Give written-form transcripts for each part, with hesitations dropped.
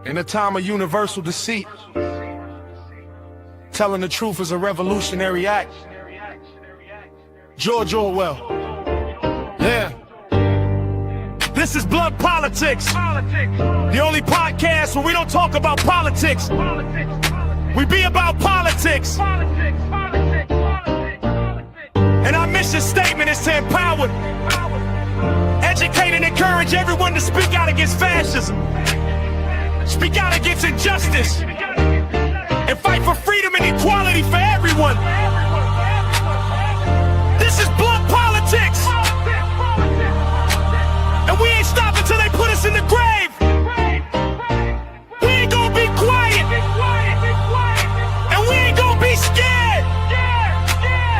In a time of universal deceit, telling the truth is a revolutionary act. George Orwell. Yeah. This is Blood Politics. The only podcast where we don't talk about politics. We be about politics. And our mission statement is to empower, educate, and encourage everyone to speak out against fascism. Speak out against injustice and fight for freedom and equality for everyone. This is Blood Politics, and we ain't stopping till they put us in the grave. We ain't gonna be quiet, and we ain't gonna be scared,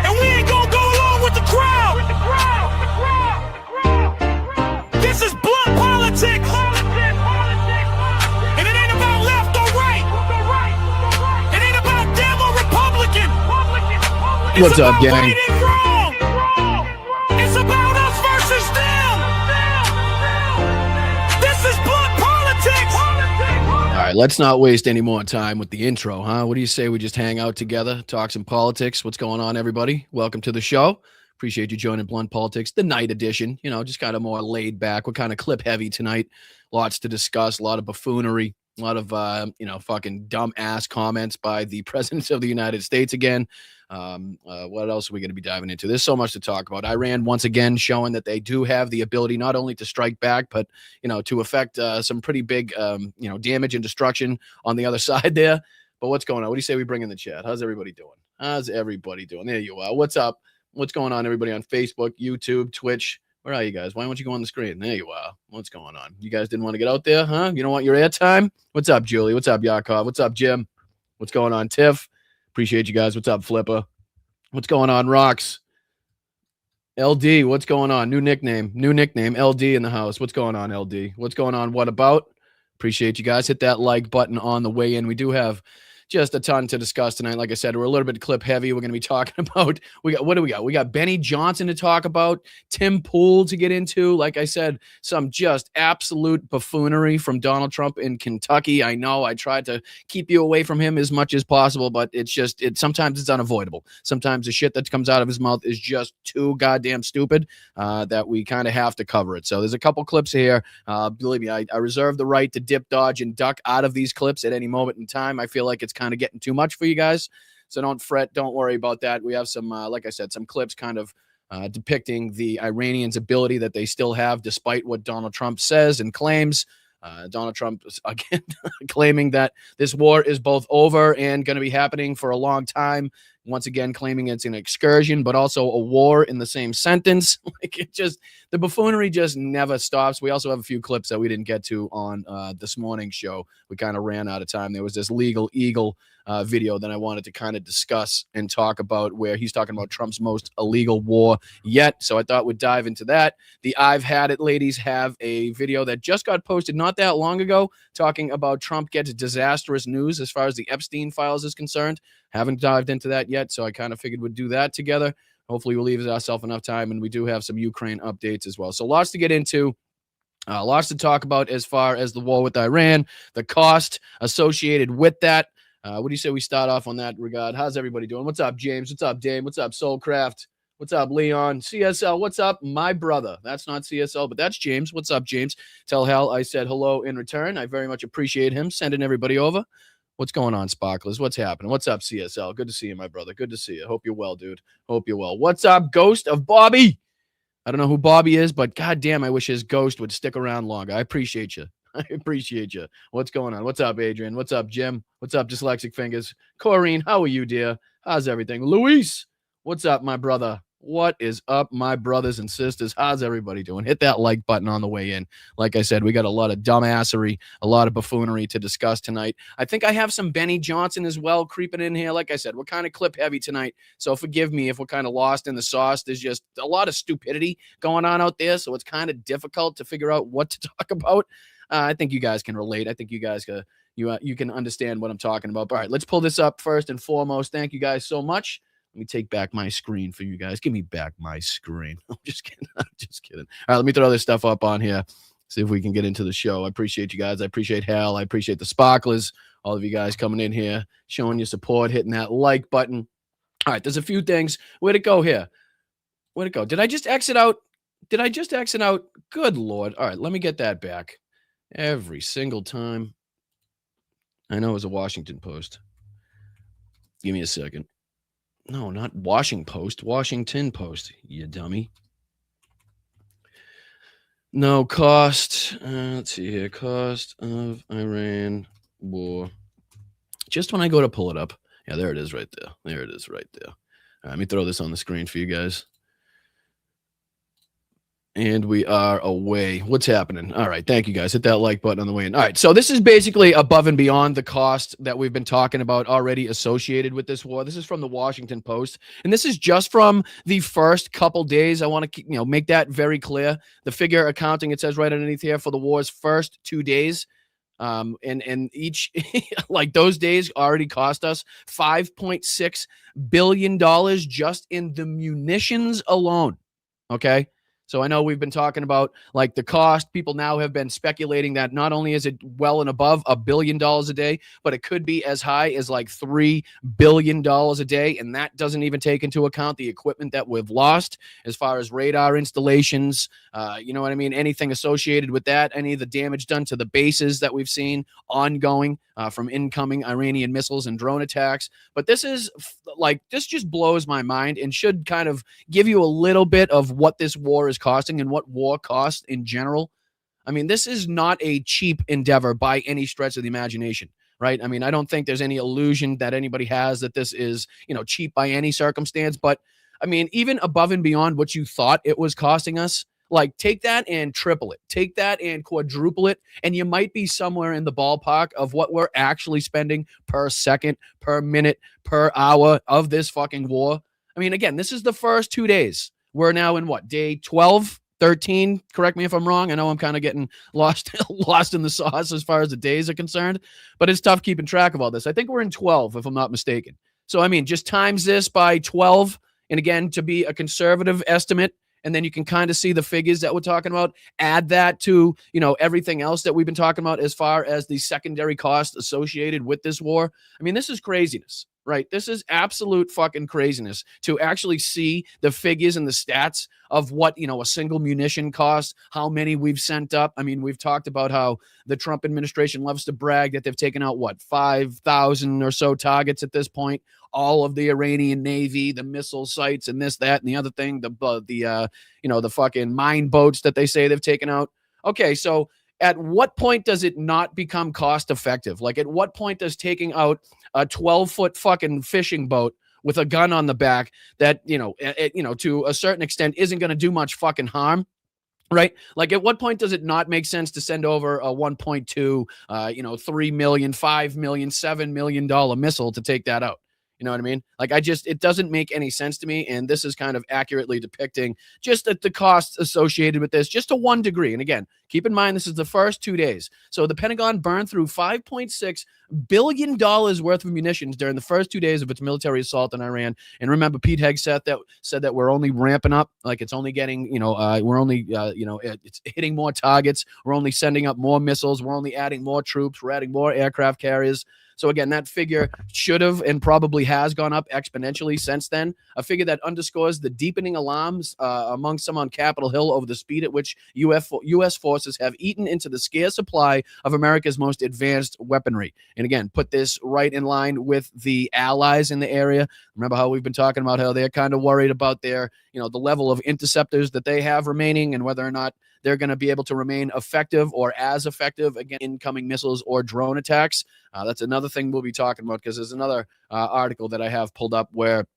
and we ain't gonna go along with the crowd. This is Blood Politics. What's up, gang? It's about us versus them. This is Blood Politics. All right, let's not waste any more time with the intro, huh? What do you say we just hang out together, talk some politics? What's going on, everybody? Welcome to the show. Appreciate you joining Blunt Politics, the night edition. You know, just kind of more laid back. We're kind of clip heavy tonight. Lots to discuss, a lot of buffoonery, a lot of, fucking dumb ass comments by the president of the United States again. What else are we going to be diving into? There's so much to talk about. Iran once again showing that they do have the ability not only to strike back, but to affect some pretty big damage and destruction on the other side there. But what's going on? What do you say we bring in the chat? How's everybody doing? There you are. What's up? What's going on, everybody on Facebook, YouTube, Twitch? Where are you guys? Why don't you go on the screen? There you are. What's going on? You guys didn't want to get out there, huh? You don't want your airtime? What's up, Julie? What's up, Yakov? What's up, Jim? What's going on, Tiff? Appreciate you guys. What's up, Flipper? What's going on, Rocks? LD, what's going on? New nickname, LD in the house. What's going on, LD? What's going on? What about? Appreciate you guys. Hit that like button on the way in. We do have just a ton to discuss tonight. Like I said, we're a little bit clip heavy. We're going to be talking about, what do we got? We got Benny Johnson to talk about, Tim Pool to get into. Like I said, some just absolute buffoonery from Donald Trump in Kentucky. I know I tried to keep you away from him as much as possible, but sometimes it's unavoidable. Sometimes the shit that comes out of his mouth is just too goddamn stupid that we kind of have to cover it. So there's a couple clips here. Believe me, I reserve the right to dip, dodge, and duck out of these clips at any moment in time. I feel like it's kind of getting too much for you guys, so don't fret, don't worry about that. We have some like I said, some clips kind of depicting the Iranians' ability that they still have despite what Donald Trump says and claims. Donald Trump again claiming that this war is both over and going to be happening for a long time. Once again, claiming it's an excursion, but also a war in the same sentence. The buffoonery just never stops. We also have a few clips that we didn't get to on this morning's show. We kind of ran out of time. There was this Legal Eagle video that I wanted to kind of discuss and talk about, where he's talking about Trump's most illegal war yet. So I thought we'd dive into that. The I've Had It ladies have a video that just got posted not that long ago, talking about Trump gets disastrous news as far as the Epstein files is concerned. Haven't dived into that yet, so I kind of figured we'd do that together. Hopefully we'll leave ourselves enough time, and we do have some Ukraine updates as well. So lots to get into. Lots to talk about as far as the war with Iran, the cost associated with that. What do you say we start off on that regard? How's everybody doing? What's up, James? What's up, Dame? What's up, Soulcraft? What's up, Leon? CSL, what's up, my brother? That's not CSL, but that's James. What's up, James? Tell Hal I said hello in return. I very much appreciate him sending everybody over. What's going on, Sparklers? What's happening? What's up, CSL? Good to see you, my brother. Good to see you. Hope you're well, dude. Hope you're well. What's up, Ghost of Bobby? I don't know who Bobby is, but goddamn, I wish his ghost would stick around longer. I appreciate you. I appreciate you. What's going on? What's up, Adrian? What's up, Jim? What's up, Dyslexic Fingers? Corrine, how are you, dear? How's everything? Luis, what's up, my brother? What is up, my brothers and sisters? How's everybody doing? Hit that like button on the way in. Like I said, we got a lot of dumbassery, a lot of buffoonery to discuss tonight. I think I have some Benny Johnson as well creeping in here. Like I said, we're kind of clip heavy tonight, so forgive me if we're kind of lost in the sauce. There's just a lot of stupidity going on out there, so it's kind of difficult to figure out what to talk about. I think you guys can relate. I think you guys you can understand what I'm talking about. All right, let's pull this up first and foremost. Thank you guys so much. Let me take back my screen for you guys. Give me back my screen. I'm just kidding. I'm just kidding. All right, let me throw this stuff up on here. see if we can get into the show. I appreciate you guys. I appreciate Hal. I appreciate the sparklers, all of you guys coming in here, showing your support, hitting that like button. All right, there's a few things. Where'd it go here? Where'd it go? Did I just exit out? Good Lord. All right, let me get that back. Every single time. I know it was a Washington Post. Give me a second. No, not Washington Post. Washington Post, you dummy. No, cost. Let's see here. Cost of Iran war. Just when I go to pull it up. Yeah, there it is right there. There it is right there. All right, let me throw this on the screen for you guys. And we are away. What's happening? All right. Thank you, guys. Hit that like button on the way in. All right. So this is basically above and beyond the cost that we've been talking about already associated with this war. This is from the Washington Post. And this is just from the first couple days. I want to make that very clear. The figure accounting, it says right underneath here, for the war's first 2 days. And each like those days already cost us $5.6 billion just in the munitions alone. Okay. So I know we've been talking about like the cost. People now have been speculating that not only is it well and above $1 billion a day, but it could be as high as like $3 billion a day. And that doesn't even take into account the equipment that we've lost as far as radar installations. You know what I mean? Anything associated with that, any of the damage done to the bases that we've seen ongoing from incoming Iranian missiles and drone attacks. But this is this just blows my mind and should kind of give you a little bit of what this war is costing and what war costs in general. I mean, this is not a cheap endeavor by any stretch of the imagination, right? I mean, I don't think there's any illusion that anybody has that this is, cheap by any circumstance. But I mean, even above and beyond what you thought it was costing us, like take that and triple it, take that and quadruple it, and you might be somewhere in the ballpark of what we're actually spending per second, per minute, per hour of this fucking war. I mean, again, this is the first 2 days. We're now in what, day 12, 13? Correct me if I'm wrong. I know I'm kind of getting lost in the sauce as far as the days are concerned, but it's tough keeping track of all this. I think we're in 12, if I'm not mistaken. So, I mean, just times this by 12, and again, to be a conservative estimate, and then you can kind of see the figures that we're talking about. Add that to, everything else that we've been talking about as far as the secondary cost associated with this war. I mean, this is craziness, right? This is absolute fucking craziness to actually see the figures and the stats of what, a single munition costs, how many we've sent up. I mean, we've talked about how the Trump administration loves to brag that they've taken out, 5,000 or so targets at this point. All of the Iranian Navy, the missile sites, and this, that, and the other thing, the fucking mine boats that they say they've taken out. Okay, so at what point does it not become cost effective? Like, at what point does taking out a 12-foot fucking fishing boat with a gun on the back that, to a certain extent isn't going to do much fucking harm? Right? Like, at what point does it not make sense to send over a 1.2, $3 million, $5 million, $7 million missile to take that out? You know what I mean? Like, it doesn't make any sense to me. And this is kind of accurately depicting just the costs associated with this, just to one degree. And again, keep in mind, this is the first 2 days. So the Pentagon burned through $5.6 billion worth of munitions during the first 2 days of its military assault on Iran. And remember, Pete Hegseth said that we're only ramping up. Like, it's only getting, it's hitting more targets. We're only sending up more missiles. We're only adding more troops. We're adding more aircraft carriers. So again, that figure should have and probably has gone up exponentially since then. A figure that underscores the deepening alarms among some on Capitol Hill over the speed at which U.S. forces have eaten into the scarce supply of America's most advanced weaponry. And again, put this right in line with the allies in the area. Remember how we've been talking about how they're kind of worried about their, the level of interceptors that they have remaining and whether or not they're going to be able to remain effective or as effective against incoming missiles or drone attacks. That's another thing we'll be talking about, because there's another article that I have pulled up where,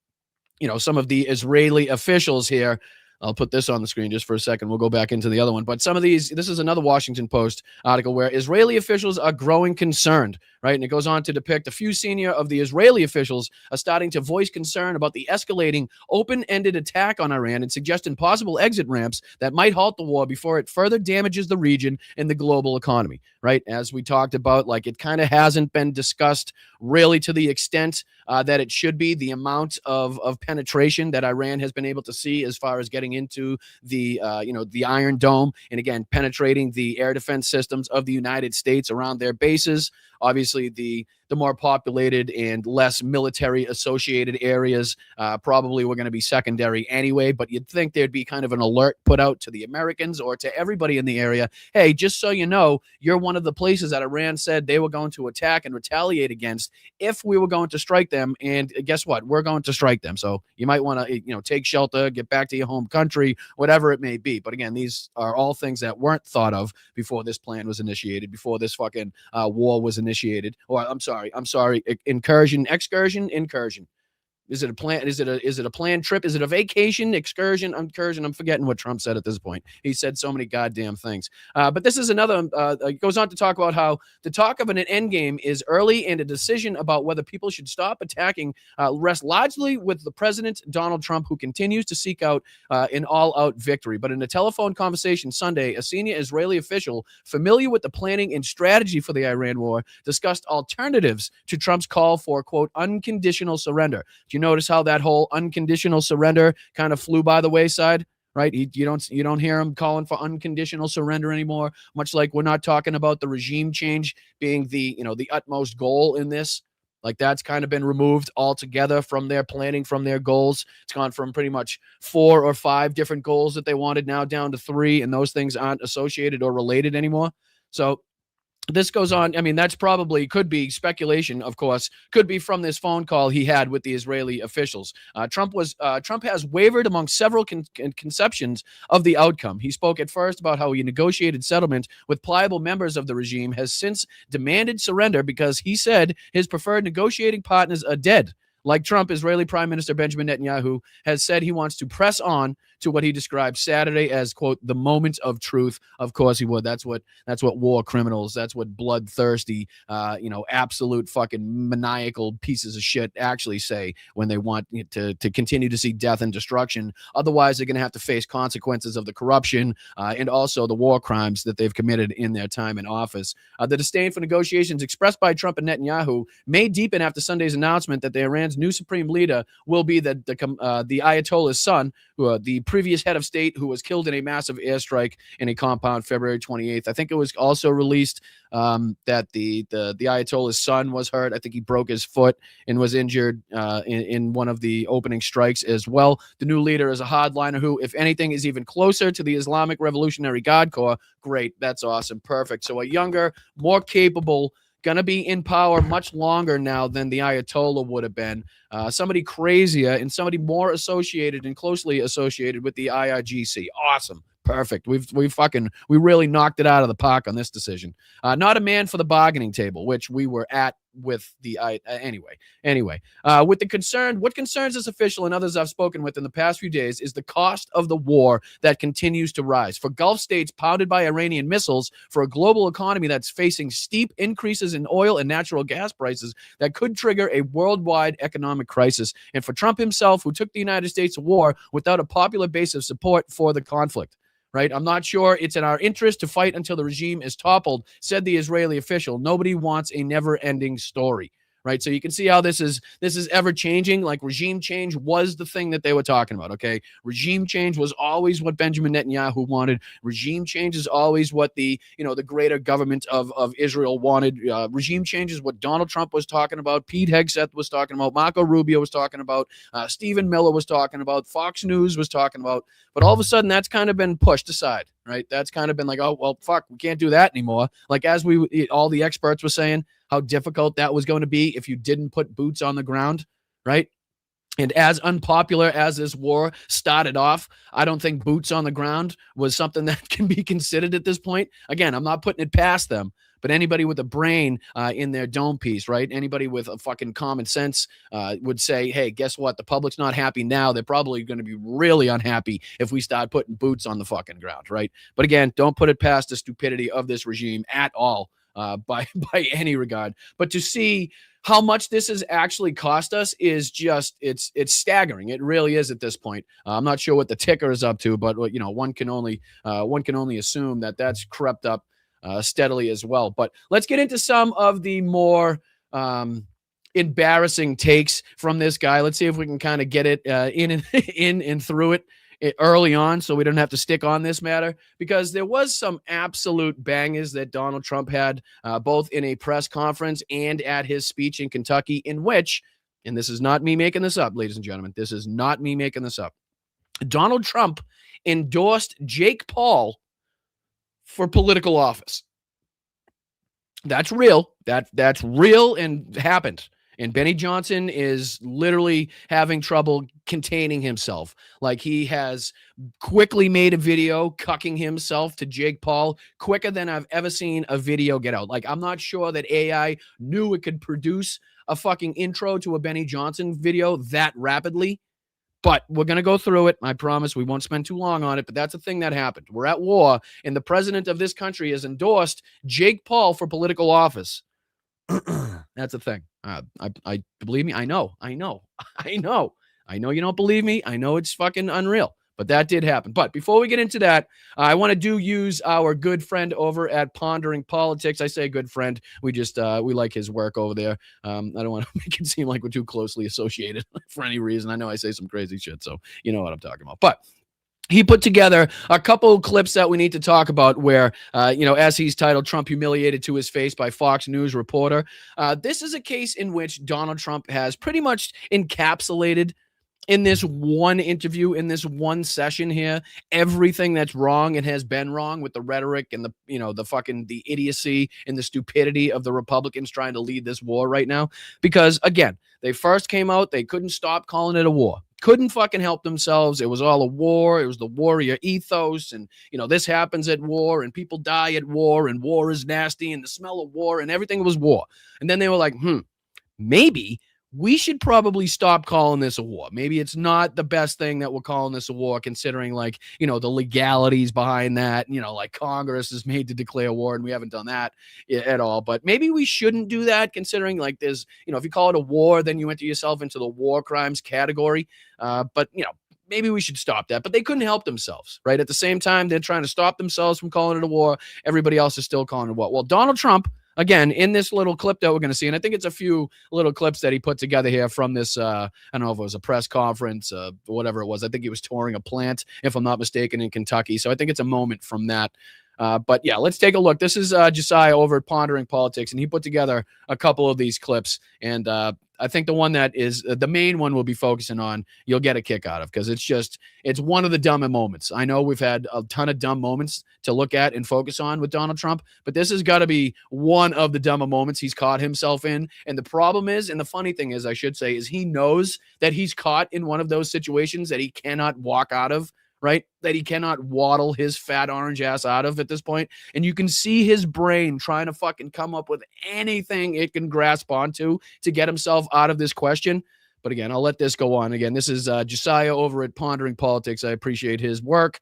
some of the Israeli officials here, I'll put this on the screen just for a second. We'll go back into the other one. But this is another Washington Post article where Israeli officials are growing concerned, right? And it goes on to depict a few senior of the Israeli officials are starting to voice concern about the escalating open-ended attack on Iran and suggesting possible exit ramps that might halt the war before it further damages the region and the global economy, right? As we talked about, like, it kind of hasn't been discussed really to the extent that it should be, the amount of penetration that Iran has been able to see as far as getting into the the Iron Dome, and again penetrating the air defense systems of the United States around their bases. Obviously, the more populated and less military associated areas probably were going to be secondary anyway, but you'd think there'd be kind of an alert put out to the Americans or to everybody in the area. Hey, just so you know, you're one of the places that Iran said they were going to attack and retaliate against if we were going to strike them. And guess what? We're going to strike them. So you might want to, take shelter, get back to your home country, whatever it may be. But again, these are all things that weren't thought of before this plan was initiated, before this fucking war was initiated. Or I'm sorry, incursion. Is it a plan? Is it a planned trip? Is it a vacation, excursion, incursion? I'm forgetting what Trump said at this point. He said so many goddamn things. But this is another. It goes on to talk about how the talk of an end game is early, and a decision about whether people should stop attacking rests largely with the president, Donald Trump, who continues to seek out an all-out victory. But in a telephone conversation Sunday, a senior Israeli official familiar with the planning and strategy for the Iran war discussed alternatives to Trump's call for, quote, unconditional surrender. You notice how that whole unconditional surrender kind of flew by the wayside, right? You don't hear him calling for unconditional surrender anymore, much like we're not talking about the regime change being the utmost goal in this. Like that's kind of been removed altogether from their planning, from their goals. It's gone from pretty much 4 or 5 different goals that they wanted now down to 3, and those things aren't associated or related anymore. So this goes on. I mean, that's probably could be speculation, of course, could be from this phone call he had with the Israeli officials. Trump has wavered among several conceptions of the outcome. He spoke at first about how he negotiated settlement with pliable members of the regime, has since demanded surrender because he said his preferred negotiating partners are dead. Like Trump, Israeli Prime Minister Benjamin Netanyahu has said he wants to press on to what he described Saturday as, quote, the moment of truth. Of course he would. That's what war criminals, that's what bloodthirsty, absolute fucking maniacal pieces of shit actually say when they want to continue to see death and destruction. Otherwise, they're going to have to face consequences of the corruption and also the war crimes that they've committed in their time in office. The disdain for negotiations expressed by Trump and Netanyahu may deepen after Sunday's announcement that Iran's new supreme leader will be the Ayatollah's son, the previous head of state who was killed in a massive airstrike in a compound February 28th. I think it was also released that the Ayatollah's son was hurt. I think he broke his foot and was injured in one of the opening strikes as well. The new leader is a hardliner who, if anything, is even closer to the Islamic Revolutionary Guard Corps. Great. That's awesome. Perfect. So a younger, more capable, going to be in power much longer now than the Ayatollah would have been. Somebody crazier and somebody more associated and closely associated with the IRGC. Awesome. Perfect. We really knocked it out of the park on this decision. Not a man for the bargaining table, which we were at with the anyway. What concerns this official and others I've spoken with in the past few days is the cost of the war that continues to rise. For Gulf states pounded by Iranian missiles, for a global economy that's facing steep increases in oil and natural gas prices that could trigger a worldwide economic crisis, and for Trump himself, who took the United States to war without a popular base of support for the conflict. Right? I'm not sure it's in our interest to fight until the regime is toppled, said the Israeli official. Nobody wants a never-ending story. Right? So you can see how this is ever changing. Like regime change was the thing that they were talking about. Okay. Regime change was always what Benjamin Netanyahu wanted. Regime change is always what the greater government of Israel wanted. Regime change is what Donald Trump was talking about. Pete Hegseth was talking about. Marco Rubio was talking about. Stephen Miller was talking about. Fox News was talking about. But all of a sudden, that's kind of been pushed aside. Right? That's kind of been like, oh, well, fuck, we can't do that anymore. Like as all the experts were saying, how difficult that was going to be if you didn't put boots on the ground, right? And as unpopular as this war started off, I don't think boots on the ground was something that can be considered at this point. Again, I'm not putting it past them, but anybody with a brain in their dome piece, right? Anybody with a fucking common sense would say, hey, guess what? The public's not happy now. They're probably going to be really unhappy if we start putting boots on the fucking ground, right? But again, don't put it past the stupidity of this regime at all. By any regard, but to see how much this has actually cost us is just it's staggering. It really is at this point. I'm not sure what the ticker is up to, but one can only assume that that's crept up steadily as well. But let's get into some of the more embarrassing takes from this guy. Let's see if we can kind of get it in and through it early on, so we don't have to stick on this matter, because there was some absolute bangers that Donald Trump had, both in a press conference and at his speech in Kentucky, in which, and this is not me making this up, ladies and gentlemen, this is not me making this up, Donald Trump endorsed Jake Paul for political office. That's real. That's real and happened. And Benny Johnson is literally having trouble containing himself. Like, he has quickly made a video cucking himself to Jake Paul quicker than I've ever seen a video get out. Like, I'm not sure that AI knew it could produce a fucking intro to a Benny Johnson video that rapidly. But we're going to go through it. I promise we won't spend too long on it, but that's a thing that happened. We're at war, and the president of this country has endorsed Jake Paul for political office. That's a thing. I believe me. I know you don't believe me. I know it's fucking unreal, but that did happen. But before we get into that, I want to use our good friend over at Pondering Politics. I say good friend. We just, we like his work over there. I don't want to make it seem like we're too closely associated for any reason. I know I say some crazy shit, so you know what I'm talking about. But he put together a couple of clips that we need to talk about where, as he's titled, Trump humiliated to his face by Fox News reporter. This is a case in which Donald Trump has pretty much encapsulated in this one interview, in this one session here, everything that's wrong and has been wrong with the rhetoric and the idiocy and the stupidity of the Republicans trying to lead this war right now. Because again, they first came out, they couldn't stop calling it a war. Couldn't fucking help themselves. It was all a war. It was the warrior ethos. And, this happens at war and people die at war and war is nasty and the smell of war and everything was war. And then they were like, maybe we should probably stop calling this a war. Maybe it's not the best thing that we're calling this a war, considering the legalities behind that, like Congress is made to declare war and we haven't done that at all. But maybe we shouldn't do that, considering there's, if you call it a war, then you enter yourself into the war crimes category. But maybe we should stop that. But they couldn't help themselves, right? At the same time, they're trying to stop themselves from calling it a war. Everybody else is still calling it a war. Well, Donald Trump, again, in this little clip that we're going to see, and I think it's a few little clips that he put together here from this, I don't know if it was a press conference, whatever it was. I think he was touring a plant, if I'm not mistaken, in Kentucky. So I think it's a moment from that. But yeah, let's take a look. This is Josiah over at Pondering Politics, and he put together a couple of these clips. And I think the one that is the main one we'll be focusing on, you'll get a kick out of, because it's one of the dumber moments. I know we've had a ton of dumb moments to look at and focus on with Donald Trump, but this has got to be one of the dumber moments he's caught himself in. And the problem is, and the funny thing is, I should say, is he knows that he's caught in one of those situations that he cannot walk out of, right? That he cannot waddle his fat orange ass out of at this point. And you can see his brain trying to fucking come up with anything it can grasp onto to get himself out of this question. But again, I'll let this go on. Again, this is Josiah over at Pondering Politics. I appreciate his work.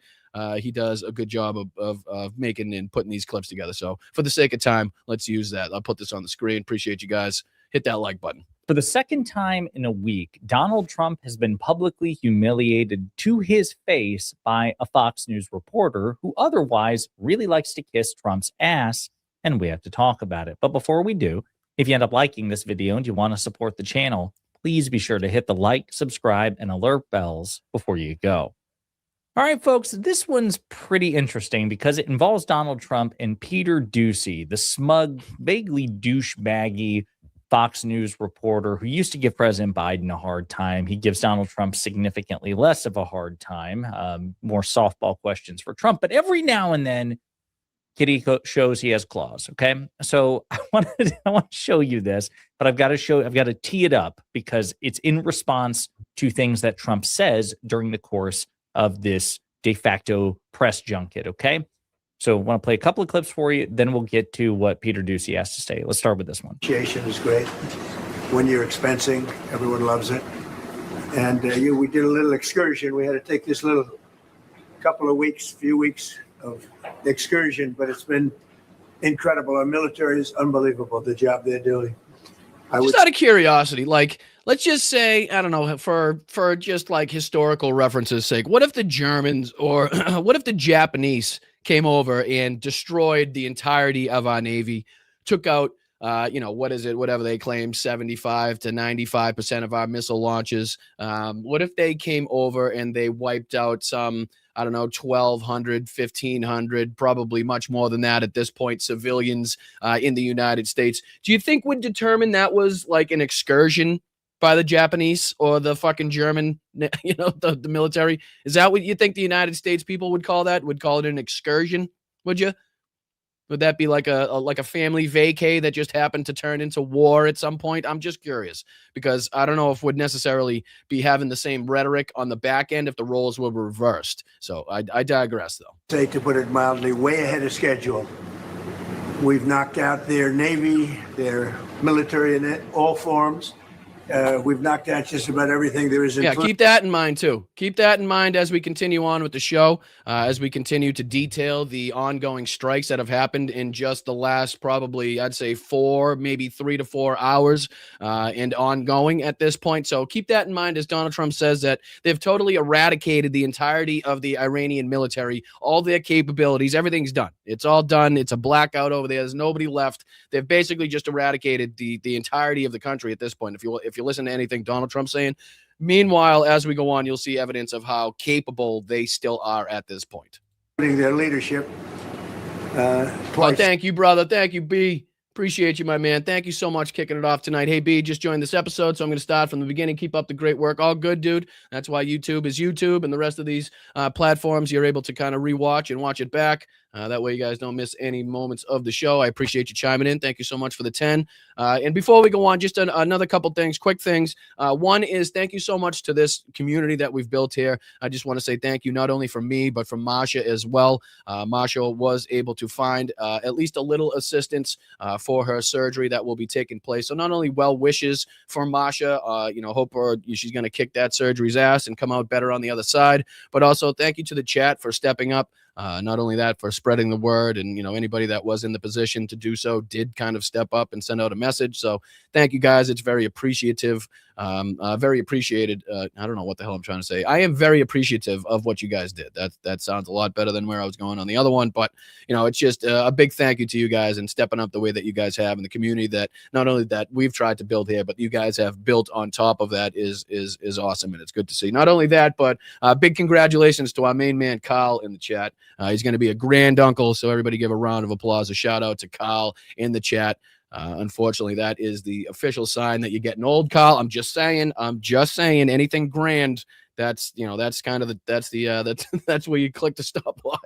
He does a good job of making and putting these clips together. So for the sake of time, let's use that. I'll put this on the screen. Appreciate you guys. Hit that like button. For the second time in a week, Donald Trump has been publicly humiliated to his face by a Fox News reporter who otherwise really likes to kiss Trump's ass, and we have to talk about it. But before we do, if you end up liking this video and you want to support the channel, please be sure to hit the like, subscribe, and alert bells before you go. All right, folks, this one's pretty interesting because it involves Donald Trump and Peter Doocy, the smug, vaguely douchebaggy Fox News reporter who used to give President Biden a hard time. He gives Donald Trump significantly less of a hard time, more softball questions for Trump. But every now and then, Kitty shows he has claws. Okay, so I want to show you this, but I've got to tee it up because it's in response to things that Trump says during the course of this de facto press junket. Okay. So I want to play a couple of clips for you, then we'll get to what Peter Doocy has to say. Let's start with this one. Appreciation is great. When you're expensing, everyone loves it. And we did a little excursion. We had to take this little few weeks of excursion, but it's been incredible. Our military is unbelievable, the job they're doing. Just out of curiosity, let's just say, I don't know, for just historical references sake, what if the Germans or what if the Japanese came over and destroyed the entirety of our Navy, took out what is it? Whatever they claim, 75 to 95% of our missile launches. What if they came over and they wiped out some, I don't know, 1,200, 1,500, probably much more than that at this point, civilians in the United States? Do you think would determine that was like an excursion by the Japanese or the fucking German, the military? Is that what you think the United States people would call that? Would call it an excursion? Would you? Would that be like a family vacay that just happened to turn into war at some point? I'm just curious because I don't know if we'd necessarily be having the same rhetoric on the back end if the roles were reversed. So I digress, though. Say, to put it mildly, way ahead of schedule. We've knocked out their Navy, their military in all forms. We've knocked out just about everything there is. Yeah, keep that in mind, too. Keep that in mind as we continue on with the show, as we continue to detail the ongoing strikes that have happened in just the last probably, I'd say, 4, maybe 3 to 4 hours and ongoing at this point. So keep that in mind as Donald Trump says that they've totally eradicated the entirety of the Iranian military, all their capabilities. Everything's done. It's all done. It's a blackout over there. There's nobody left. They've basically just eradicated the entirety of the country at this point. If you listen to anything Donald Trump's saying. Meanwhile, as we go on, you'll see evidence of how capable they still are at this point. Their leadership. Well, thank you, brother. Thank you, B. Appreciate you, my man. Thank you so much kicking it off tonight. Hey, B, just joined this episode, so I'm going to start from the beginning. Keep up the great work. All good, dude. That's why YouTube is YouTube, and the rest of these platforms, you're able to kind of rewatch and watch it back. That way you guys don't miss any moments of the show. I appreciate you chiming in. Thank you so much for the 10. And before we go on, just another couple things, quick things. One is thank you so much to this community that we've built here. I just want to say thank you not only from me, but from Masha as well. Masha was able to find at least a little assistance for her surgery that will be taking place. So not only well wishes for Masha, hope she's going to kick that surgery's ass and come out better on the other side, but also thank you to the chat for stepping up. Not only that, for spreading the word, and anybody that was in the position to do so did kind of step up and send out a message. So thank you guys. It's very appreciative. Very appreciated. I don't know what the hell I'm trying to say. I am very appreciative of what you guys did. That sounds a lot better than where I was going on the other one, but it's just a big thank you to you guys and stepping up the way that you guys have in the community that not only that we've tried to build here, but you guys have built on top of that is awesome. And it's good to see. Not only that, but big congratulations to our main man, Carl, in the chat. He's going to be a grand uncle. So everybody give a round of applause, a shout out to Carl in the chat. Unfortunately, that is the official sign that you're getting old, Carl. I'm just saying anything grand. That's kind of that's where you click the stopwatch.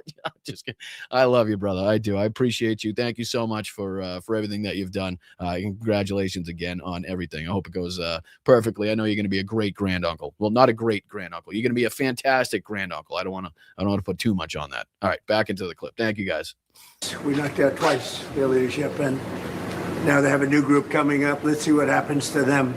Just kidding. I love you, brother. I do. I appreciate you. Thank you so much for everything that you've done. Congratulations again on everything. I hope it goes perfectly. I know you're going to be a great granduncle. Well, not a great granduncle. You're going to be a fantastic granduncle. I don't want to put too much on that. All right, back into the clip. Thank you, guys. We knocked out twice their leadership, and now they have a new group coming up. Let's see what happens to them.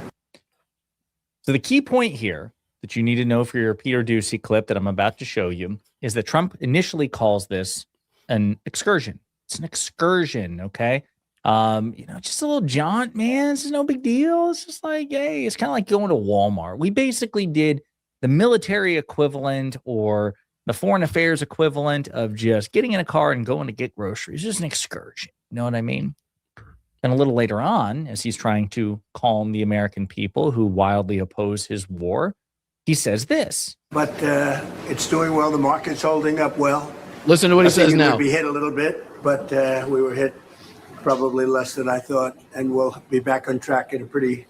So the key point here that you need to know for your Peter Doocy clip that I'm about to show you is that Trump initially calls this an excursion. It's an excursion, okay? Just a little jaunt, man. This is no big deal. It's just like, hey, it's kind of like going to Walmart. We basically did the military equivalent or the foreign affairs equivalent of just getting in a car and going to get groceries. It's just an excursion. You know what I mean? And a little later on, as he's trying to calm the American people who wildly oppose his war, he says this. But it's doing well. The market's holding up well. Listen to what he says now. We hit a little bit, but we were hit probably less than I thought, and we'll be back on track in a pretty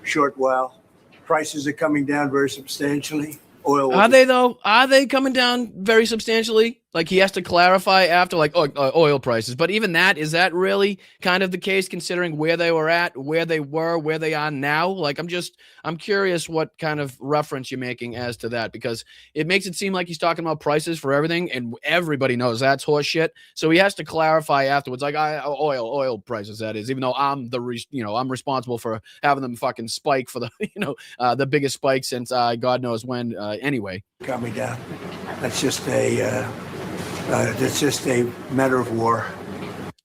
short while. Prices are coming down very substantially. Oil. Are they, though? Are they coming down very substantially? Like he has to clarify after oil prices. But even that, is that really kind of the case considering where they were at, where they were, where they are now? Like I'm curious what kind of reference you're making as to that, because it makes it seem like he's talking about prices for everything, and everybody knows that's horse shit. So he has to clarify afterwards, like oil prices, that is, even though I'm I'm responsible for having them fucking spike for the the biggest spike since God knows when. Anyway, coming down. That's just a matter of war.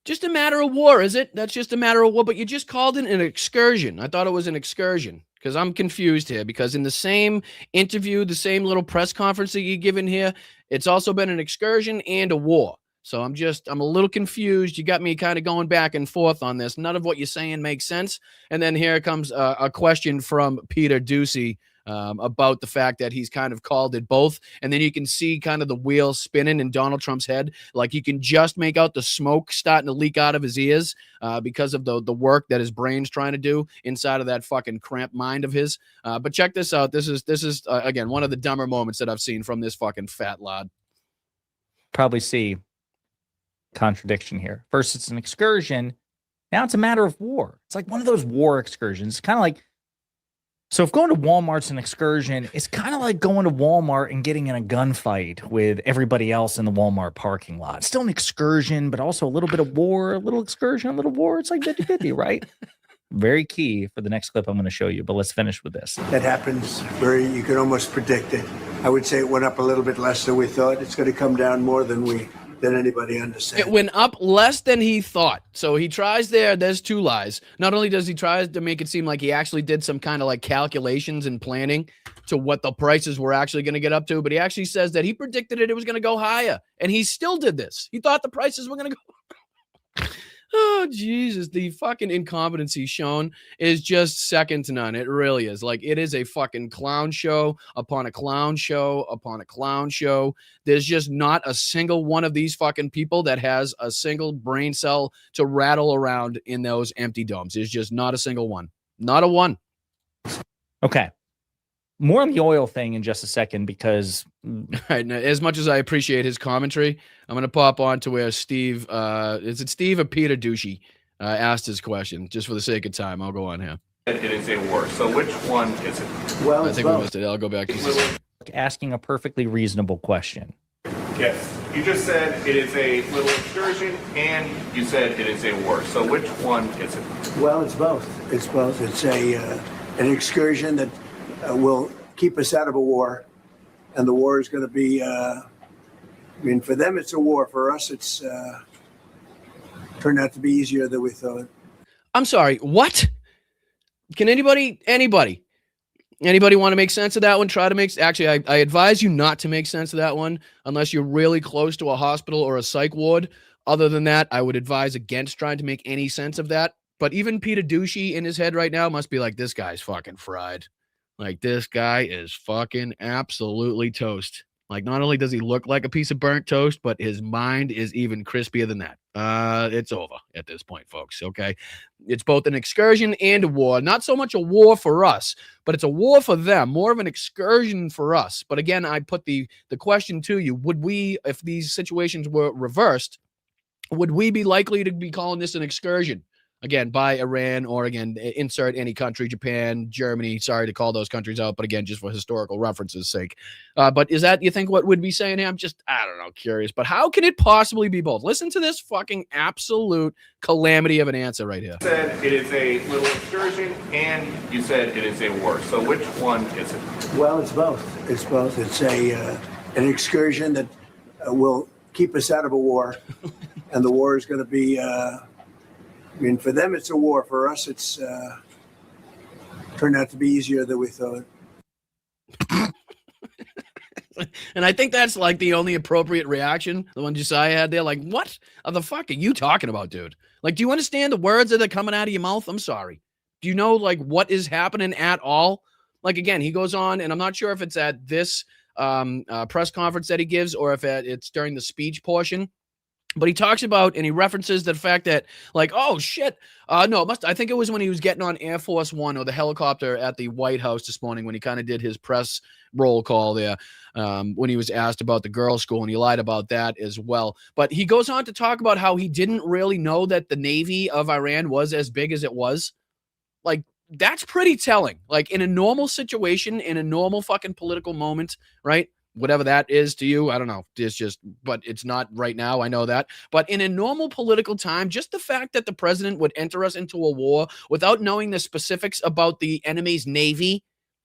Just a matter of war, is it? That's just a matter of war. But you just called it an excursion. I thought it was an excursion because I'm confused here. Because in the same interview, the same little press conference that you're giving here, it's also been an excursion and a war. So I'm a little confused. You got me kind of going back and forth on this. None of what you're saying makes sense. And then here comes a question from Peter Ducey about the fact that he's kind of called it both. And then you can see kind of the wheel spinning in Donald Trump's head. Like you can just make out the smoke starting to leak out of his ears because of the work that his brain's trying to do inside of that fucking cramped mind of his. But check this out. This is again, one of the dumber moments that I've seen from this fucking fat lad. Probably see contradiction here. First, it's an excursion. Now it's a matter of war. It's like one of those war excursions. It's kind of like, so if going to Walmart's an excursion, it's kind of like going to Walmart and getting in a gunfight with everybody else in the Walmart parking lot. It's still an excursion, but also a little bit of war, a little excursion, a little war. It's like 50-50, right? Very key for the next clip I'm going to show you, but let's finish with this. That happens you can almost predict it. I would say it went up a little bit less than we thought. It's going to come down more than anybody understands. It went up less than he thought. So he tries there's two lies. Not only does he try to make it seem like he actually did some kind of like calculations and planning to what the prices were actually going to get up to, but he actually says that he predicted it was going to go higher. And he still did this. He thought the prices were going to go. Oh, Jesus. The fucking incompetency shown is just second to none. It really is. Like, it is a fucking clown show upon a clown show upon a clown show. There's just not a single one of these fucking people that has a single brain cell to rattle around in those empty domes. There's just not a single one. Not a one. Okay. More on the oil thing in just a second, because right, now, as much as I appreciate his commentary, I'm going to pop on to where Steve, is it Steve or Peter Ducey, asked his question. Just for the sake of time, I'll go on here. It is a war. So which one is it? Well, I think we missed it. I'll go back to asking a perfectly reasonable question. Yes. You just said it is a little excursion, and you said it is a war. So which one is it? Well, it's both. It's both. It's an excursion that will keep us out of a war, and the war is going to be. For them, it's a war. For us, it's turned out to be easier than we thought. I'm sorry. What? Can anybody want to make sense of that one? Actually, I advise you not to make sense of that one unless you're really close to a hospital or a psych ward. Other than that, I would advise against trying to make any sense of that. But even Peter Ducey in his head right now must be like, this guy's fucking fried. Like, this guy is fucking absolutely toast. Like, not only does he look like a piece of burnt toast, but his mind is even crispier than that. It's over at this point, folks, okay? It's both an excursion and a war. Not so much a war for us, but it's a war for them. More of an excursion for us. But again, I put the question to you. Would we, if these situations were reversed, would we be likely to be calling this an excursion? Again, by Iran, or again, insert any country, Japan, Germany. Sorry to call those countries out, but again, just for historical reference's sake. But is that, you think, what would be saying here? I don't know, curious. But how can it possibly be both? Listen to this fucking absolute calamity of an answer right here. You said it is a little excursion, and you said it is a war. So which one is it? Well, it's both. It's both. It's an excursion that will keep us out of a war, and the war is going to be. For them, it's a war. For us, it's turned out to be easier than we thought. And I think that's like the only appropriate reaction, the one Josiah had there. Like, what the fuck are you talking about, dude? Like, do you understand the words that are coming out of your mouth? I'm sorry. Do you know, like, what is happening at all? Like, again, he goes on, and I'm not sure if it's at this press conference that he gives or if it's during the speech portion. But he talks about, and he references the fact that, like, oh, shit. No, I think it was when he was getting on Air Force One or the helicopter at the White House this morning when he kind of did his press roll call there when he was asked about the girls' school, and he lied about that as well. But he goes on to talk about how he didn't really know that the Navy of Iran was as big as it was. Like, that's pretty telling. Like, in a normal situation, in a normal fucking political moment, right? Whatever that is to you, I don't know. It's just, but it's not right now. I know that. But in a normal political time, just the fact that the president would enter us into a war without knowing the specifics about the enemy's navy,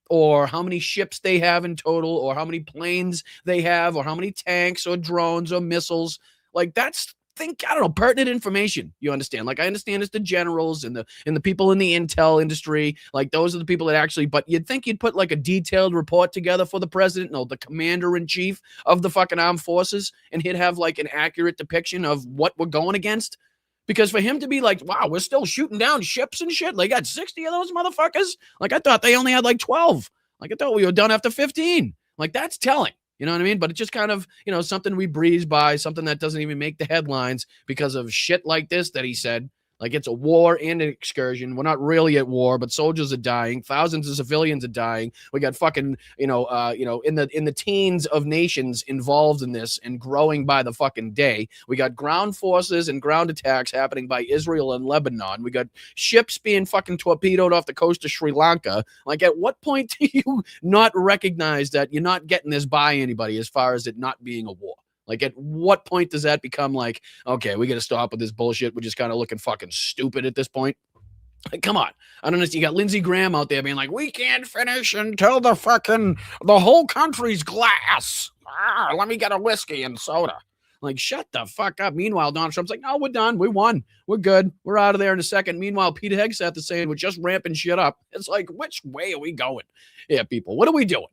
or how many ships they have in total, or how many planes they have, or how many tanks or drones or missiles, like, that's think, I don't know, pertinent information. You understand? Like, I understand it's the generals and the people in the intel industry. Like, those are the people that actually, but you'd think you'd put like a detailed report together for the president, no, the commander in chief of the fucking armed forces, and he'd have like an accurate depiction of what we're going against. Because for him to be like, wow, we're still shooting down ships and shit. They got 60 of those motherfuckers. Like, I thought they only had like 12. Like, I thought we were done after 15. Like, that's telling. You know what I mean? But it's just kind of, something we breeze by, something that doesn't even make the headlines because of shit like this that he said. Like, it's a war and an excursion. We're not really at war, but soldiers are dying. Thousands of civilians are dying. We got fucking, in the teens of nations involved in this and growing by the fucking day. We got ground forces and ground attacks happening by Israel and Lebanon. We got ships being fucking torpedoed off the coast of Sri Lanka. Like, at what point do you not recognize that you're not getting this by anybody as far as it not being a war? Like, at what point does that become like, okay, we got to stop with this bullshit? We're just kind of looking fucking stupid at this point. Like, come on. I don't know. You got Lindsey Graham out there being like, we can't finish until the whole country's glass. Let me get a whiskey and soda. Like, shut the fuck up. Meanwhile, Donald Trump's like, no, we're done. We won. We're good. We're out of there in a second. Meanwhile, Pete Hegseth is saying we're just ramping shit up. It's like, which way are we going? Yeah, people, what are we doing?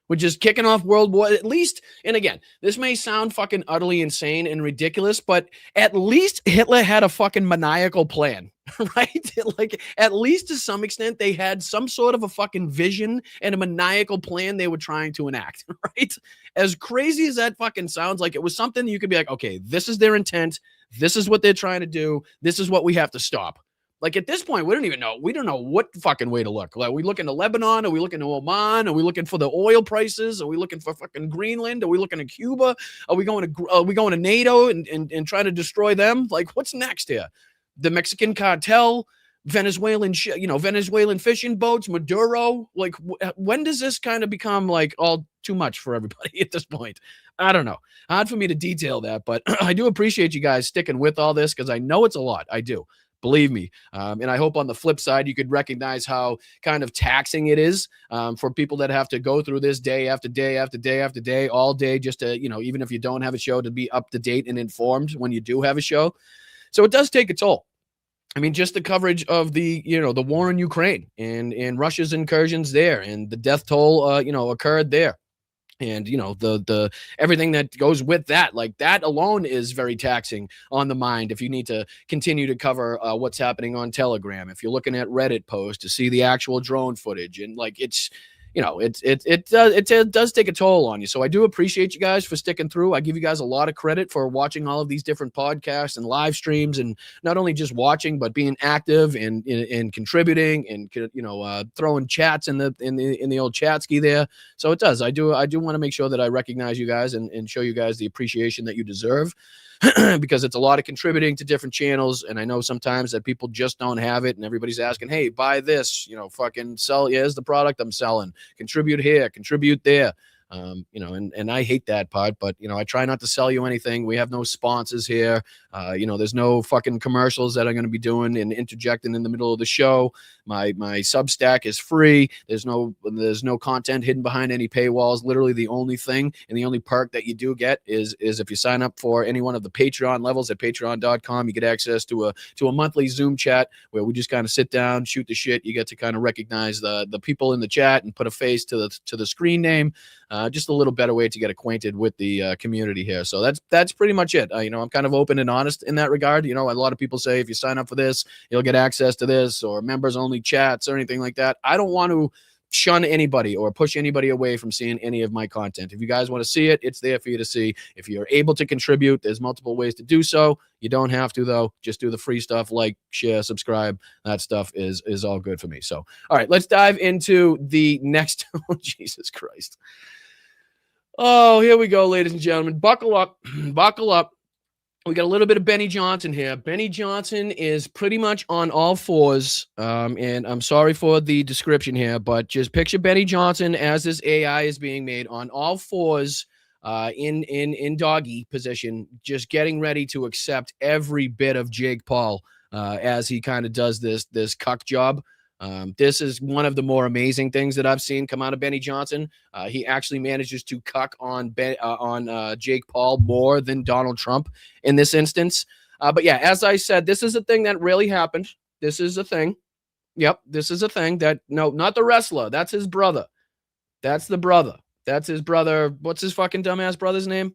We're just kicking off World War, at least. And again, this may sound fucking utterly insane and ridiculous, but at least Hitler had a fucking maniacal plan, right? Like, at least to some extent, they had some sort of a fucking vision and a maniacal plan they were trying to enact, right? As crazy as that fucking sounds, like, it was something you could be like, okay, this is their intent. This is what they're trying to do. This is what we have to stop. Like, at this point, we don't even know. We don't know what fucking way to look. Like, are we looking to Lebanon? Are we looking to Oman? Are we looking for the oil prices? Are we looking for fucking Greenland? Are we looking to Cuba? Are we going to NATO and trying to destroy them? Like, what's next here? The Mexican cartel, Venezuelan fishing boats, Maduro. Like, when does this kind of become like all too much for everybody at this point? I don't know. Hard for me to detail that, but I do appreciate you guys sticking with all this because I know it's a lot. I do. Believe me. And I hope on the flip side, you could recognize how kind of taxing it is for people that have to go through this day after day after day after day, all day, just to, even if you don't have a show, to be up to date and informed when you do have a show. So it does take a toll. I mean, just the coverage of the war in Ukraine and Russia's incursions there and the death toll, occurred there. And, the everything that goes with that, like, that alone is very taxing on the mind. If you need to continue to cover what's happening on Telegram, if you're looking at Reddit posts to see the actual drone footage, and like, it's, it does take a toll on you. So I do appreciate you guys for sticking through. I give you guys a lot of credit for watching all of these different podcasts and live streams, and not only just watching, but being active and contributing and, throwing chats in the old chat ski there. So it does. I do want to make sure that I recognize you guys and show you guys the appreciation that you deserve. Because it's a lot of contributing to different channels. And I know sometimes that people just don't have it and everybody's asking, hey, buy this, fucking sell. Here's the product I'm selling. Contribute here, contribute there. And I hate that part, but, I try not to sell you anything. We have no sponsors here. There's no fucking commercials that I'm going to be doing and interjecting in the middle of the show. My Substack is free. There's no content hidden behind any paywalls. Literally the only thing and the only perk that you do get is if you sign up for any one of the Patreon levels at patreon.com, you get access to a monthly Zoom chat where we just kind of sit down, shoot the shit. You get to kind of recognize the people in the chat and put a face to the screen name. Just a little better way to get acquainted with the community here. So that's pretty much it. I'm kind of open and honest in that regard. A lot of people say if you sign up for this, you'll get access to this or members only chats or anything like that. I don't want to shun anybody or push anybody away from seeing any of my content. If you guys want to see it, it's there for you to see. If you're able to contribute, there's multiple ways to do so. You don't have to, though. Just do the free stuff, like, share, subscribe. That stuff is all good for me. So, all right, let's dive into the next. Oh, Jesus Christ. Oh, here we go, ladies and gentlemen. Buckle up. Buckle up. We got a little bit of Benny Johnson here. Benny Johnson is pretty much on all fours. And I'm sorry for the description here, but just picture Benny Johnson as this AI is being made on all fours in doggy position, just getting ready to accept every bit of Jake Paul as he kind of does this cuck job. This is one of the more amazing things that I've seen come out of Benny Johnson. He actually manages to cuck on Jake Paul more than Donald Trump in this instance. But yeah, as I said, this is a thing that really happened. This is a thing. Yep, this is a thing that, no, not the wrestler. That's his brother. That's the brother. That's his brother. What's his fucking dumbass brother's name?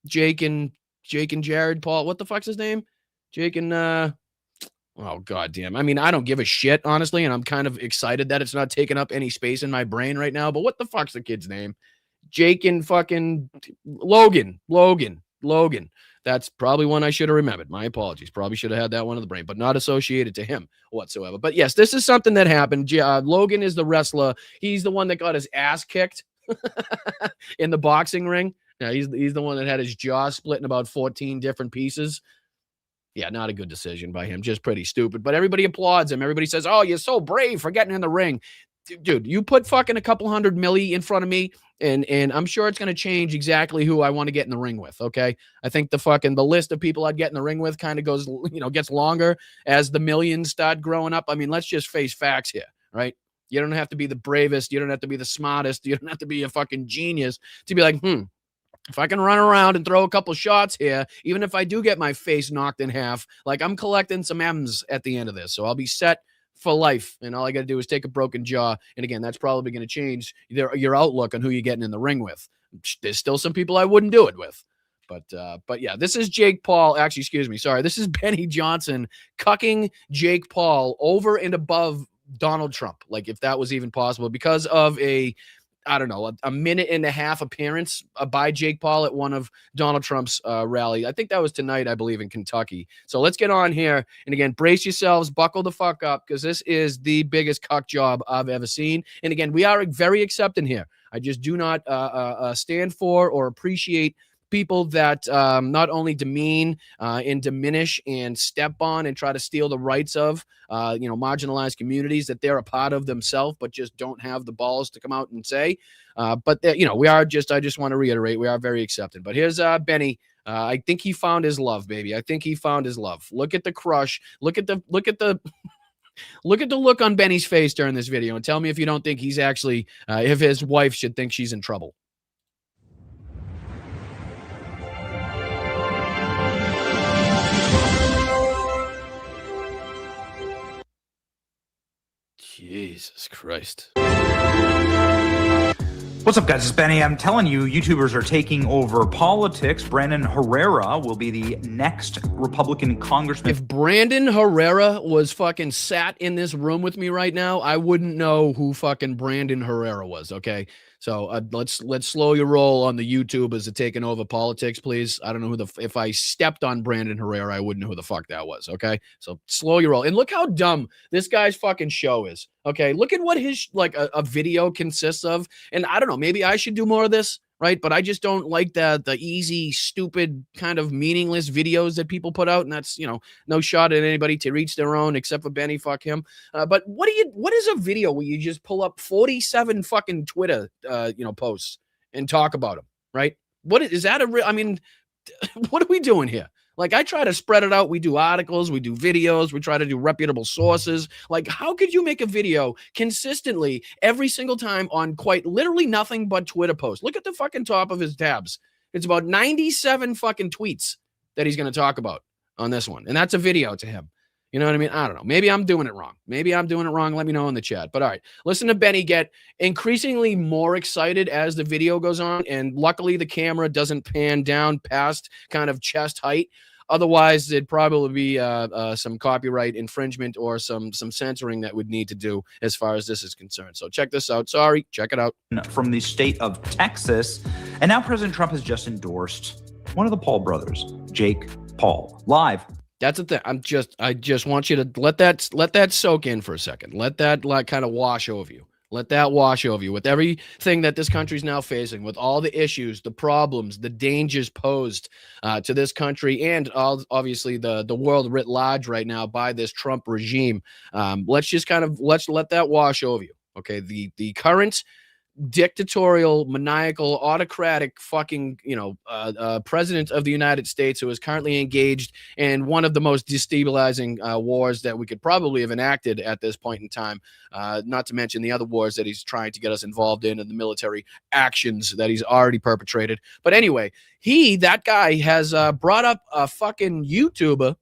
Jake and Jared Paul. What the fuck's his name? Jake and oh goddamn. I mean, I don't give a shit, honestly, and I'm kind of excited that it's not taking up any space in my brain right now. But what the fuck's the kid's name? Jake and fucking Logan. That's probably one I should have remembered. My apologies. Probably should have had that one in the brain, but not associated to him whatsoever. But yes, this is something that happened. Logan is the wrestler. He's the one that got his ass kicked in the boxing ring. Yeah, he's the one that had his jaw split in about 14 different pieces. Yeah, not a good decision by him. Just pretty stupid. But everybody applauds him. Everybody says, "Oh, you're so brave for getting in the ring." Dude, you put fucking a couple $100 million in front of me, and I'm sure it's going to change exactly who I want to get in the ring with, okay? I think the list of people I'd get in the ring with kind of goes, gets longer as the millions start growing up. I mean, let's just face facts here, right? You don't have to be the bravest. You don't have to be the smartest. You don't have to be a fucking genius to be like, if I can run around and throw a couple shots here, even if I do get my face knocked in half, like I'm collecting some M's at the end of this. So I'll be set for life. And all I got to do is take a broken jaw. And again, that's probably going to change your outlook on who you're getting in the ring with. There's still some people I wouldn't do it with. But yeah, this is Jake Paul. Actually, excuse me. Sorry. This is Benny Johnson cucking Jake Paul over and above Donald Trump. Like if that was even possible because of a minute and a half appearance by Jake Paul at one of Donald Trump's rally. I think that was tonight, I believe, in Kentucky. So let's get on here. And again, brace yourselves, buckle the fuck up, because this is the biggest cuck job I've ever seen. And again, we are very accepting here. I just do not stand for or appreciate people that not only demean and diminish and step on and try to steal the rights of marginalized communities that they're a part of themselves, but just don't have the balls to come out and say. But we are just. I just want to reiterate, we are very accepting. But here's Benny. I think he found his love, baby. I think he found his love. Look at the crush. Look at the look on Benny's face during this video, and tell me if you don't think he's actually if his wife should think she's in trouble. Jesus Christ. What's up, guys? It's Benny. I'm telling you, YouTubers are taking over politics. Brandon Herrera will be the next Republican congressman. If Brandon Herrera was fucking sat in this room with me right now, I wouldn't know who fucking Brandon Herrera was, okay? So let's slow your roll on the YouTubers that taking over politics, please. I don't know if I stepped on Brandon Herrera, I wouldn't know who the fuck that was, okay? So slow your roll. And look how dumb this guy's fucking show is, okay? Look at what his, a video consists of. And I don't know, maybe I should do more of this, right? But I just don't like the easy, stupid, kind of meaningless videos that people put out. And that's, no shot at anybody to reach their own, except for Benny, fuck him. But what is a video where you just pull up 47 fucking Twitter, posts and talk about them, right? What is that? What are we doing here? Like, I try to spread it out. We do articles, we do videos, we try to do reputable sources. Like, how could you make a video consistently every single time on quite literally nothing but Twitter posts? Look at the fucking top of his tabs. It's about 97 fucking tweets that he's going to talk about on this one. And that's a video to him. You know what I mean? I don't know. Maybe I'm doing it wrong. Let me know in the chat. But all right, listen to Benny get increasingly more excited as the video goes on. And luckily the camera doesn't pan down past kind of chest height. Otherwise, it'd probably be some copyright infringement or some censoring that would need to do as far as this is concerned. So check this out. Sorry, check it out. From the state of Texas. And now President Trump has just endorsed one of the Paul brothers, Jake Paul, live. That's the thing. I just want you to let that soak in for a second. Let that kind of wash over you. Let that wash over you with everything that this country's now facing, with all the issues, the problems, the dangers posed to this country, and obviously the world writ large right now by this Trump regime. Let's let that wash over you. Okay, the current dictatorial, maniacal, autocratic fucking, president of the United States who is currently engaged in one of the most destabilizing wars that we could probably have enacted at this point in time, not to mention the other wars that he's trying to get us involved in and the military actions that he's already perpetrated. But anyway, that guy has brought up a fucking YouTuber,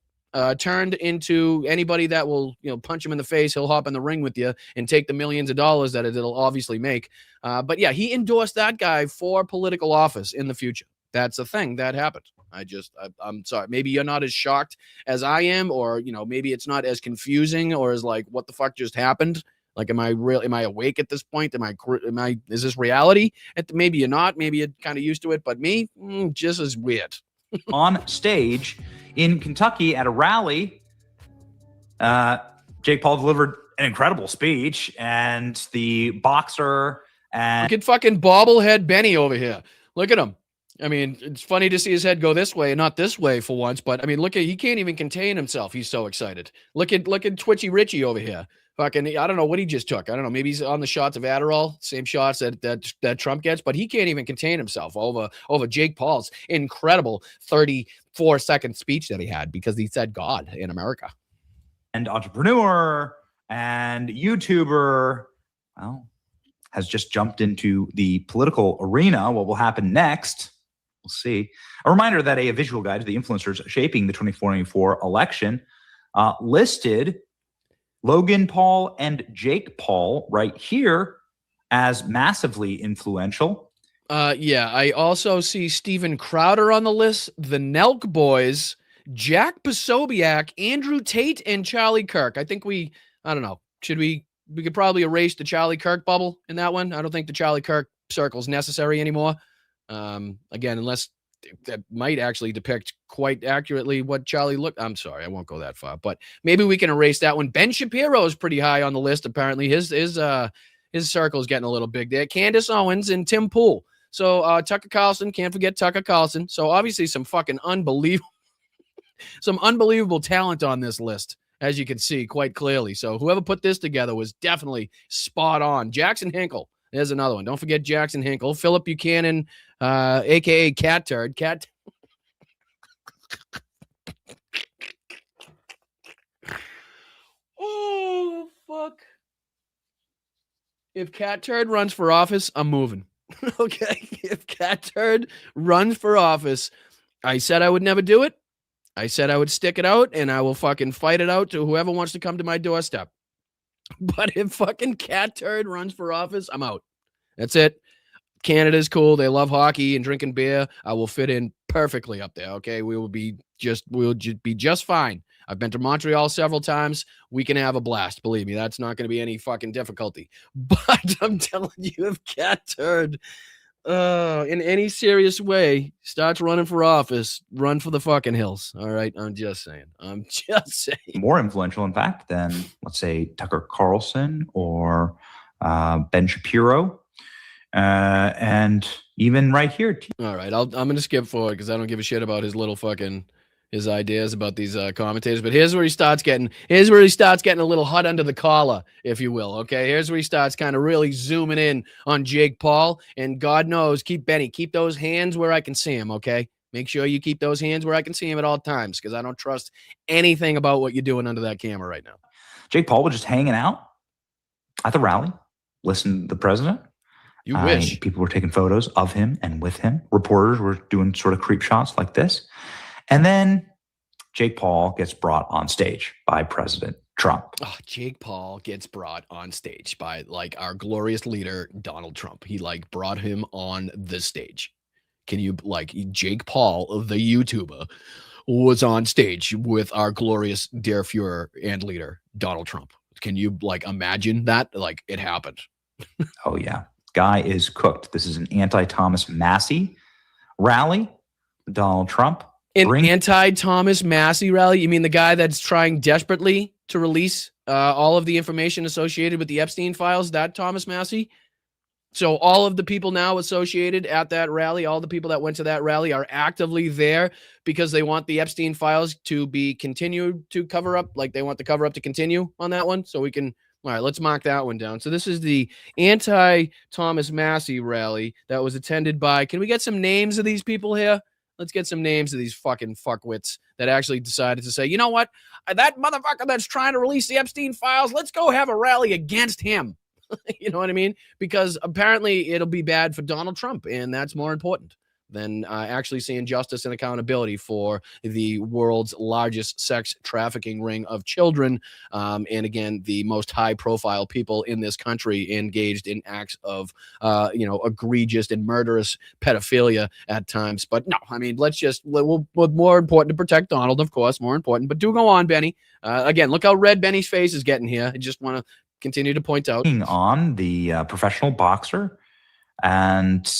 turned into anybody that will, punch him in the face. He'll hop in the ring with you and take the millions of dollars that it'll obviously make. But yeah, he endorsed that guy for political office in the future. That's a thing that happened. I'm sorry. Maybe you're not as shocked as I am, or, maybe it's not as confusing or as like, what the fuck just happened? Like, am I awake at this point? Is this reality? Maybe you're not, maybe you're kind of used to it, but me, just as weird. On stage in Kentucky at a rally, Jake Paul delivered an incredible speech, and the boxer and look at fucking bobblehead Benny over here. Look at him. I mean, it's funny to see his head go this way and not this way for once, but I mean, he can't even contain himself. He's so excited. Look at Twitchy Richie over here. Fucking, I don't know what he just took. I don't know. Maybe he's on the shots of Adderall, same shots that Trump gets, but he can't even contain himself over Jake Paul's incredible 34-second speech that he had because he said God in America. And entrepreneur and YouTuber, well, has just jumped into the political arena. What will happen next? We'll see. A reminder that a visual guide to the influencers shaping the 2024 election listed Logan Paul and Jake Paul right here as massively influential. Yeah, I also see Steven Crowder on the list, the Nelk Boys, Jack Posobiec, Andrew Tate, and Charlie Kirk. I think I don't know. We could probably erase the Charlie Kirk bubble in that one. I don't think the Charlie Kirk circle is necessary anymore. Again, unless that might actually depict quite accurately what Charlie looked. I'm sorry, I won't go that far, but maybe we can erase that one. Ben Shapiro is pretty high on the list. Apparently his circle is getting a little big there. Candace Owens and Tim Pool. So Tucker Carlson, can't forget Tucker Carlson. So obviously some fucking unbelievable talent on this list, as you can see quite clearly. So whoever put this together was definitely spot on. Jackson Hinkle. There's another one. Don't forget Jackson Hinkle. Philip Buchanan, a.k.a. Cat Turd. Oh, fuck. If Cat Turd runs for office, I'm moving. Okay? If Cat Turd runs for office, I said I would never do it. I said I would stick it out, and I will fucking fight it out to whoever wants to come to my doorstep. But if fucking Cat Turd runs for office, I'm out. That's it. Canada's cool. They love hockey and drinking beer. I will fit in perfectly up there. Okay. We'll be just fine. I've been to Montreal several times. We can have a blast. Believe me, that's not going to be any fucking difficulty. But I'm telling you, if Cat Turd, in any serious way starts running for office, run for the fucking hills. All right. I'm just saying. More influential, in fact, than, let's say, Tucker Carlson or Ben Shapiro. And even right here. All right. I'm going to skip forward because I don't give a shit about his ideas about these commentators. But here's where he starts getting a little hot under the collar, if you will. Okay. Here's where he starts kind of really zooming in on Jake Paul. And God knows, keep those hands where I can see him. Okay. Make sure you keep those hands where I can see him at all times, because I don't trust anything about what you're doing under that camera right now. Jake Paul was just hanging out at the rally, listening to the president. You wish. People were taking photos of him and with him. Reporters were doing sort of creep shots like this. And then Jake Paul gets brought on stage by President Trump. Oh, Jake Paul gets brought on stage by our glorious leader, Donald Trump. He brought him on the stage. Can you Jake Paul, the YouTuber, was on stage with our glorious dear Fuhrer and leader, Donald Trump. Can you imagine that? It happened. Oh yeah. Guy is cooked. This is an anti-Thomas Massie rally. Donald Trump. An anti-Thomas Massie rally? You mean the guy that's trying desperately to release all of the information associated with the Epstein files? That Thomas Massie? So all of the people now associated at that rally, all the people that went to that rally are actively there because they want the Epstein files to be continued to cover up. They want the cover up to continue on that one. So we can All right, let's mark that one down. So this is the anti-Thomas Massey rally that was attended by, can we get some names of these people here? Let's get some names of these fucking fuckwits that actually decided to say, you know what? That motherfucker that's trying to release the Epstein files, let's go have a rally against him. You know what I mean? Because apparently it'll be bad for Donald Trump, and that's more important than actually seeing justice and accountability for the world's largest sex trafficking ring of children. And again, the most high profile people in this country engaged in acts of, egregious and murderous pedophilia at times. But no, I mean, we're more important to protect Donald, of course, more important. But do go on, Benny. Again, look how red Benny's face is getting here. I just want to continue to point out. On the professional boxer and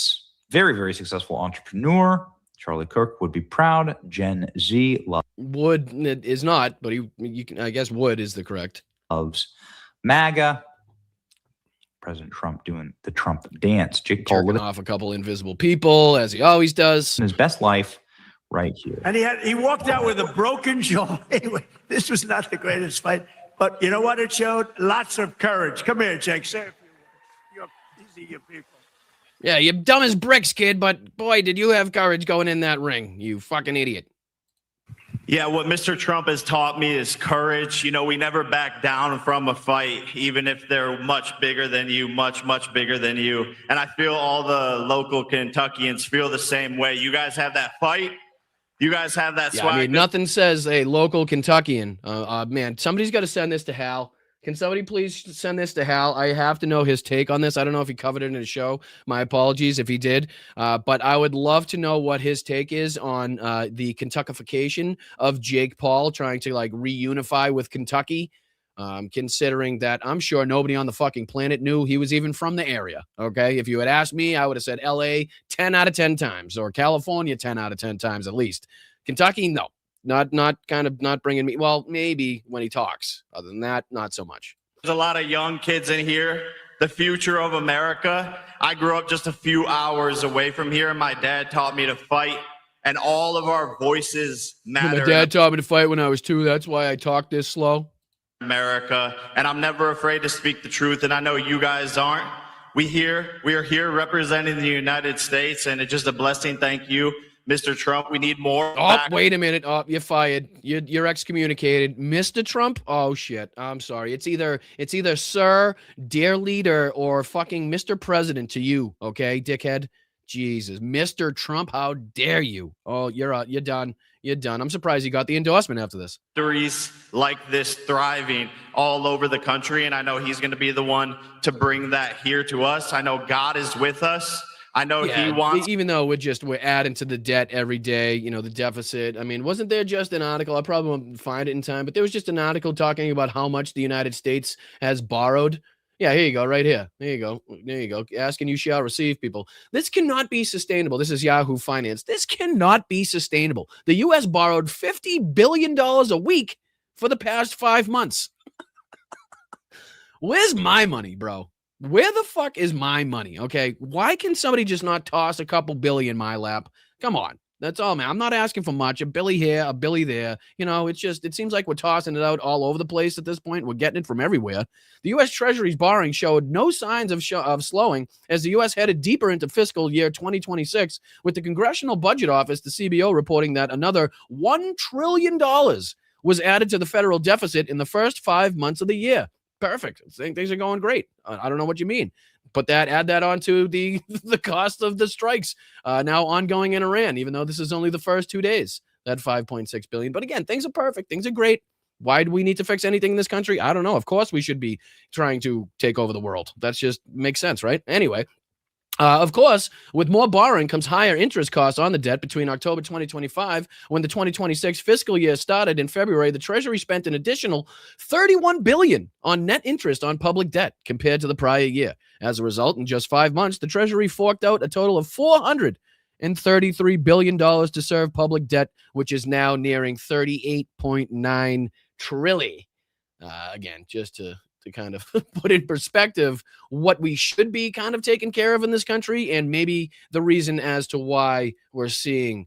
very, very successful entrepreneur, Charlie Kirk, would be proud. Gen Z Wood is not, but I guess Wood is the correct. Loves MAGA. President Trump doing the Trump dance. Jake Paul jerking off a couple invisible people, as he always does. In his best life right here. And he walked out with a broken jaw. Anyway, this was not the greatest fight. But you know what it showed? Lots of courage. Come here, Jake. Say a few words. These are your people. Yeah, you're dumb as bricks, kid, but boy, did you have courage going in that ring, you fucking idiot. Yeah, what Mr. Trump has taught me is courage. You know, we never back down from a fight, even if they're much bigger than you, much, much bigger than you. And I feel all the local Kentuckians feel the same way. You guys have that fight. You guys have that swag. I mean, nothing says a local Kentuckian. Man, somebody's got to send this to Hal. Can somebody please send this to Hal? I have to know his take on this. I don't know if he covered it in his show. My apologies if he did. But I would love to know what his take is on the Kentuckification of Jake Paul trying to reunify with Kentucky, considering that I'm sure nobody on the fucking planet knew he was even from the area. Okay. If you had asked me, I would have said LA 10 out of 10 times or California 10 out of 10 times at least. Kentucky, no. Not bringing me. Well, maybe when he talks. Other than that, not so much. There's a lot of young kids in here. The future of America. I grew up just a few hours away from here. My dad taught me to fight, and all of our voices matter. My dad taught me to fight when I was 2. That's why I talk this slow. America, and I'm never afraid to speak the truth, and I know you guys aren't. We are here representing the United States, and it's just a blessing. Thank you, Mr. Trump. We need more. Oh, wait a minute. Oh, you're fired. You're excommunicated. Mr. Trump? Oh, shit. I'm sorry. It's either sir, dear leader, or fucking Mr. President to you, okay, dickhead? Jesus. Mr. Trump, how dare you? Oh, you're done. You're done. I'm surprised you got the endorsement after this. Factories like this thriving all over the country, and I know he's going to be the one to bring that here to us. I know God is with us. I know he wants, even though we're adding to the debt every day, the deficit. I mean, wasn't there just an article? I probably won't find it in time, but there was just an article talking about how much the United States has borrowed. Yeah, here you go, right here. There you go. Ask and you shall receive, people. This cannot be sustainable. This is Yahoo Finance. This cannot be sustainable. The U.S. borrowed $50 billion a week for the past 5 months. Where's my money, bro? Where the fuck is my money? Okay, why can somebody just not toss a couple billion in my lap? Come on. That's all, man. I'm not asking for much. A billy here, a billy there. It seems like we're tossing it out all over the place at this point. We're getting it from everywhere. The U.S. Treasury's borrowing showed no signs of slowing as the U.S. headed deeper into fiscal year 2026, with the Congressional Budget Office, the CBO, reporting that another $1 trillion was added to the federal deficit in the first 5 months of the year. Perfect. I think things are going great. I don't know what you mean. Add that onto the cost of the strikes now ongoing in Iran, even though this is only the first 2 days, that $5.6 billion. But again, things are perfect. Things are great. Why do we need to fix anything in this country? I don't know. Of course, we should be trying to take over the world. That's just makes sense, right? Anyway. Of course, with more borrowing comes higher interest costs on the debt. Between October 2025, when the 2026 fiscal year started in February, the Treasury spent an additional $31 billion on net interest on public debt compared to the prior year. As a result, in just 5 months, the Treasury forked out a total of $433 billion to serve public debt, which is now nearing $38.9 trillion. Again, just to kind of put in perspective what we should be kind of taken care of in this country, and maybe the reason as to why we're seeing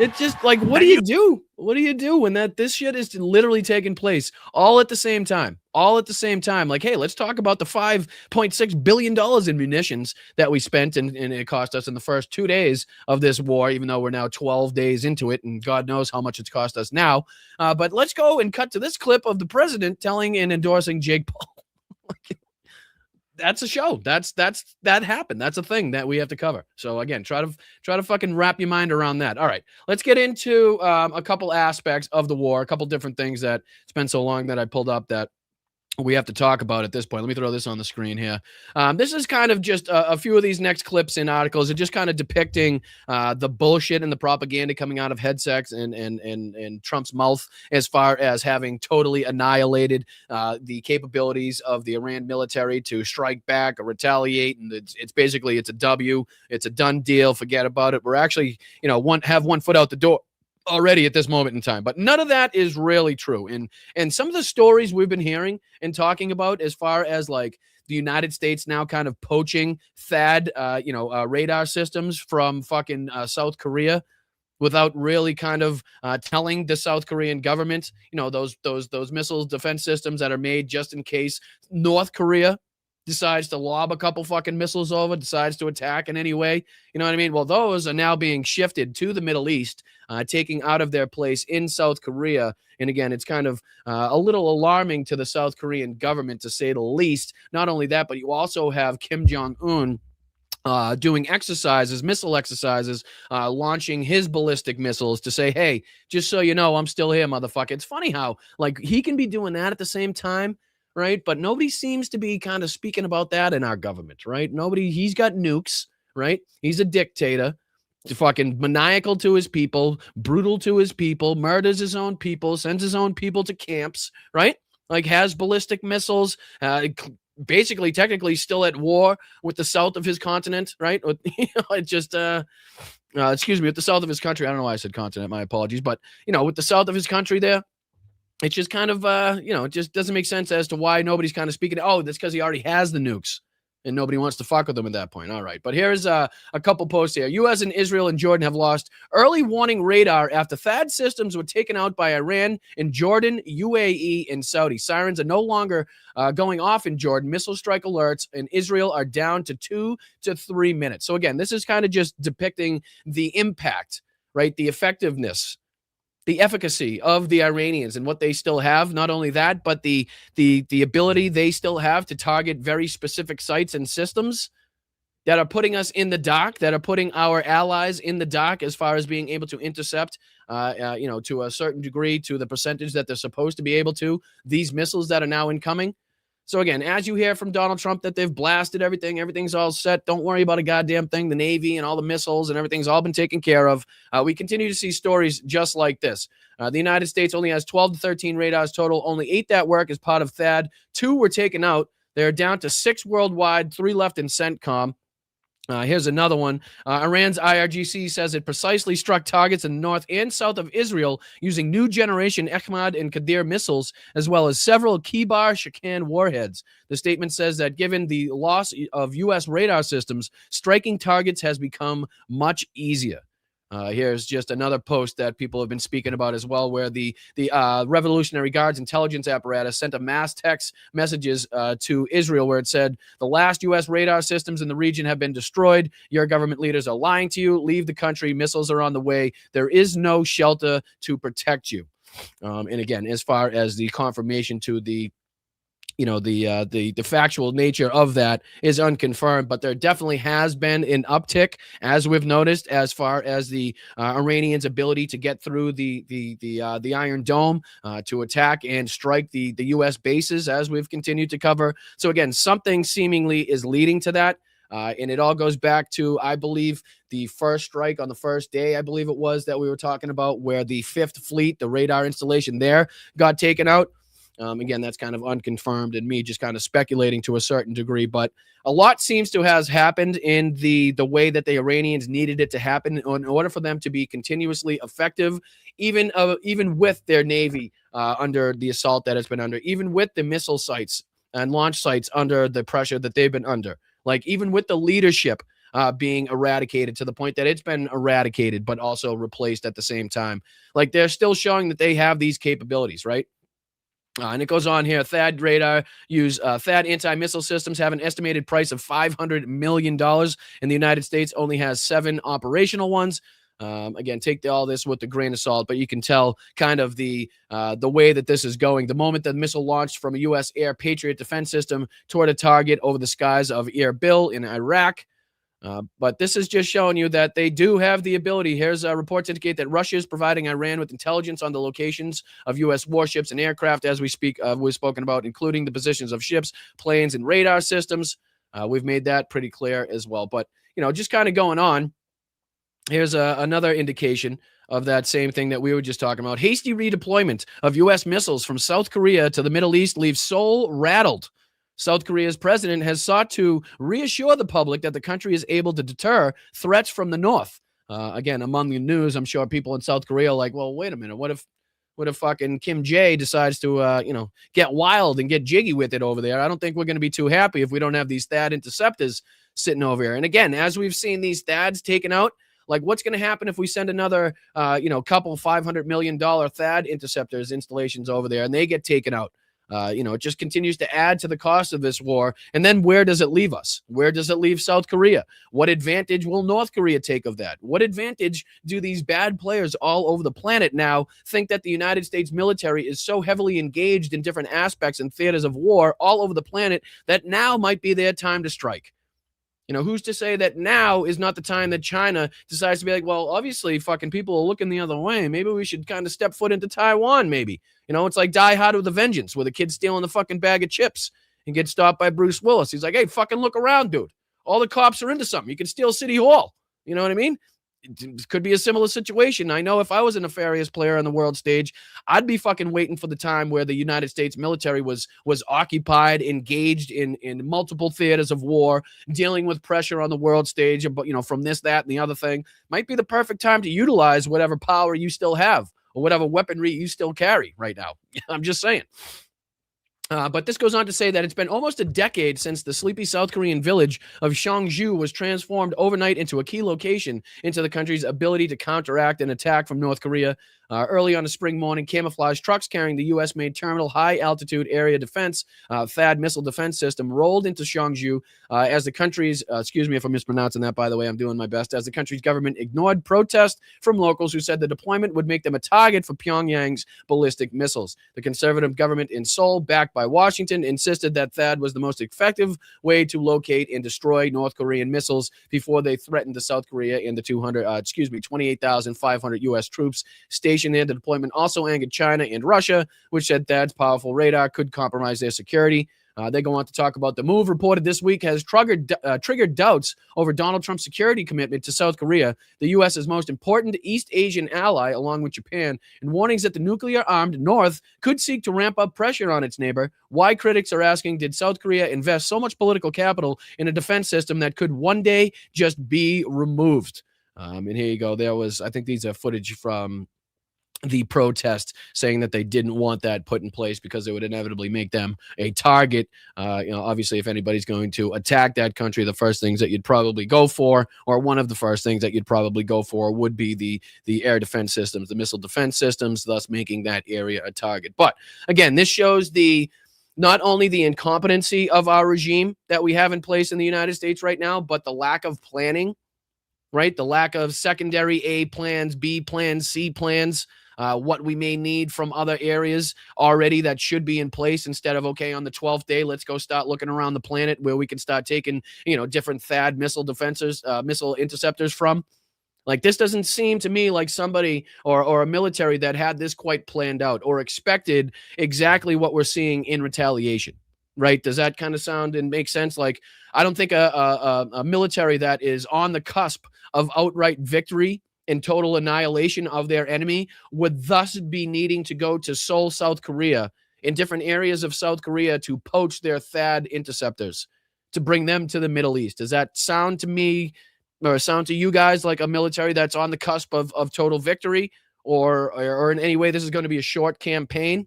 It's just like, what do you do? What do you do when this shit is literally taking place all at the same time? All at the same time. Like, hey, let's talk about the $5.6 billion in munitions that we spent and it cost us in the first 2 days of this war, even though we're now 12 days into it and God knows how much it's cost us now. But let's go and cut to this clip of the president telling and endorsing Jake Paul. That's a show. That happened. That's a thing that we have to cover. So again, try to fucking wrap your mind around that. All right, let's get into a couple aspects of the war, a couple different things that it's been so long that I pulled up that we have to talk about at this point. Let me throw this on the screen here. This is kind of just a few of these next clips and articles are just kind of depicting the bullshit and the propaganda coming out of headsets and Trump's mouth as far as having totally annihilated the capabilities of the Iran military to strike back or retaliate. And it's basically, it's a W. It's a done deal. Forget about it. We're actually, have one foot out the door already at this moment in time, but none of that is really true. And some of the stories we've been hearing and talking about as far as like the United States now kind of poaching THAAD, radar systems from fucking South Korea without really kind of telling the South Korean government, those missile defense systems that are made just in case North Korea decides to lob a couple fucking missiles over, decides to attack in any way. You know what I mean? Well, those are now being shifted to the Middle East, taking out of their place in South Korea. And again, it's kind of a little alarming to the South Korean government, to say the least. Not only that, but you also have Kim Jong-un doing missile exercises, launching his ballistic missiles to say, hey, just so you know, I'm still here, motherfucker. It's funny how, like, he can be doing that at the same time, right? But nobody seems to be kind of speaking about that in our government, right? He's got nukes, right? He's a dictator, fucking maniacal to his people, brutal to his people, murders his own people, sends his own people to camps, right? Like, has ballistic missiles, basically technically still at war with the south of his continent, right? Excuse me, with the south of his country. I don't know why I said continent, my apologies, but with the south of his country there, it's just kind of it just doesn't make sense as to why nobody's kind of speaking. Oh, that's because he already has the nukes and nobody wants to fuck with them at that point. All right, but here's a couple posts here. U.S. and Israel and Jordan have lost early warning radar after THAAD systems were taken out by Iran in Jordan, UAE, and Saudi. Sirens are no longer going off in Jordan. Missile strike alerts in Israel are down to 2 to 3 minutes. So again, this is kind of just depicting the impact, right? The effectiveness, the efficacy of the Iranians and what they still have. Not only that, but the ability they still have to target very specific sites and systems that are putting us in the dark, that are putting our allies in the dark as far as being able to intercept, to a certain degree, to the percentage that they're supposed to be able to, these missiles that are now incoming. So again, as you hear from Donald Trump that they've blasted everything's all set. Don't worry about a goddamn thing. The Navy and all the missiles and everything's all been taken care of. We continue to see stories just like this. The United States only has 12 to 13 radars total. Only 8 that work as part of THAAD. 2 were taken out. They're down to 6 worldwide, 3 left in CENTCOM. Here's another one. Iran's IRGC says it precisely struck targets in the north and south of Israel using new generation Ahmad and Qadir missiles, as well as several Kibar Shakan warheads. The statement says that given the loss of U.S. radar systems, striking targets has become much easier. Here's just another post that people have been speaking about as well, where the Revolutionary Guard's intelligence apparatus sent a mass text messages to Israel where it said, the last U.S. radar systems in the region have been destroyed. Your government leaders are lying to you. Leave the country. Missiles are on the way. There is no shelter to protect you. And again, as far as the confirmation to the factual nature of that is unconfirmed, but there definitely has been an uptick, as we've noticed, as far as the Iranians' ability to get through the Iron Dome to attack and strike the U.S. bases, as we've continued to cover. So again, something seemingly is leading to that. And it all goes back to, I believe, the first strike on the first day, I believe it was, that we were talking about, where the 5th Fleet, the radar installation there, got taken out. Again, that's kind of unconfirmed and me just kind of speculating to a certain degree, but a lot seems to have happened in the way that the Iranians needed it to happen in order for them to be continuously effective, even with their Navy under the assault that it's been under, even with the missile sites and launch sites under the pressure that they've been under, like even with the leadership being eradicated to the point that it's been eradicated, but also replaced at the same time. Like they're still showing that they have these capabilities, right? And it goes on here. THAAD radar use THAAD anti-missile systems have an estimated price of $500 million. In the United States, only has 7 operational ones. Again, take all this with a grain of salt, but you can tell kind of the way that this is going. The moment the missile launched from a U.S. Air Patriot defense system toward a target over the skies of Erbil in Iraq. But this is just showing you that they do have the ability. Here's reports indicate that Russia is providing Iran with intelligence on the locations of U.S. warships and aircraft, as we speak. We've spoken about, including the positions of ships, planes, and radar systems. We've made that pretty clear as well. But just kind of going on. Here's another indication of that same thing that we were just talking about. Hasty redeployment of U.S. missiles from South Korea to the Middle East leaves Seoul rattled. South Korea's president has sought to reassure the public that the country is able to deter threats from the North. Again, among the news, I'm sure people in South Korea are like, well, wait a minute. What if fucking Kim J decides to, get wild and get jiggy with it over there? I don't think we're going to be too happy if we don't have these THAAD interceptors sitting over here. And again, as we've seen these THAADs taken out, like what's going to happen if we send another, couple $500 million THAAD interceptors installations over there and they get taken out? It just continues to add to the cost of this war. And then where does it leave us? Where does it leave South Korea? What advantage will North Korea take of that? What advantage do these bad players all over the planet now think that the United States military is so heavily engaged in different aspects and theaters of war all over the planet that now might be their time to strike? Who's to say that now is not the time that China decides to be like, well, obviously fucking people are looking the other way. Maybe we should kind of step foot into Taiwan, maybe. It's like Die Hard with a Vengeance, where the kid's stealing the fucking bag of chips and gets stopped by Bruce Willis. He's like, hey, fucking look around, dude. All the cops are into something. You can steal City Hall. You know what I mean? It could be a similar situation. I know if I was a nefarious player on the world stage, I'd be fucking waiting for the time where the United States military was occupied, engaged in multiple theaters of war, dealing with pressure on the world stage, but from this, that, and the other thing. Might be the perfect time to utilize whatever power you still have or whatever weaponry you still carry right now. I'm just saying. But this goes on to say that it's been almost a decade since the sleepy South Korean village of Cheongju was transformed overnight into a key location into the country's ability to counteract an attack from North Korea. Early on a spring morning, camouflage trucks carrying the U.S.-made Terminal High Altitude Area Defense THAAD missile defense system rolled into Cheongju as the country's, excuse me if I'm mispronouncing that, by the way, I'm doing my best, as the country's government ignored protest from locals who said the deployment would make them a target for Pyongyang's ballistic missiles. The conservative government in Seoul, backed by Washington, insisted that THAAD was the most effective way to locate and destroy North Korean missiles before they threatened the South Korea and the 28,500 U.S. troops stationed there. The deployment also angered China and Russia, which said THAAD's powerful radar could compromise their security. They go on to talk about the move reported this week has triggered doubts over Donald Trump's security commitment to South Korea, the U.S.'s most important East Asian ally, along with Japan, and warnings that the nuclear-armed North could seek to ramp up pressure on its neighbor. Why, critics are asking, did South Korea invest so much political capital in a defense system that could one day just be removed? And here you go. There was, I think these are footage from the protest saying that they didn't want that put in place because it would inevitably make them a target. Obviously, if anybody's going to attack that country, the first things that you'd probably go for, or one of the first things that you'd probably go for, would be the air defense systems, the missile defense systems, thus making that area a target. But again, this shows not only the incompetency of our regime that we have in place in the United States right now, but the lack of planning, right? The lack of secondary A plans, B plans, C plans, what we may need from other areas already that should be in place, instead of, okay, on the 12th day, let's go start looking around the planet where we can start taking, different THAAD missile missile interceptors from. Like, this doesn't seem to me like somebody or a military that had this quite planned out or expected exactly what we're seeing in retaliation, right? Does that kind of sound and make sense? Like, I don't think a military that is on the cusp of outright victory and total annihilation of their enemy would thus be needing to go to Seoul, South Korea, in different areas of South Korea to poach their THAAD interceptors, to bring them to the Middle East. Does that sound to me, or sound to you guys, like a military that's on the cusp of total victory, or in any way this is going to be a short campaign?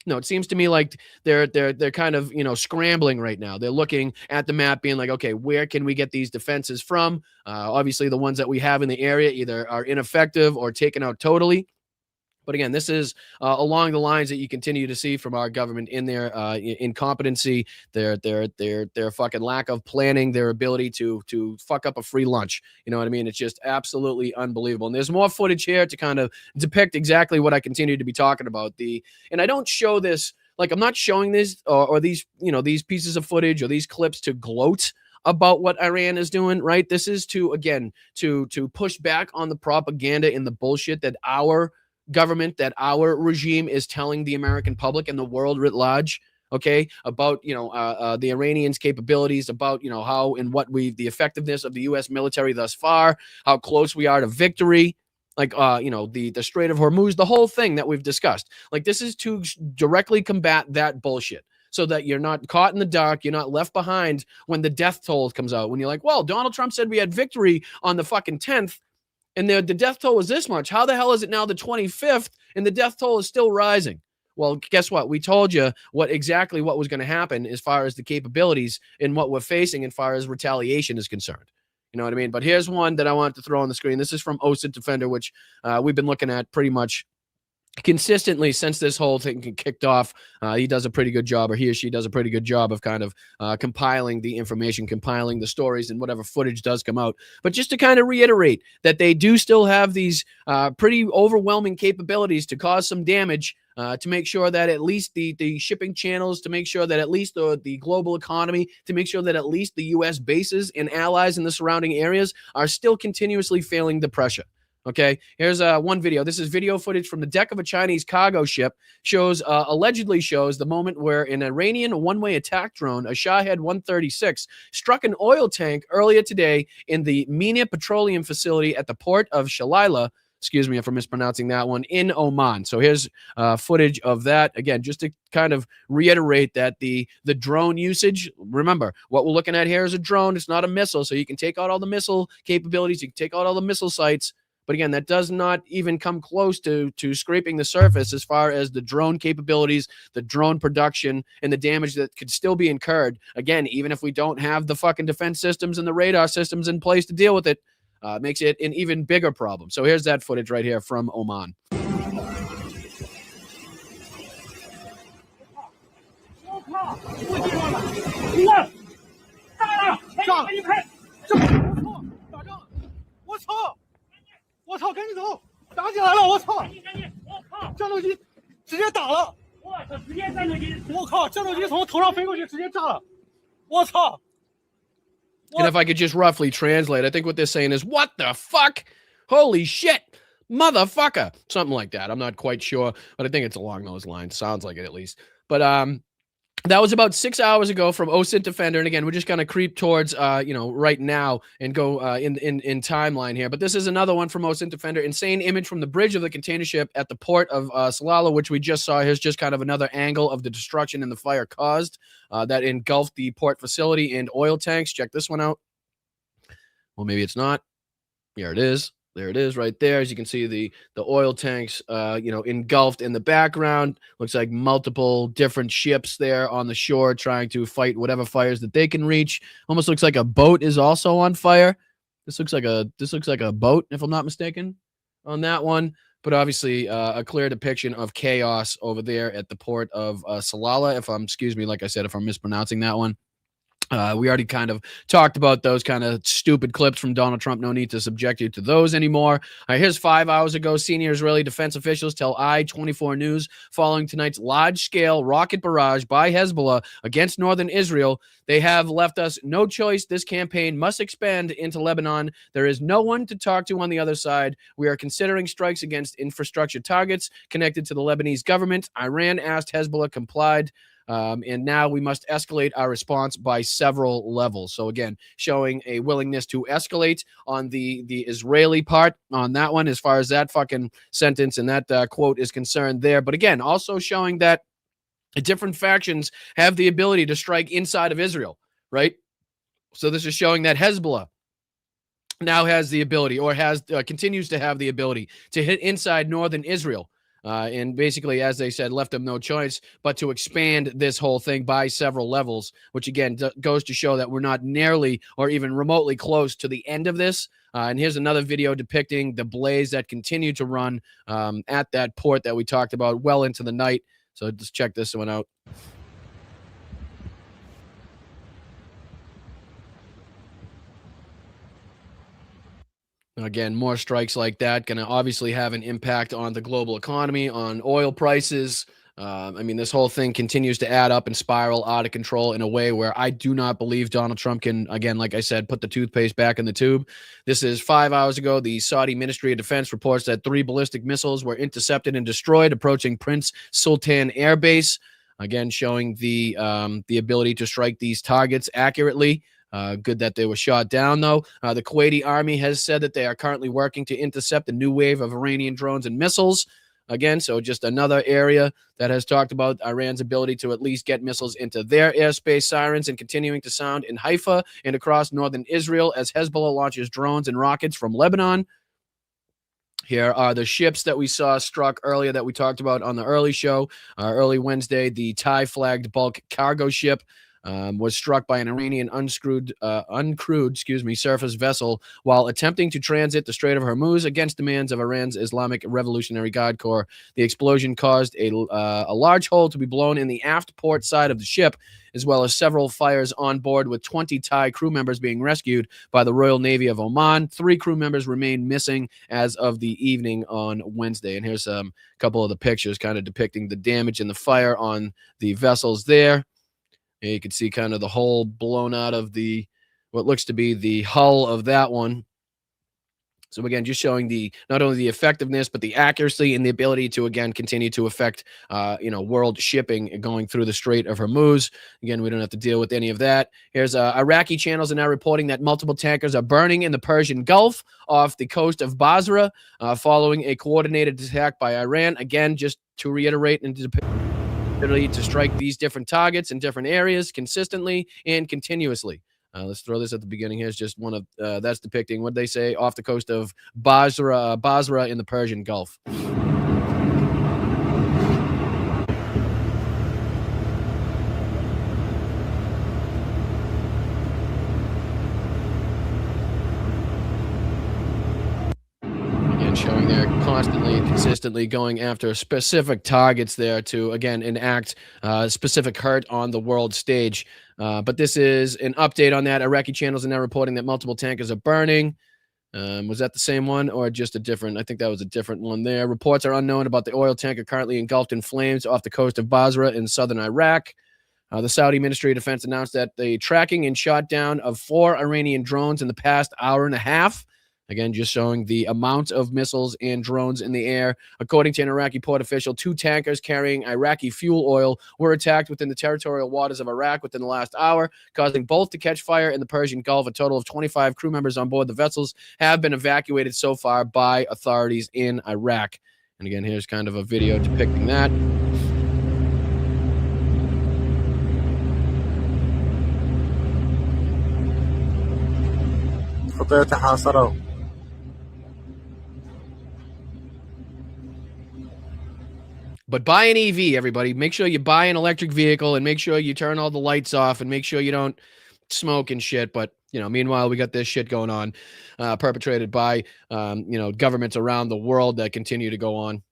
No, it seems to me like they're kind of, scrambling right now. They're looking at the map, being like, okay, where can we get these defenses from? Obviously, the ones that we have in the area either are ineffective or taken out totally. But again, this is along the lines that you continue to see from our government in their incompetency, their fucking lack of planning, their ability to fuck up a free lunch. You know what I mean? It's just absolutely unbelievable. And there's more footage here to kind of depict exactly what I continue to be talking about. And I don't show this, like, I'm not showing this or these, these pieces of footage or these clips to gloat about what Iran is doing, right? This is to push back on the propaganda and the bullshit that our government, that our regime is telling the American public and the world writ large, okay, about the Iranians' capabilities, about how and what the effectiveness of the U.S. military thus far, how close we are to victory, like the Strait of Hormuz, the whole thing that we've discussed. Like, this is to directly combat that bullshit, so that you're not caught in the dark, you're not left behind when the death toll comes out. When you're like, well, Donald Trump said we had victory on the fucking 10th. And the death toll was this much. How the hell is it now the 25th and the death toll is still rising? Well, guess what? We told you what was going to happen as far as the capabilities and what we're facing as far as retaliation is concerned. You know what I mean? But here's one that I wanted to throw on the screen. This is from OSINT Defender, which we've been looking at pretty much consistently since this whole thing kicked off. He does a pretty good job, or he or she does a pretty good job of kind of compiling the information, compiling the stories, and whatever footage does come out. But just to kind of reiterate that they do still have these pretty overwhelming capabilities to cause some damage, to make sure that at least the shipping channels, to make sure that at least the global economy, to make sure that at least the U.S. bases and allies in the surrounding areas are still continuously failing the pressure. Okay, here's one video. This is video footage from the deck of a Chinese cargo ship. Allegedly shows the moment where an Iranian one-way attack drone, a Shahed 136, struck an oil tank earlier today in the Mina petroleum facility at the port of Shalila. Excuse me if I'm mispronouncing that one, in Oman. So here's footage of that. Again, just to kind of reiterate that the drone usage, remember, what we're looking at here is a drone. It's not a missile, so you can take out all the missile capabilities. You can take out all the missile sites. But again, that does not even come close to scraping the surface as far as the drone capabilities, the drone production, and the damage that could still be incurred. Again, even if we don't have the fucking defense systems and the radar systems in place to deal with it, makes it an even bigger problem. So here's that footage right here from Oman. And if I could just roughly translate, I think what they're saying is, what the fuck? Holy shit, motherfucker. Something like that. I'm not quite sure, but I think it's along those lines. Sounds like it at least. But that was about 6 hours ago from OSINT Defender. And again, we're just going to creep towards, right now and go in timeline here. But this is another one from OSINT Defender. Insane image from the bridge of the container ship at the port of Salalah, which we just saw. Here's just kind of another angle of the destruction and the fire caused that engulfed the port facility and oil tanks. Check this one out. Well, maybe it's not. Here it is. There it is right there. As you can see, the oil tanks, engulfed in the background. Looks like multiple different ships there on the shore trying to fight whatever fires that they can reach. Almost looks like a boat is also on fire. This looks like a boat, if I'm not mistaken, on that one. But obviously, a clear depiction of chaos over there at the port of Salalah. Like I said, if I'm mispronouncing that one. We already kind of talked about those kind of stupid clips from Donald Trump. No need to subject you to those anymore. Here's 5 hours ago. Senior Israeli defense officials tell I-24 News following tonight's large-scale rocket barrage by Hezbollah against northern Israel, they have left us no choice. This campaign must expand into Lebanon. There is no one to talk to on the other side. We are considering strikes against infrastructure targets connected to the Lebanese government. Iran asked, Hezbollah complied. And now we must escalate our response by several levels. So again, showing a willingness to escalate on the Israeli part on that one, as far as that fucking sentence and that quote is concerned there. But again, also showing that different factions have the ability to strike inside of Israel, right? So this is showing that Hezbollah now has the ability, or continues to have the ability to hit inside northern Israel. And basically, as they said, left them no choice but to expand this whole thing by several levels, which again goes to show that we're not nearly or even remotely close to the end of this. And here's another video depicting the blaze that continued to run at that port that we talked about well into the night. So just check this one out. Again, more strikes like that going to obviously have an impact on the global economy, on oil prices. I mean, this whole thing continues to add up and spiral out of control in a way where I do not believe Donald Trump can, again, like I said, put the toothpaste back in the tube. This is 5 hours ago. The Saudi Ministry of Defense reports that 3 ballistic missiles were intercepted and destroyed approaching Prince Sultan Air Base. Again, showing the ability to strike these targets accurately. Good that they were shot down, though. The Kuwaiti army has said that they are currently working to intercept a new wave of Iranian drones and missiles. Again, so just another area that has talked about Iran's ability to at least get missiles into their airspace. Sirens and continuing to sound in Haifa and across northern Israel as Hezbollah launches drones and rockets from Lebanon. Here are the ships that we saw struck earlier that we talked about on the early show, early Wednesday. The Thai-flagged bulk cargo ship was struck by an Iranian uncrewed surface vessel while attempting to transit the Strait of Hormuz against demands of Iran's Islamic Revolutionary Guard Corps. The explosion caused a large hole to be blown in the aft port side of the ship, as well as several fires on board, with 20 Thai crew members being rescued by the Royal Navy of Oman. 3 crew members remain missing as of the evening on Wednesday. And here's a couple of the pictures kind of depicting the damage and the fire on the vessels there. And you can see kind of the hole blown out of what looks to be the hull of that one. So again, just showing not only the effectiveness, but the accuracy and the ability to, again, continue to affect, world shipping going through the Strait of Hormuz. Again, we don't have to deal with any of that. Here's Iraqi channels are now reporting that multiple tankers are burning in the Persian Gulf off the coast of Basra following a coordinated attack by Iran. Again, just to reiterate and to strike these different targets in different areas consistently and continuously. Let's throw this at the beginning. Here's just one of that's depicting what they say off the coast of Basra in the Persian Gulf. Showing they're constantly and consistently going after specific targets there to, again, enact specific hurt on the world stage. But this is an update on that. Iraqi channels are now reporting that multiple tankers are burning. Was that the same one or just a different? I think that was a different one there. Reports are unknown about the oil tanker currently engulfed in flames off the coast of Basra in southern Iraq. The Saudi Ministry of Defense announced that the tracking and shot down of 4 Iranian drones in the past hour and a half. Again, just showing the amount of missiles and drones in the air. According to an Iraqi port official, 2 tankers carrying Iraqi fuel oil were attacked within the territorial waters of Iraq within the last hour, causing both to catch fire in the Persian Gulf. A total of 25 crew members on board the vessels have been evacuated so far by authorities in Iraq. And again, here's kind of a video depicting that. But buy an EV, everybody. Make sure you buy an electric vehicle and make sure you turn all the lights off and make sure you don't smoke and shit. But, meanwhile, we got this shit going on, perpetrated by, governments around the world that continue to go on.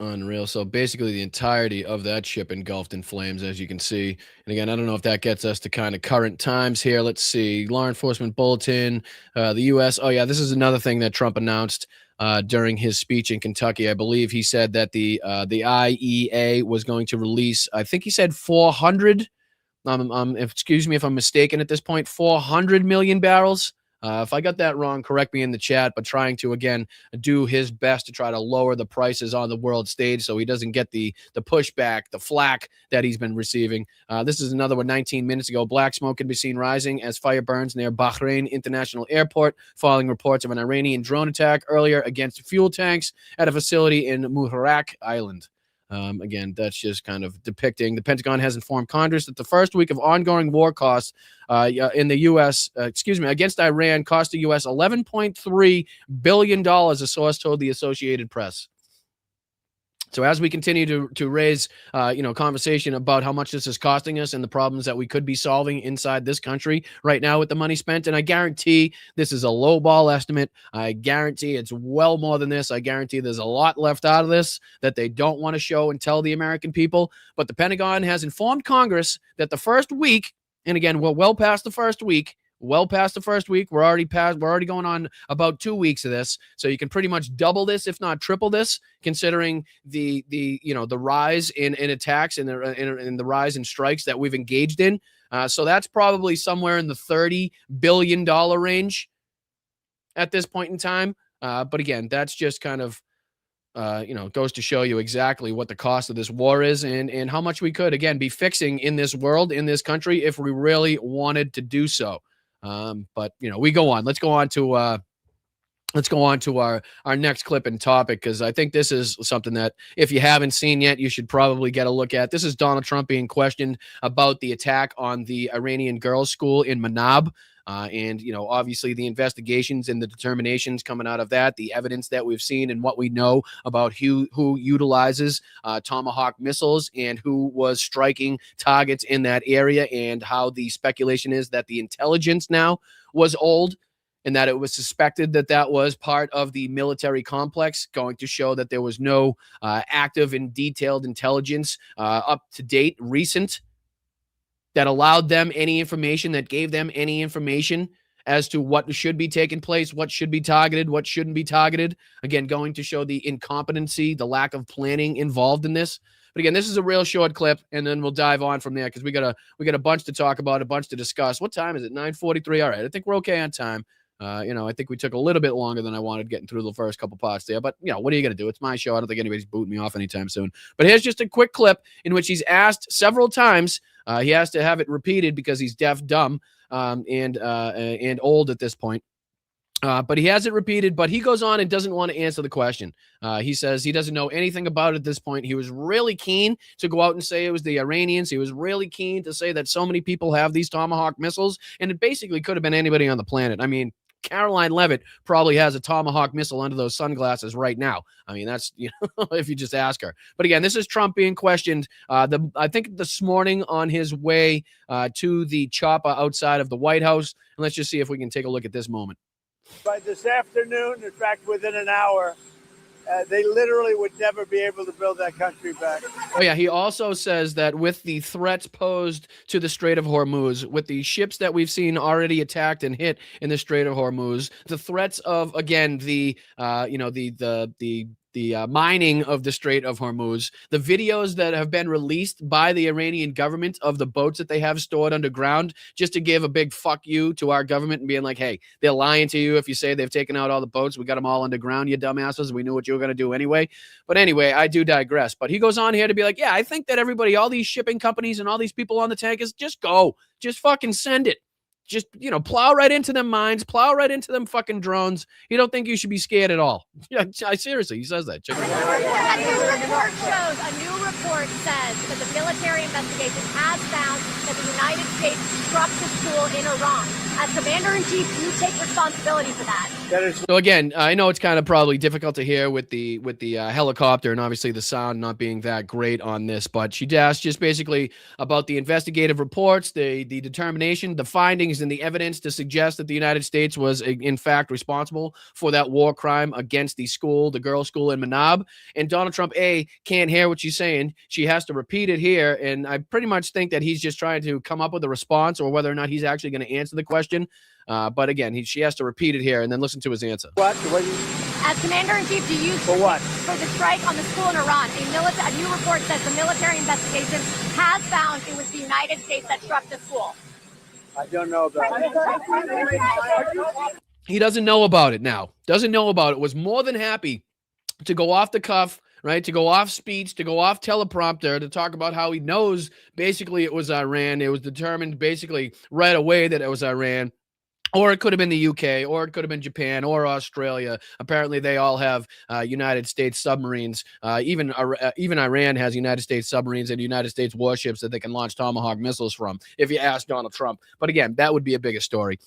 Unreal. So basically the entirety of that ship engulfed in flames, as you can see. And again, I don't know if that gets us to kind of current times here. Let's see. Law enforcement bulletin, the U.S. Oh, yeah, this is another thing that Trump announced during his speech in Kentucky. I believe he said that the IEA was going to release, I think he said 400, excuse me if I'm mistaken at this point, 400 million barrels. If I got that wrong, correct me in the chat, but trying to, again, do his best to try to lower the prices on the world stage so he doesn't get the pushback, the flack that he's been receiving. This is another one 19 minutes ago. Black smoke can be seen rising as fire burns near Bahrain International Airport following reports of an Iranian drone attack earlier against fuel tanks at a facility in Muharraq Island. Again, that's just kind of depicting. The Pentagon has informed Congress that the first week of ongoing war costs in the U.S., against Iran cost the U.S. $11.3 billion, a source told the Associated Press. So as we continue to raise, conversation about how much this is costing us and the problems that we could be solving inside this country right now with the money spent, and I guarantee this is a lowball estimate. I guarantee it's well more than this. I guarantee there's a lot left out of this that they don't want to show and tell the American people. But the Pentagon has informed Congress that the first week, and again, we're well past the first week. We're already going on about 2 weeks of this. So you can pretty much double this, if not triple this, considering the rise in attacks and the rise in strikes that we've engaged in. So that's probably somewhere in the $30 billion range at this point in time. But again, that's just kind of, goes to show you exactly what the cost of this war is and how much we could, again, be fixing in this world, in this country, if we really wanted to do so. But we go on. Let's go on to our next clip and topic, because I think this is something that if you haven't seen yet, you should probably get a look at. This is Donald Trump being questioned about the attack on the Iranian girls' school in Manab. And obviously the investigations and the determinations coming out of that, the evidence that we've seen and what we know about who utilizes Tomahawk missiles and who was striking targets in that area, and how the speculation is that the intelligence now was old and that it was suspected that that was part of the military complex, going to show that there was no active and detailed intelligence up to date, recent, that allowed them any information, that gave them any information as to what should be taking place, what should be targeted, what shouldn't be targeted. Again, going to show the incompetency, the lack of planning involved in this. But again, this is a real short clip, and then we'll dive on from there, because we got a bunch to talk about, a bunch to discuss. What time is it? 9:43. All right, I think we're okay on time. I think we took a little bit longer than I wanted getting through the first couple parts there. But, what are you going to do? It's my show. I don't think anybody's booting me off anytime soon. But here's just a quick clip in which he's asked several times. He has to have it repeated because he's deaf, dumb, and old at this point. But he has it repeated, but he goes on and doesn't want to answer the question. He says he doesn't know anything about it at this point. He was really keen to go out and say it was the Iranians. He was really keen to say that so many people have these Tomahawk missiles, and it basically could have been anybody on the planet. I mean, Caroline Leavitt probably has a Tomahawk missile under those sunglasses right now. I mean, that's, if you just ask her. But again, this is Trump being questioned. I think this morning on his way to the chopper outside of the White House. And let's just see if we can take a look at this moment. By this afternoon, in fact, within an hour, they literally would never be able to build that country back. Oh, yeah. He also says that with the threats posed to the Strait of Hormuz, with the ships that we've seen already attacked and hit in the Strait of Hormuz, the threats of, again, the mining of the Strait of Hormuz, the videos that have been released by the Iranian government of the boats that they have stored underground, just to give a big fuck you to our government and being like, hey, they're lying to you if you say they've taken out all the boats. We got them all underground, you dumbasses. We knew what you were going to do anyway. But anyway, I do digress. But he goes on here to be like, yeah, I think that everybody, all these shipping companies and all these people on the tankers, just go. Just fucking send it. Just, plow right into them mines, plow right into them fucking drones. You don't think you should be scared at all. Yeah, seriously, he says that. Check it out. A new report says that the military investigation has found that the United States struck the school in Iran. As Commander-in-Chief, do you take responsibility for that? So again, I know it's kind of probably difficult to hear with the helicopter and obviously the sound not being that great on this, but she asked just basically about the investigative reports, the determination, the findings, and the evidence to suggest that the United States was in fact responsible for that war crime against the school, the girls' school in Manab. And Donald Trump, can't hear what she's saying. She has to repeat it here, and I pretty much think that he's just trying to come up with a response or whether or not he's actually going to answer the question. But again, she has to repeat it here and then listen to his answer. What? As Commander-in-Chief, do you... For what? For the strike on the school in Iran. A new report says the military investigation has found it was the United States that struck the school. I don't know about it. He doesn't know about it now. Doesn't know about it. Was more than happy to go off the cuff, right? To go off speech, to go off teleprompter, to talk about how he knows basically it was Iran. It was determined basically right away that it was Iran. Or it could have been the UK, or it could have been Japan, or Australia. Apparently, they all have United States submarines. Even Iran has United States submarines and United States warships that they can launch Tomahawk missiles from, if you ask Donald Trump. But again, that would be a bigger story.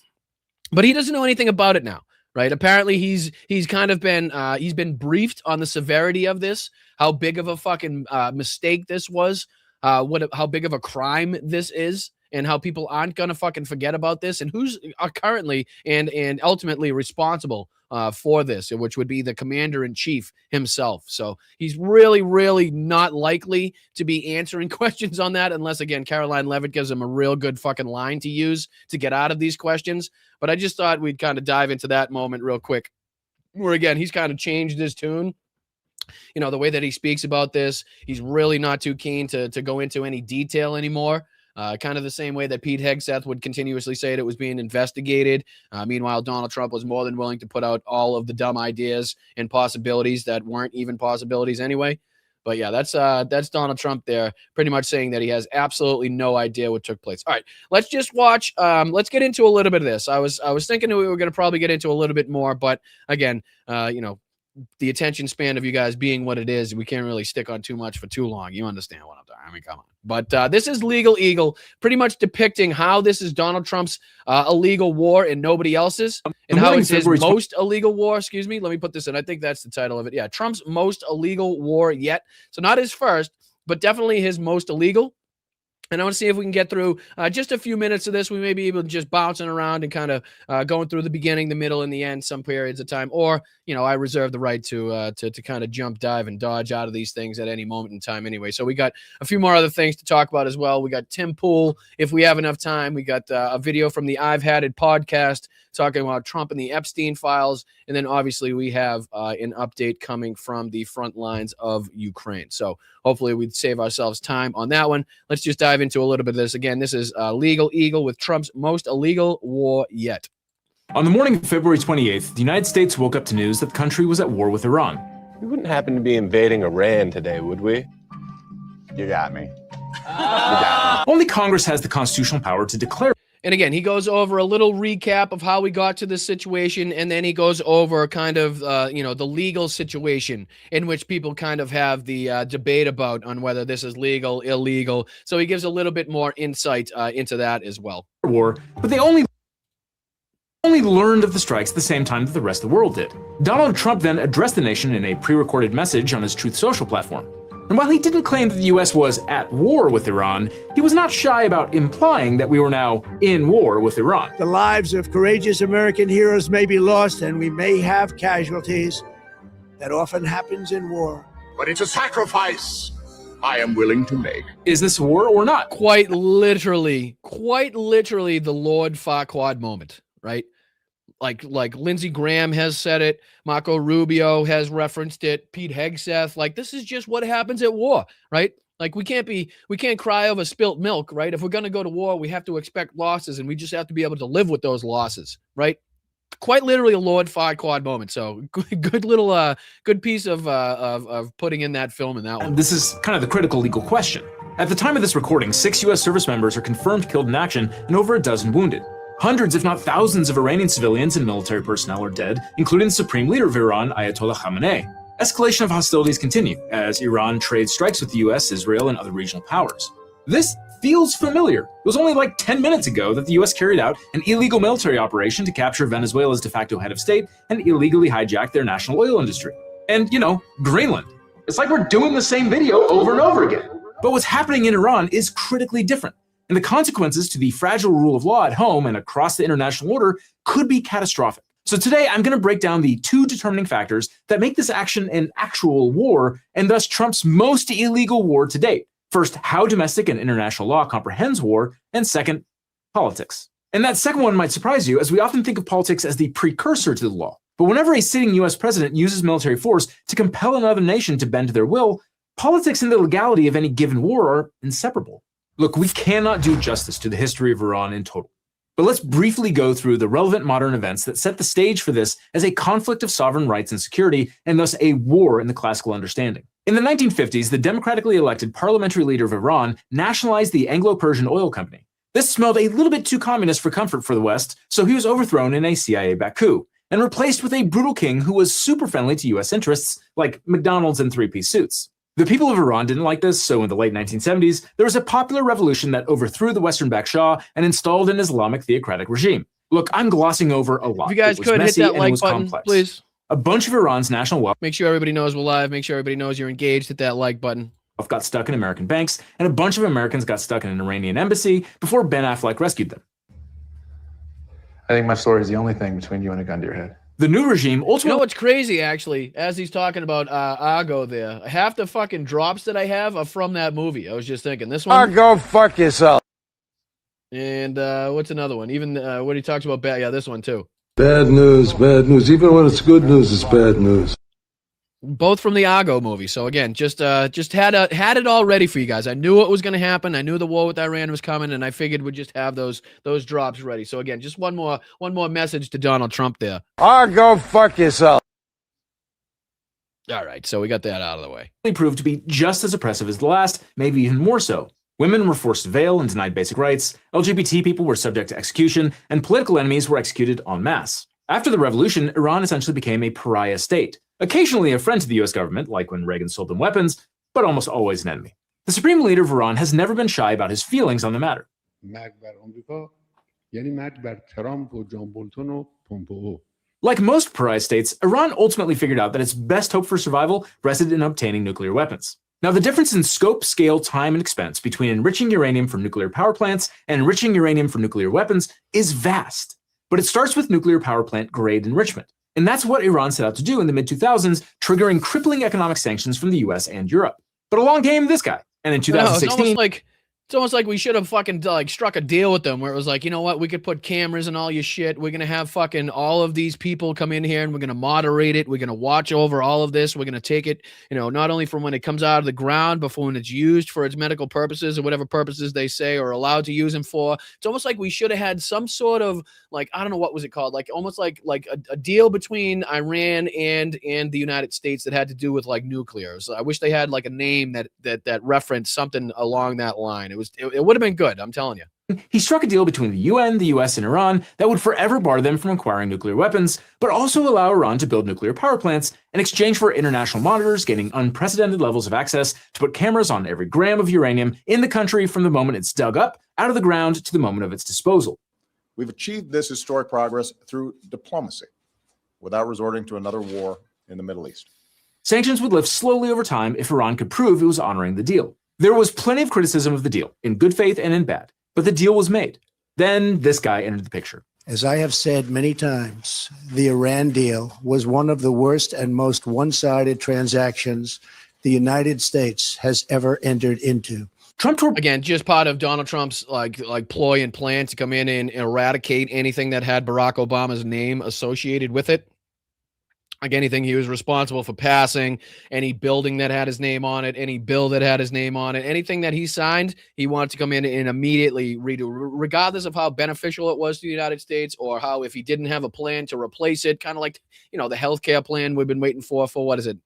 But he doesn't know anything about it now, right? Apparently, he's kind of been he's been briefed on the severity of this, how big of a fucking mistake this was, how big of a crime this is, and how people aren't going to fucking forget about this, and who's currently and ultimately responsible for this, which would be the commander-in-chief himself. So he's really, really not likely to be answering questions on that unless, again, Caroline Leavitt gives him a real good fucking line to use to get out of these questions. But I just thought we'd kind of dive into that moment real quick, where, again, he's kind of changed his tune. You know, the way that he speaks about this, he's really not too keen to go into any detail anymore. Kind of the same way that Pete Hegseth would continuously say it was being investigated. Meanwhile, Donald Trump was more than willing to put out all of the dumb ideas and possibilities that weren't even possibilities anyway. But yeah, that's Donald Trump there, pretty much saying that he has absolutely no idea what took place. All right, let's just watch. Let's get into a little bit of this. I was thinking we were going to probably get into a little bit more, but again, the attention span of you guys being what it is, we can't really stick on too much for too long. You understand what I'm talking about. I mean, come on. But this is Legal Eagle, pretty much depicting how this is Donald Trump's illegal war and nobody else's, and how it's his most illegal war. Excuse me. Let me put this in. I think that's the title of it. Yeah, Trump's most illegal war yet. So not his first, but definitely his most illegal. And I want to see if we can get through just a few minutes of this. We may be able to just bouncing around and kind of going through the beginning, the middle, and the end some periods of time. Or, I reserve the right to kind of jump, dive, and dodge out of these things at any moment in time anyway. So we got a few more other things to talk about as well. We got Tim Pool, if we have enough time. We got a video from the I've Had It podcast talking about Trump and the Epstein files. And then obviously we have an update coming from the front lines of Ukraine. So hopefully we'd save ourselves time on that one. Let's just dive into a little bit of this. Again, this is Legal Eagle with Trump's most illegal war yet. On the morning of February 28th, the United States woke up to news that the country was at war with Iran. We wouldn't happen to be invading Iran today, would we? You got me. Only Congress has the constitutional power to declare. And again, he goes over a little recap of how we got to this situation, and then he goes over kind of, the legal situation in which people kind of have the debate about on whether this is legal, illegal. So he gives a little bit more insight into that as well. War, but they only learned of the strikes at the same time that the rest of the world did. Donald Trump then addressed the nation in a pre-recorded message on his Truth Social platform. And while he didn't claim that the U.S. was at war with Iran, he was not shy about implying that we were now in war with Iran. The lives of courageous American heroes may be lost, and we may have casualties. That often happens in war. But it's a sacrifice I am willing to make. Is this war or not? Quite literally the Lord Farquaad moment, right? Like Lindsey Graham has said it, Marco Rubio has referenced it, Pete Hegseth. Like, this is just what happens at war, right? Like, we can't cry over spilt milk, right? If we're going to go to war, we have to expect losses, and we just have to be able to live with those losses, right? Quite literally a Lord Farquaad moment. So good little good piece of putting in that film in that one. And this is kind of the critical legal question. At the time of this recording, 6 U.S. service members are confirmed killed in action and over a dozen wounded. Hundreds, if not thousands, of Iranian civilians and military personnel are dead, including the supreme leader of Iran, Ayatollah Khamenei. Escalation of hostilities continue as Iran trades strikes with the US, Israel, and other regional powers. This feels familiar. It was only like 10 minutes ago that the US carried out an illegal military operation to capture Venezuela's de facto head of state and illegally hijack their national oil industry. And, Greenland. It's like we're doing the same video over and over again. But what's happening in Iran is critically different. And the consequences to the fragile rule of law at home and across the international order could be catastrophic. So today, I'm going to break down the two determining factors that make this action an actual war, and thus Trump's most illegal war to date. First, how domestic and international law comprehends war, and second, politics. And that second one might surprise you, as we often think of politics as the precursor to the law. But whenever a sitting US president uses military force to compel another nation to bend to their will, politics and the legality of any given war are inseparable. Look, we cannot do justice to the history of Iran in total. But let's briefly go through the relevant modern events that set the stage for this as a conflict of sovereign rights and security, and thus a war in the classical understanding. In the 1950s, the democratically elected parliamentary leader of Iran nationalized the Anglo-Persian Oil Company. This smelled a little bit too communist for comfort for the West, so he was overthrown in a CIA-backed coup and replaced with a brutal king who was super friendly to US interests, like McDonald's and three-piece suits. The people of Iran didn't like this, so in the late 1970s, there was a popular revolution that overthrew the Western-backed Shah and installed an Islamic theocratic regime. Look, I'm glossing over a lot. If you guys could hit that like button, complex. please. A bunch of Iran's national wealth. Make sure everybody knows we're live. Make sure everybody knows you're engaged. Hit that like button. Got stuck in American banks, and a bunch of Americans got stuck in an Iranian embassy before Ben Affleck rescued them. I think my story is the only thing between you and a gun to your head. The new regime ultimately— You know what's crazy, actually, as he's talking about Argo there, half the fucking drops that I have are from that movie. I was just thinking. This one. Go fuck yourself. And what's another one? Even when he talks about bad, yeah, this one too. Bad news, bad news. Even when it's good news, it's bad news. Both from the Argo movie. So again, just had it all ready for you guys. I knew what was going to happen. I knew the war with Iran was coming, and I figured we'd just have those drops ready. So again, just one more message to Donald Trump there. Go fuck yourself. All right, so we got that out of the way. Proved to be just as oppressive as the last, maybe even more so. Women were forced to veil and denied basic rights, LGBT people were subject to execution, and political enemies were executed en masse. After the revolution, Iran essentially became a pariah state, occasionally a friend to the US government, like when Reagan sold them weapons, but almost always an enemy. The supreme leader of Iran has never been shy about his feelings on the matter. Like most pariah states, Iran ultimately figured out that its best hope for survival rested in obtaining nuclear weapons. Now, the difference in scope, scale, time, and expense between enriching uranium for nuclear power plants and enriching uranium for nuclear weapons is vast. But it starts with nuclear power plant grade enrichment. And that's what Iran set out to do in the mid-2000s, triggering crippling economic sanctions from the US and Europe. But along came this guy. And in 2016... It's almost like we should have fucking struck a deal with them where it was like, you know what, we could put cameras and all your shit. We're going to have fucking all of these people come in here and we're going to moderate it. We're going to watch over all of this. We're going to take it, not only from when it comes out of the ground, but for when it's used for its medical purposes or whatever purposes they say are allowed to use them for. It's almost like we should have had some sort of I don't know what was it called, almost like a deal between Iran and the United States that had to do with nuclear. So I wish they had a name that referenced something along that line. It would have been good, I'm telling you. He struck a deal between the UN, the US, and Iran that would forever bar them from acquiring nuclear weapons, but also allow Iran to build nuclear power plants in exchange for international monitors gaining unprecedented levels of access to put cameras on every gram of uranium in the country from the moment it's dug up, out of the ground, to the moment of its disposal. We've achieved this historic progress through diplomacy, without resorting to another war in the Middle East. Sanctions would lift slowly over time if Iran could prove it was honoring the deal. There was plenty of criticism of the deal, in good faith and in bad, but the deal was made. Then this guy entered the picture. As I have said many times, the Iran deal was one of the worst and most one-sided transactions the United States has ever entered into. Again, just part of Donald Trump's ploy and plan to come in and eradicate anything that had Barack Obama's name associated with it. Anything he was responsible for passing, any building that had his name on it, any bill that had his name on it, anything that he signed, he wanted to come in and immediately redo, regardless of how beneficial it was to the United States or how, if he didn't have a plan to replace it, kind of like, the healthcare plan we've been waiting for what is it,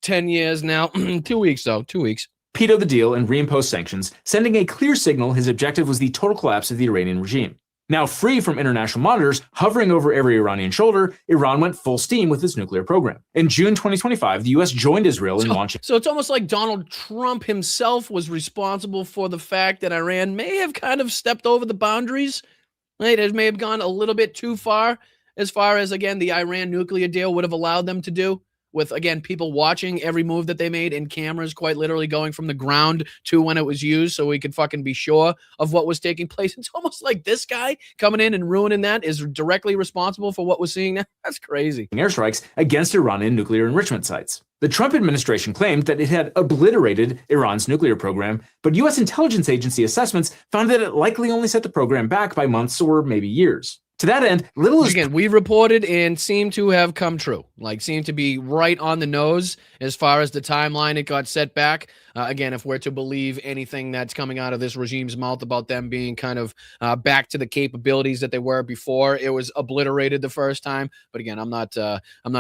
10 years now? 2 weeks, though, 2 weeks. Vetoed the deal and reimposed sanctions, sending a clear signal his objective was the total collapse of the Iranian regime. Now free from international monitors hovering over every Iranian shoulder, Iran went full steam with its nuclear program. In June 2025, the U.S. joined Israel in launching. So it's almost like Donald Trump himself was responsible for the fact that Iran may have kind of stepped over the boundaries. Right? It may have gone a little bit too far as, again, the Iran nuclear deal would have allowed them to do. With, again, people watching every move that they made and cameras quite literally going from the ground to when it was used so we could fucking be sure of what was taking place. It's almost like this guy coming in and ruining that is directly responsible for what we're seeing now. That's crazy. Airstrikes against Iranian nuclear enrichment sites. The Trump administration claimed that it had obliterated Iran's nuclear program, but U.S. intelligence agency assessments found that it likely only set the program back by months or maybe years. To that end, little is... Again, we reported and seem to have come true. Seem to be right on the nose as far as the timeline it got set back. Again, if we're to believe anything that's coming out of this regime's mouth about them being kind of back to the capabilities that they were before it was obliterated the first time. But again, I'm not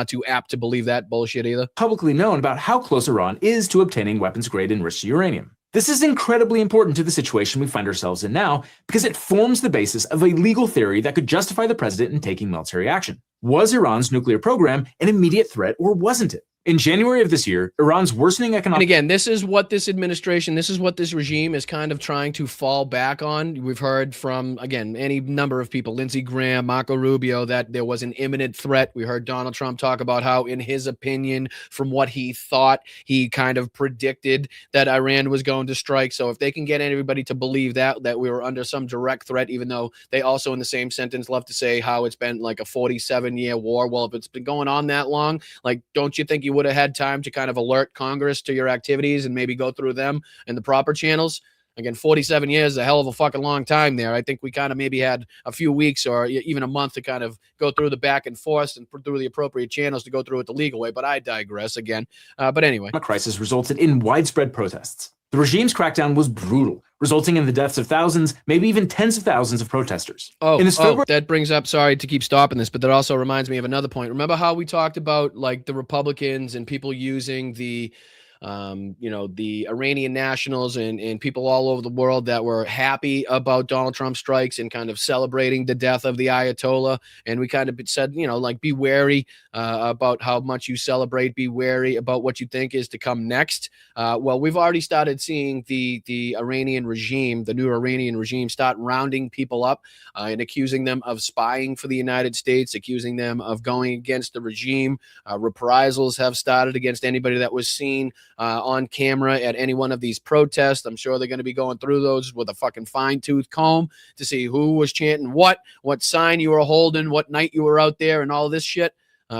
too apt to believe that bullshit either. Publicly known about how close Iran is to obtaining weapons-grade enriched uranium. This is incredibly important to the situation we find ourselves in now because it forms the basis of a legal theory that could justify the president in taking military action. Was Iran's nuclear program an immediate threat or wasn't it? In January of this year, Iran's worsening economic... And again, this is what this administration, this is what this regime is kind of trying to fall back on. We've heard from, again, any number of people, Lindsey Graham, Marco Rubio, that there was an imminent threat. We heard Donald Trump talk about how, in his opinion, from what he thought, he kind of predicted that Iran was going to strike. So if they can get everybody to believe that we were under some direct threat, even though they also in the same sentence love to say how it's been like a 47-year war. Well, if it's been going on that long, like, don't you think you would have had time to kind of alert Congress to your activities and maybe go through them in the proper channels? Again, 47 years is a hell of a fucking long time there. I think we kind of maybe had a few weeks or even a month to kind of go through the back and forth and through the appropriate channels to go through it the legal way. But I digress again. But anyway. A crisis resulted in widespread protests. The regime's crackdown was brutal, resulting in the deaths of thousands, maybe even tens of thousands of protesters. That brings up, sorry to keep stopping this, but that also reminds me of another point. Remember how we talked about like the Republicans and people using the the Iranian nationals and people all over the world that were happy about Donald Trump strikes and kind of celebrating the death of the Ayatollah. And we kind of said, like, be wary about how much you celebrate, be wary about what you think is to come next. Well, we've already started seeing the Iranian regime, the new Iranian regime, start rounding people up and accusing them of spying for the United States, accusing them of going against the regime. Reprisals have started against anybody that was seen on camera at any one of these protests. I'm sure they're going to be going through those with a fucking fine-tooth comb to see who was chanting what sign you were holding, what night you were out there, and all this shit.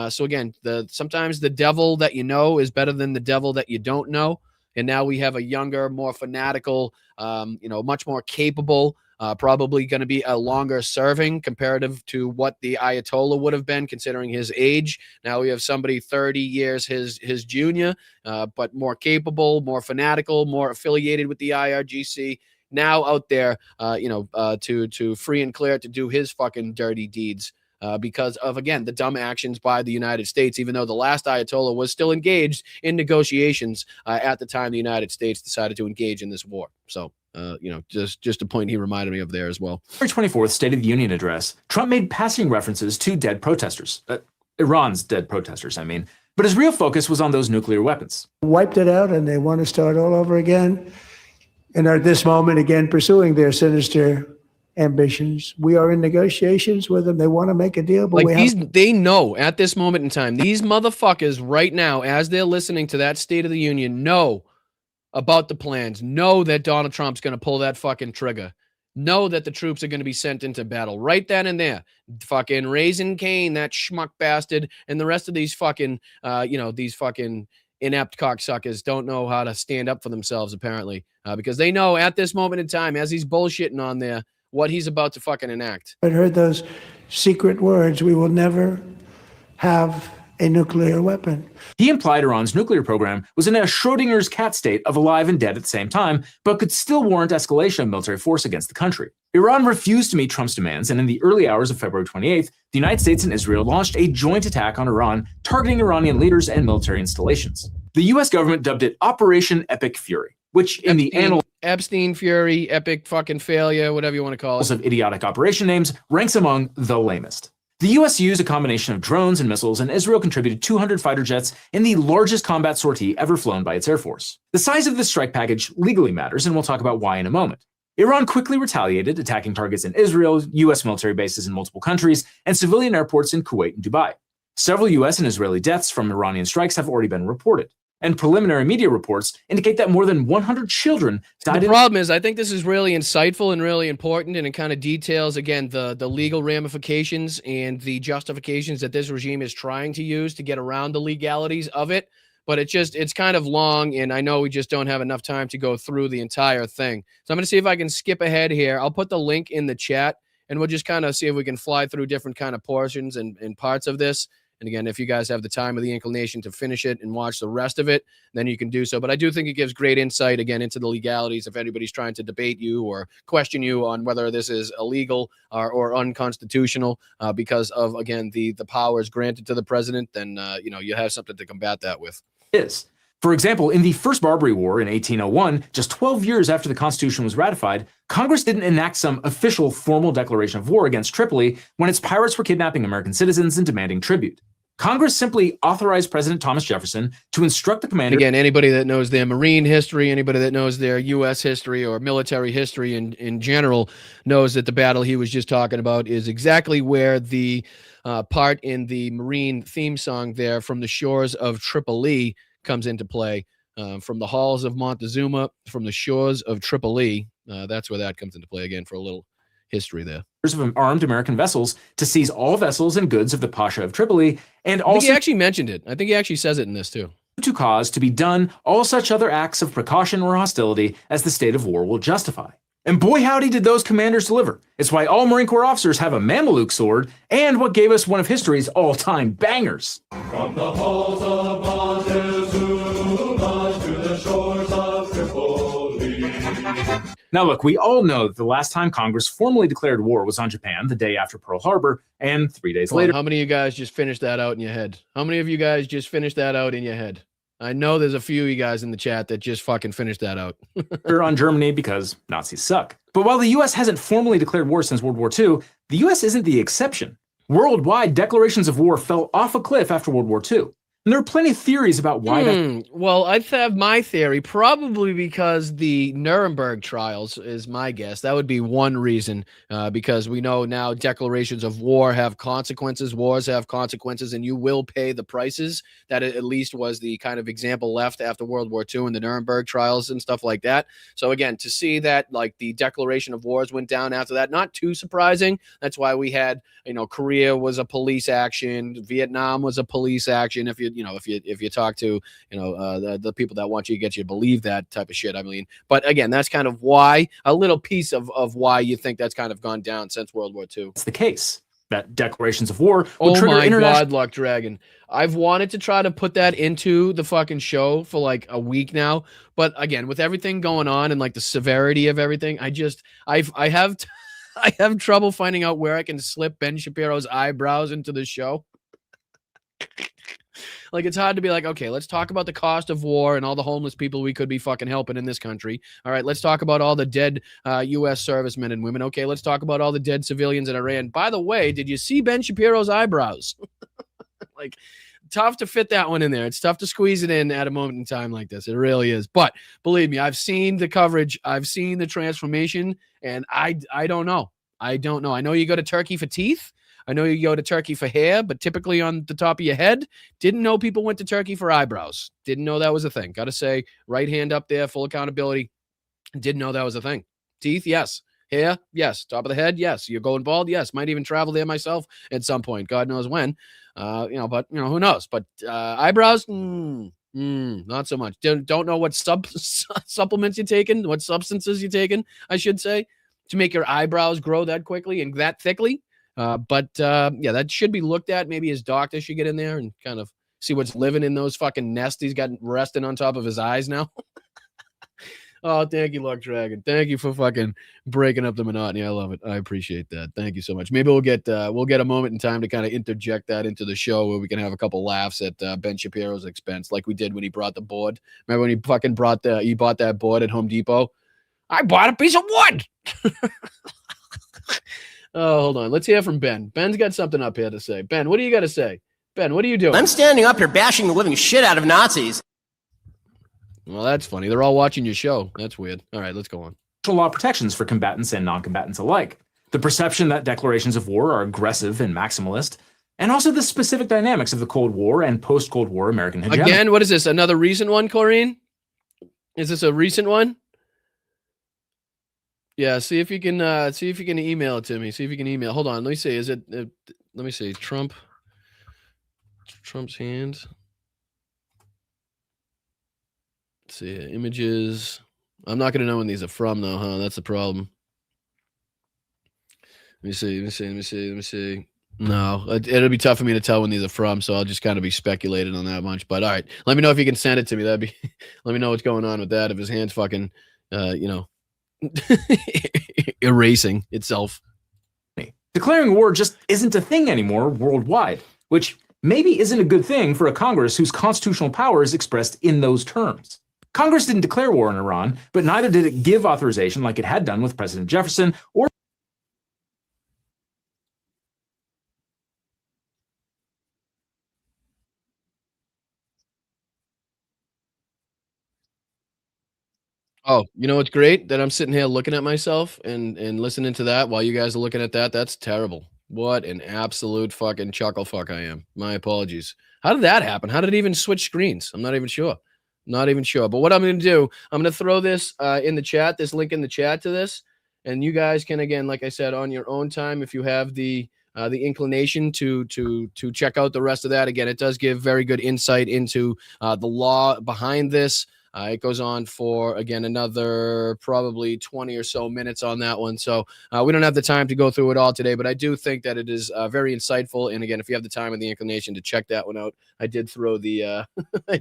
So again, sometimes the devil that you know is better than the devil that you don't know. And now we have a younger, more fanatical, much more capable, probably going to be a longer serving comparative to what the Ayatollah would have been considering his age. Now we have somebody 30 years his junior, but more capable, more fanatical, more affiliated with the IRGC. Now out there, to free and clear to do his fucking dirty deeds. Because of, again, the dumb actions by the United States, even though the last Ayatollah was still engaged in negotiations at the time the United States decided to engage in this war. So, just a point he reminded me of there as well. February 24th State of the Union address, Trump made passing references to dead protesters. Iran's dead protesters, I mean. But his real focus was on those nuclear weapons. Wiped it out, and they want to start all over again. And are at this moment, again, pursuing their sinister ambitions. We are in negotiations with them. They want to make a deal, but they know at this moment in time, these motherfuckers right now, as they're listening to that State of the Union, know about the plans, know that Donald Trump's going to pull that fucking trigger, know that the troops are going to be sent into battle right then and there. Fucking Raising Cane, that schmuck bastard, and the rest of these fucking, these fucking inept cocksuckers don't know how to stand up for themselves, apparently, because they know at this moment in time, as he's bullshitting on there, what he's about to fucking enact. I heard those secret words, we will never have a nuclear weapon. He implied Iran's nuclear program was in a Schrodinger's cat state of alive and dead at the same time, but could still warrant escalation of military force against the country. Iran refused to meet Trump's demands, and in the early hours of February 28th, the United States and Israel launched a joint attack on Iran, targeting Iranian leaders and military installations. The U.S. government dubbed it Operation Epic Fury, which in the annals Epstein Fury, epic fucking failure, whatever you want to call it, of idiotic operation names, ranks among the lamest. The U.S. used a combination of drones and missiles, and Israel contributed 200 fighter jets in the largest combat sortie ever flown by its Air Force. The size of this strike package legally matters, and we'll talk about why in a moment. Iran quickly retaliated, attacking targets in Israel, U.S. military bases in multiple countries, and civilian airports in Kuwait and Dubai. Several U.S. and Israeli deaths from Iranian strikes have already been reported, and preliminary media reports indicate that more than 100 children died. The problem is, I think this is really insightful and really important, and it kind of details, again, the legal ramifications and the justifications that this regime is trying to use to get around the legalities of it. But it's kind of long, and I know we just don't have enough time to go through the entire thing. So I'm going to see if I can skip ahead here. I'll put the link in the chat, and we'll just kind of see if we can fly through different kind of portions and parts of this. And again, if you guys have the time or the inclination to finish it and watch the rest of it, then you can do so. But I do think it gives great insight, again, into the legalities if anybody's trying to debate you or question you on whether this is illegal or unconstitutional because of, again, the powers granted to the president, then, you have something to combat that with. Is For example, in the First Barbary War in 1801, just 12 years after the Constitution was ratified, Congress didn't enact some official formal declaration of war against Tripoli when its pirates were kidnapping American citizens and demanding tribute. Congress simply authorized President Thomas Jefferson to instruct the commander. Again, anybody that knows their Marine history, anybody that knows their U.S. history or military history in general knows that the battle he was just talking about is exactly where the part in the Marine theme song there, From the Shores of Tripoli, comes into play. From the halls of Montezuma, from the shores of Tripoli. That's where that comes into play again for a little history there. Of armed American vessels to seize all vessels and goods of the Pasha of Tripoli, and also I think he actually mentioned it. I think he actually says it in this too. To cause to be done all such other acts of precaution or hostility as the state of war will justify. And boy howdy did those commanders deliver. It's why all Marine Corps officers have a Mameluke sword, and what gave us one of history's all-time bangers. From the halls of Montezuma to the shores of Tripoli. Now look, we all know that the last time Congress formally declared war was on Japan the day after Pearl Harbor, and 3 days later. How many of you guys just finished that out in your head? How many of you guys just finished that out in your head? I know there's a few of you guys in the chat that just fucking finished that out. On Germany because Nazis suck. But while the U.S. hasn't formally declared war since World War II, the U.S. isn't the exception. Worldwide, declarations of war fell off a cliff after World War II. And there are plenty of theories about why that. Well, I have my theory, probably because the Nuremberg trials is my guess. That would be one reason, because we know now declarations of war have consequences. Wars have consequences, and you will pay the prices. That at least was the kind of example left after World War II and the Nuremberg trials and stuff like that. So again, to see that like the declaration of wars went down after that, not too surprising. That's why we had, Korea was a police action, Vietnam was a police action. If you talk to the people that want you to get you to believe that type of shit, I mean, but again, that's kind of why a little piece of why you think that's kind of gone down since World War II. It's the case that declarations of war. Oh my God, Luck Dragon! I've wanted to try to put that into the fucking show for like a week now, but again, with everything going on and like the severity of everything, I have trouble finding out where I can slip Ben Shapiro's eyebrows into the show. Like, it's hard to be like, okay, let's talk about the cost of war and all the homeless people we could be fucking helping in this country. All right, let's talk about all the dead U.S. servicemen and women. Okay, let's talk about all the dead civilians in Iran. By the way, did you see Ben Shapiro's eyebrows? Like, tough to fit that one in there. It's tough to squeeze it in at a moment in time like this. It really is. But believe me, I've seen the coverage. I've seen the transformation, and I don't know. I don't know. I know you go to Turkey for teeth. I know you go to Turkey for hair, but typically on the top of your head. Didn't know people went to Turkey for eyebrows. Didn't know that was a thing. Got to say, right hand up there, full accountability. Didn't know that was a thing. Teeth, yes. Hair, yes. Top of the head, yes. You're going bald, yes. Might even travel there myself at some point. God knows when. But who knows? But eyebrows, not so much. Don't know what supplements you're taking, what substances you're taking, I should say, to make your eyebrows grow that quickly and that thickly. But that should be looked at. Maybe his doctor should get in there and kind of see what's living in those fucking nests he's got resting on top of his eyes now. Oh, thank you, Luck Dragon. Thank you for fucking breaking up the monotony. I love it. I appreciate that. Thank you so much. Maybe we'll get a moment in time to kind of interject that into the show where we can have a couple laughs at Ben Shapiro's expense, like we did when he brought the board. Remember when he fucking bought that board at Home Depot? I bought a piece of wood. Oh, hold on. Let's hear from Ben. Ben's got something up here to say. Ben, what do you got to say? Ben, what are you doing? I'm standing up here bashing the living shit out of Nazis. Well, that's funny. They're all watching your show. That's weird. All right, let's go on. Law protections for combatants and non-combatants alike. The perception that declarations of war are aggressive and maximalist, and also the specific dynamics of the Cold War and post-Cold War American hegemony. Again, what is this? Another recent one, Corrine? Is this a recent one? Yeah, see if you can email it to me. See if you can email. Hold on, let me see. Is it let me see. Trump's hands. Let's see, images. I'm not gonna know when these are from though, huh? That's the problem. Let me see. No, it'll be tough for me to tell when these are from, so I'll just kind of be speculating on that much. But all right, let me know if you can send it to me. Let me know what's going on with that. If his hand's fucking, erasing itself. Declaring war just isn't a thing anymore worldwide, which maybe isn't a good thing for a Congress whose constitutional power is expressed in those terms. Congress didn't declare war on Iran, but neither did it give authorization like it had done with President Jefferson or Oh, you know what's great? That I'm sitting here looking at myself and listening to that while you guys are looking at that. That's terrible. What an absolute fucking chuckle fuck I am. My apologies. How did that happen? How did it even switch screens? I'm not even sure. Not even sure. But what I'm going to do, I'm going to throw this in the chat, this link in the chat to this, and you guys can, again, like I said, on your own time, if you have the inclination to check out the rest of that. Again, it does give very good insight into the law behind this. It goes on for, again, another probably 20 or so minutes on that one. So we don't have the time to go through it all today, but I do think that it is very insightful. And again, if you have the time and the inclination to check that one out, I did throw the I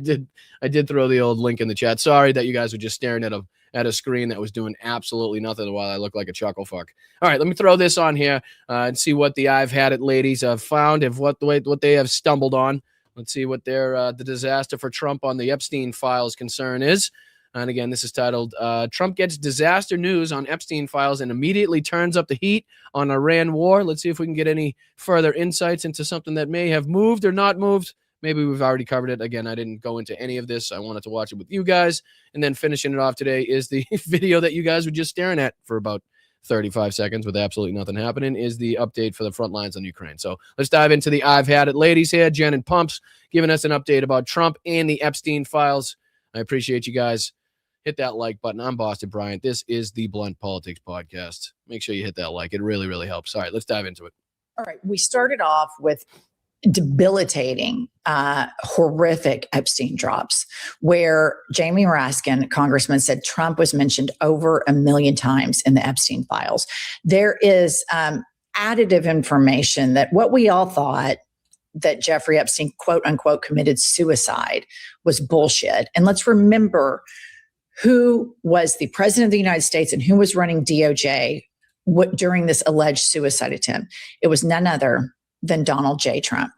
did throw the old link in the chat. Sorry that you guys were just staring at a screen that was doing absolutely nothing while I look like a chuckle fuck. All right, let me throw this on here and see what the I've had it ladies have found, if what they have stumbled on. Let's see what their the disaster for Trump on the Epstein files concern is. And again, this is titled, Trump gets disaster news on Epstein files and immediately turns up the heat on Iran war. Let's see if we can get any further insights into something that may have moved or not moved. Maybe we've already covered it. Again, I didn't go into any of this. I wanted to watch it with you guys. And then finishing it off today is the video that you guys were just staring at for about 35 seconds with absolutely nothing happening, is the update for the front lines on Ukraine. So let's dive into the I've had it ladies here. Jen and Pumps giving us an update about Trump and the Epstein files. I appreciate you guys. Hit that like button. I'm Boston Bryant. This is the Blunt Politics Podcast. Make sure you hit that like. It really, really helps. All right, let's dive into it. All right. We started off with debilitating, horrific Epstein drops, where Jamie Raskin, congressman, said Trump was mentioned over 1 million times in the Epstein files. There is additive information that what we all thought that Jeffrey Epstein, quote unquote, committed suicide was bullshit. And let's remember who was the president of the United States and who was running DOJ during this alleged suicide attempt. It was none other than Donald J. Trump.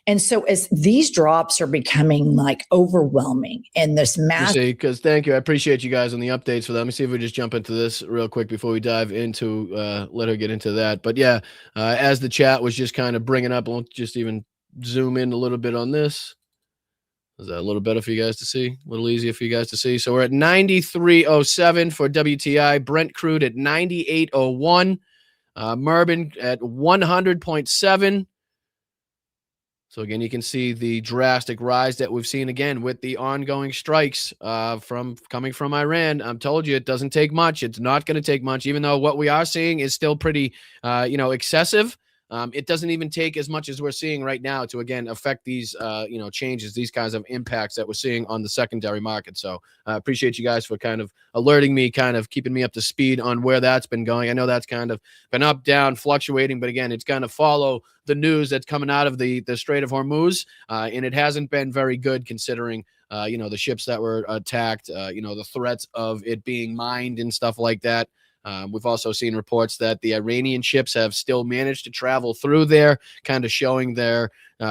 And so as these drops are becoming like overwhelming in this massive... Because thank you. I appreciate you guys on the updates for that. Let me see if we just jump into this real quick before we dive into, let her get into that. But yeah, as the chat was just kind of bringing up, we'll just even zoom in a little bit on this. Is that a little better for you guys to see? A little easier for you guys to see. So we're at 93.07 for WTI, Brent crude at 98.01. Merben at 100.7. So again, you can see the drastic rise that we've seen again with the ongoing strikes coming from Iran. I'm told you it doesn't take much. It's not going to take much, even though what we are seeing is still pretty, excessive. It doesn't even take as much as we're seeing right now to, again, affect these, changes, these kinds of impacts that we're seeing on the secondary market. So I appreciate you guys for kind of alerting me, kind of keeping me up to speed on where that's been going. I know that's kind of been up, down, fluctuating, but again, it's kind of follow the news that's coming out of the Strait of Hormuz. And it hasn't been very good considering, the ships that were attacked, the threats of it being mined and stuff like that. We've also seen reports that the Iranian ships have still managed to travel through there, kind of showing their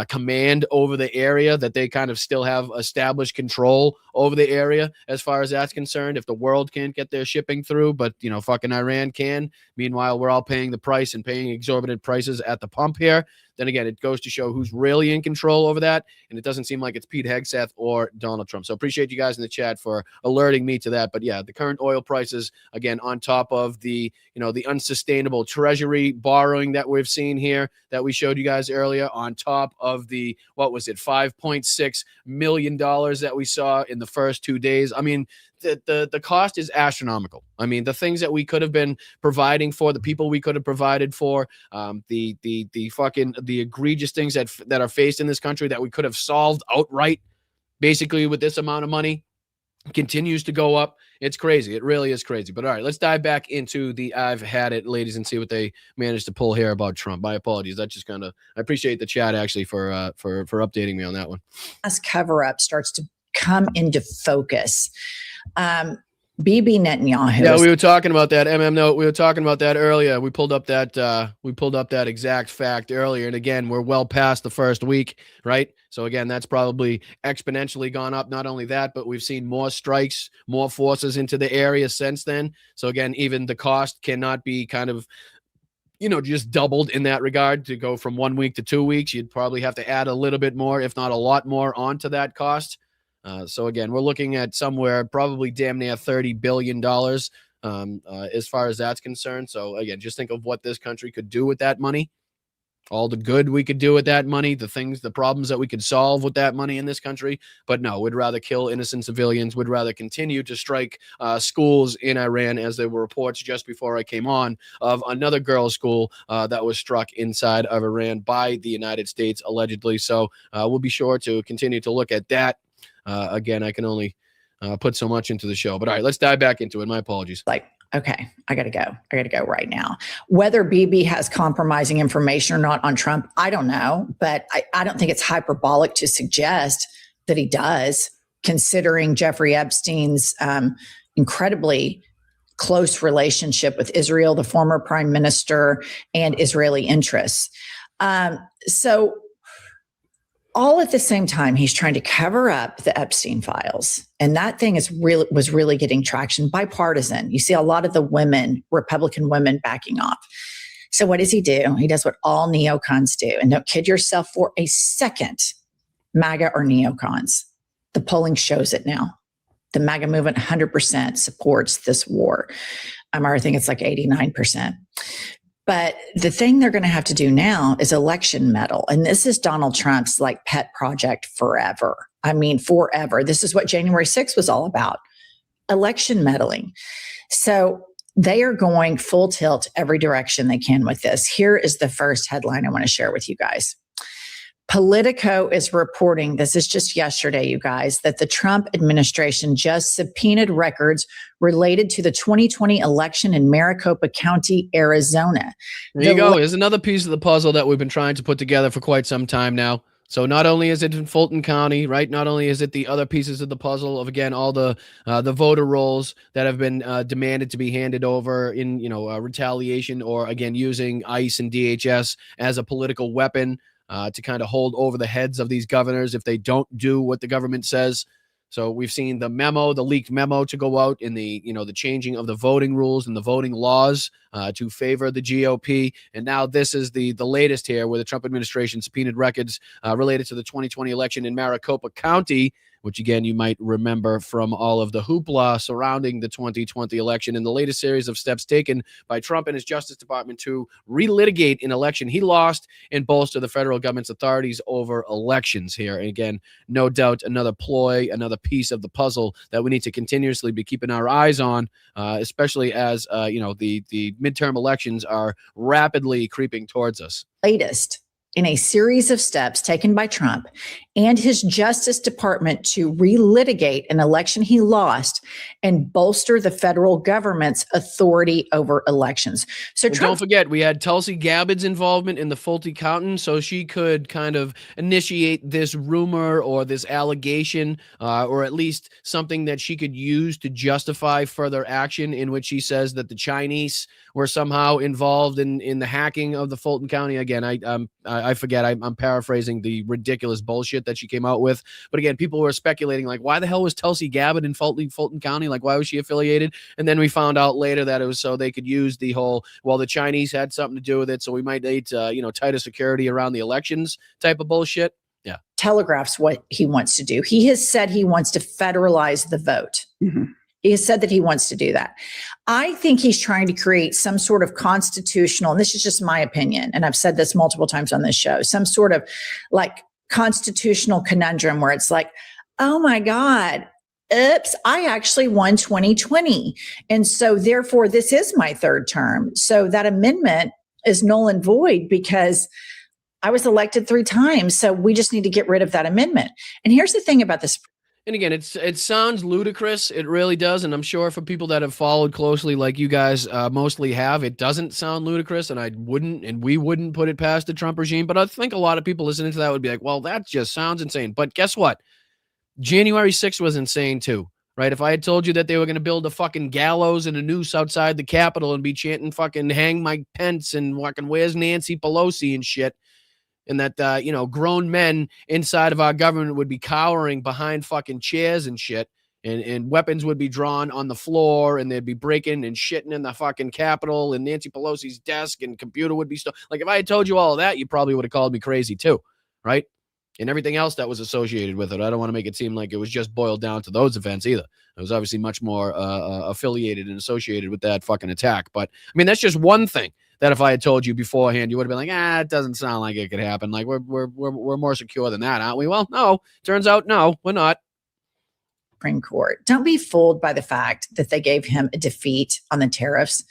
command over the area, that they kind of still have established control over the area as far as that's concerned. If the world can't get their shipping through, but, fucking Iran can. Meanwhile, we're all paying the price and paying exorbitant prices at the pump here. Then again, it goes to show who's really in control over that. And it doesn't seem like it's Pete Hegseth or Donald Trump. So appreciate you guys in the chat for alerting me to that. But yeah, the current oil prices, again, on top of the, the unsustainable treasury borrowing that we've seen here that we showed you guys earlier, on top of the, $5.6 million that we saw in the first 2 days. I mean, the cost is astronomical. I mean, the things that we could have been providing for, the people we could have provided for, the egregious things that are faced in this country that we could have solved outright, basically with this amount of money, continues to go up. It's crazy. It really is crazy. But all right, let's dive back into the I've had it, ladies, and see what they managed to pull here about Trump. My apologies. That's just I appreciate the chat actually for updating me on that one. As cover up starts to come into focus. Bibi Netanyahu. Yeah, we were talking about that. Note. We were talking about that earlier. We pulled up that exact fact earlier. And again, we're well past the first week, right? So again, that's probably exponentially gone up. Not only that, but we've seen more strikes, more forces into the area since then. So again, even the cost cannot be kind of, just doubled in that regard. To go from 1 week to 2 weeks, you'd probably have to add a little bit more, if not a lot more, onto that cost. So again, we're looking at somewhere probably damn near $30 billion as far as that's concerned. So again, just think of what this country could do with that money, all the good we could do with that money, the problems that we could solve with that money in this country. But no, we'd rather kill innocent civilians. We'd rather continue to strike schools in Iran, as there were reports just before I came on of another girls' school that was struck inside of Iran by the United States, allegedly. So we'll be sure to continue to look at that. Again, I can only put so much into the show. But all right, let's dive back into it. My apologies. Okay, I got to go right now. Whether Bibi has compromising information or not on Trump, I don't know. But I don't think it's hyperbolic to suggest that he does, considering Jeffrey Epstein's incredibly close relationship with Israel, the former prime minister, and Israeli interests. So all at the same time, he's trying to cover up the Epstein files. And that thing was really getting traction, bipartisan. You see a lot of the women, Republican women, backing off. So what does he do? He does what all neocons do. And don't kid yourself for a second, MAGA or neocons. The polling shows it now. The MAGA movement 100% supports this war. I think it's like 89%. But the thing they're going to have to do now is election meddle. And this is Donald Trump's pet project forever. Forever. This is what January 6th was all about. Election meddling. So they are going full tilt every direction they can with this. Here is the first headline I want to share with you guys. Politico is reporting, this is just yesterday, you guys, that the Trump administration just subpoenaed records related to the 2020 election in Maricopa County, Arizona. There you go. Here's another piece of the puzzle that we've been trying to put together for quite some time now. So not only is it in Fulton County, right? Not only is it the other pieces of the puzzle of, again, all the voter rolls that have been demanded to be handed over in, retaliation, or again, using ICE and DHS as a political weapon to kind of hold over the heads of these governors if they don't do what the government says. So we've seen the leaked memo to go out in the changing of the voting rules and the voting laws to favor the GOP. And now this is the latest here, where the Trump administration subpoenaed records related to the 2020 election in Maricopa County, which again, you might remember from all of the hoopla surrounding the 2020 election and the latest series of steps taken by Trump and his Justice Department to relitigate an election he lost and bolster the federal government's authorities over elections here. And again, no doubt another ploy, another piece of the puzzle that we need to continuously be keeping our eyes on, especially as the midterm elections are rapidly creeping towards us. Latest in a series of steps taken by Trump and his Justice Department to relitigate an election he lost and bolster the federal government's authority over elections. So don't forget, we had Tulsi Gabbard's involvement in the Fulton County, so she could kind of initiate this rumor or this allegation, or at least something that she could use to justify further action, in which she says that the Chinese were somehow involved in the hacking of the Fulton County. Again, I forget, I'm paraphrasing the ridiculous bullshit that she came out with. But again, people were speculating, why the hell was Tulsi Gabbard in Fulton County? Why was she affiliated? And then we found out later that it was so they could use the whole, the Chinese had something to do with it, so we might need, tighter security around the elections type of bullshit. Yeah. Telegraphs what he wants to do. He has said he wants to federalize the vote. Mm-hmm. He has said that he wants to do that. I think he's trying to create some sort of constitutional, and this is just my opinion, and I've said this multiple times on this show, some sort of constitutional conundrum where it's oh my God, oops, I actually won 2020. And so therefore this is my third term. So that amendment is null and void because I was elected 3 times. So we just need to get rid of that amendment. And here's the thing about this. And again, it sounds ludicrous. It really does. And I'm sure for people that have followed closely, like you guys mostly have, it doesn't sound ludicrous. And we wouldn't put it past the Trump regime. But I think a lot of people listening to that would be like, well, that just sounds insane. But guess what? January 6th was insane too. right? If I had told you that they were going to build a fucking gallows and a noose outside the Capitol and be chanting fucking hang Mike Pence and fucking where's Nancy Pelosi and shit, and that, grown men inside of our government would be cowering behind fucking chairs and shit, and weapons would be drawn on the floor, and they'd be breaking and shitting in the fucking Capitol, and Nancy Pelosi's desk and computer would be like, if I had told you all of that, you probably would have called me crazy too, right? And everything else that was associated with it. I don't want to make it seem like it was just boiled down to those events either. It was obviously much more affiliated and associated with that fucking attack. But I mean, that's just one thing that if I had told you beforehand, you would have been like, it doesn't sound like it could happen. Like we're more secure than that, aren't we? Well, no, turns out, no, we're not. Supreme Court. Don't be fooled by the fact that they gave him a defeat on the tariffs.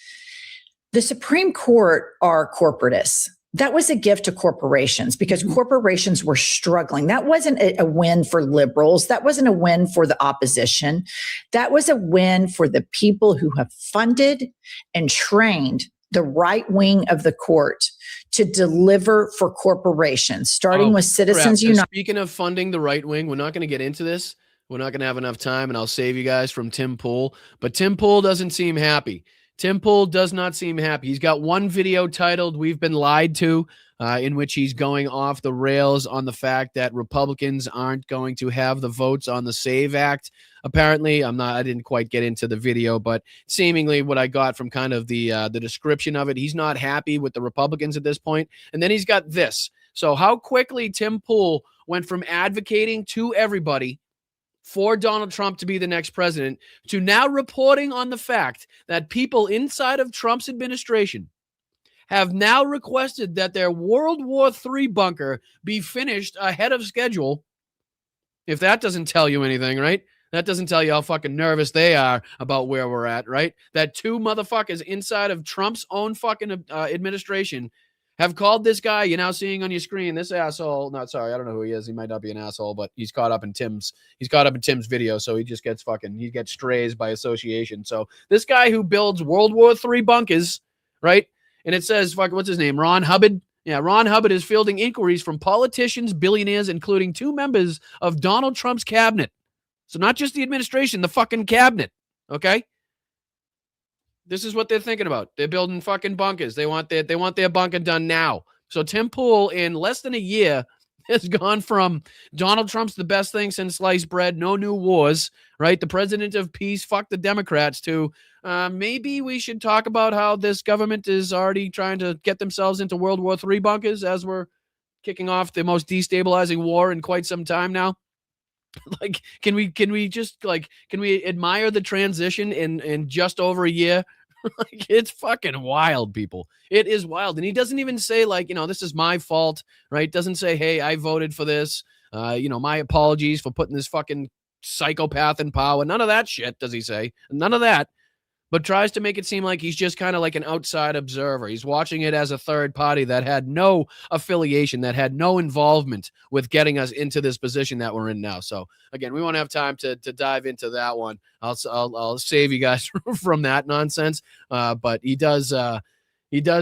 The Supreme Court are corporatists. That was a gift to corporations because corporations were struggling. That wasn't a win for liberals. That wasn't a win for the opposition. That was a win for the people who have funded and trained the right wing of the court to deliver for corporations, starting with Citizens United. Speaking of funding the right wing, we're not going to get into this. We're not going to have enough time, and I'll save you guys from Tim Pool. But Tim Pool doesn't seem happy. Tim Pool does not seem happy. He's got one video titled "We've Been Lied To," in which he's going off the rails on the fact that Republicans aren't going to have the votes on the SAVE Act. Apparently, I didn't quite get into the video, but seemingly what I got from kind of the description of it, he's not happy with the Republicans at this point. And then he's got this. So how quickly Tim Pool went from advocating to everybody for Donald Trump to be the next president to now reporting on the fact that people inside of Trump's administration have now requested that their World War III bunker be finished ahead of schedule. If that doesn't tell you anything, right? That doesn't tell you how fucking nervous they are about where we're at, right? That two motherfuckers inside of Trump's own fucking administration have called this guy you're now seeing on your screen, this asshole. Not sorry, I don't know who he is. He might not be an asshole, but he's caught up in Tim's video, so he just gets he gets strays by association. So this guy who builds World War III bunkers, right? And it says, what's his name? Ron Hubbard. Yeah, Ron Hubbard is fielding inquiries from politicians, billionaires, including 2 members of Donald Trump's cabinet. So not just the administration, the fucking cabinet. Okay? This is what they're thinking about. They're building fucking bunkers. They want their bunker done now. So Tim Pool, in less than a year, has gone from Donald Trump's the best thing since sliced bread, no new wars, right? The president of peace, fuck the Democrats, to maybe we should talk about how this government is already trying to get themselves into World War III bunkers as we're kicking off the most destabilizing war in quite some time now. Like, can we admire the transition in just over a year? Like, it's fucking wild, people. It is wild. And he doesn't even say, like, this is my fault, right? Doesn't say, hey, I voted for this. My apologies for putting this fucking psychopath in power. None of that shit, does he say? None of that. But tries to make it seem like he's just kind of like an outside observer. He's watching it as a third party that had no affiliation, that had no involvement with getting us into this position that we're in now. So again, we won't have time to dive into that one. I'll save you guys from that nonsense. But he does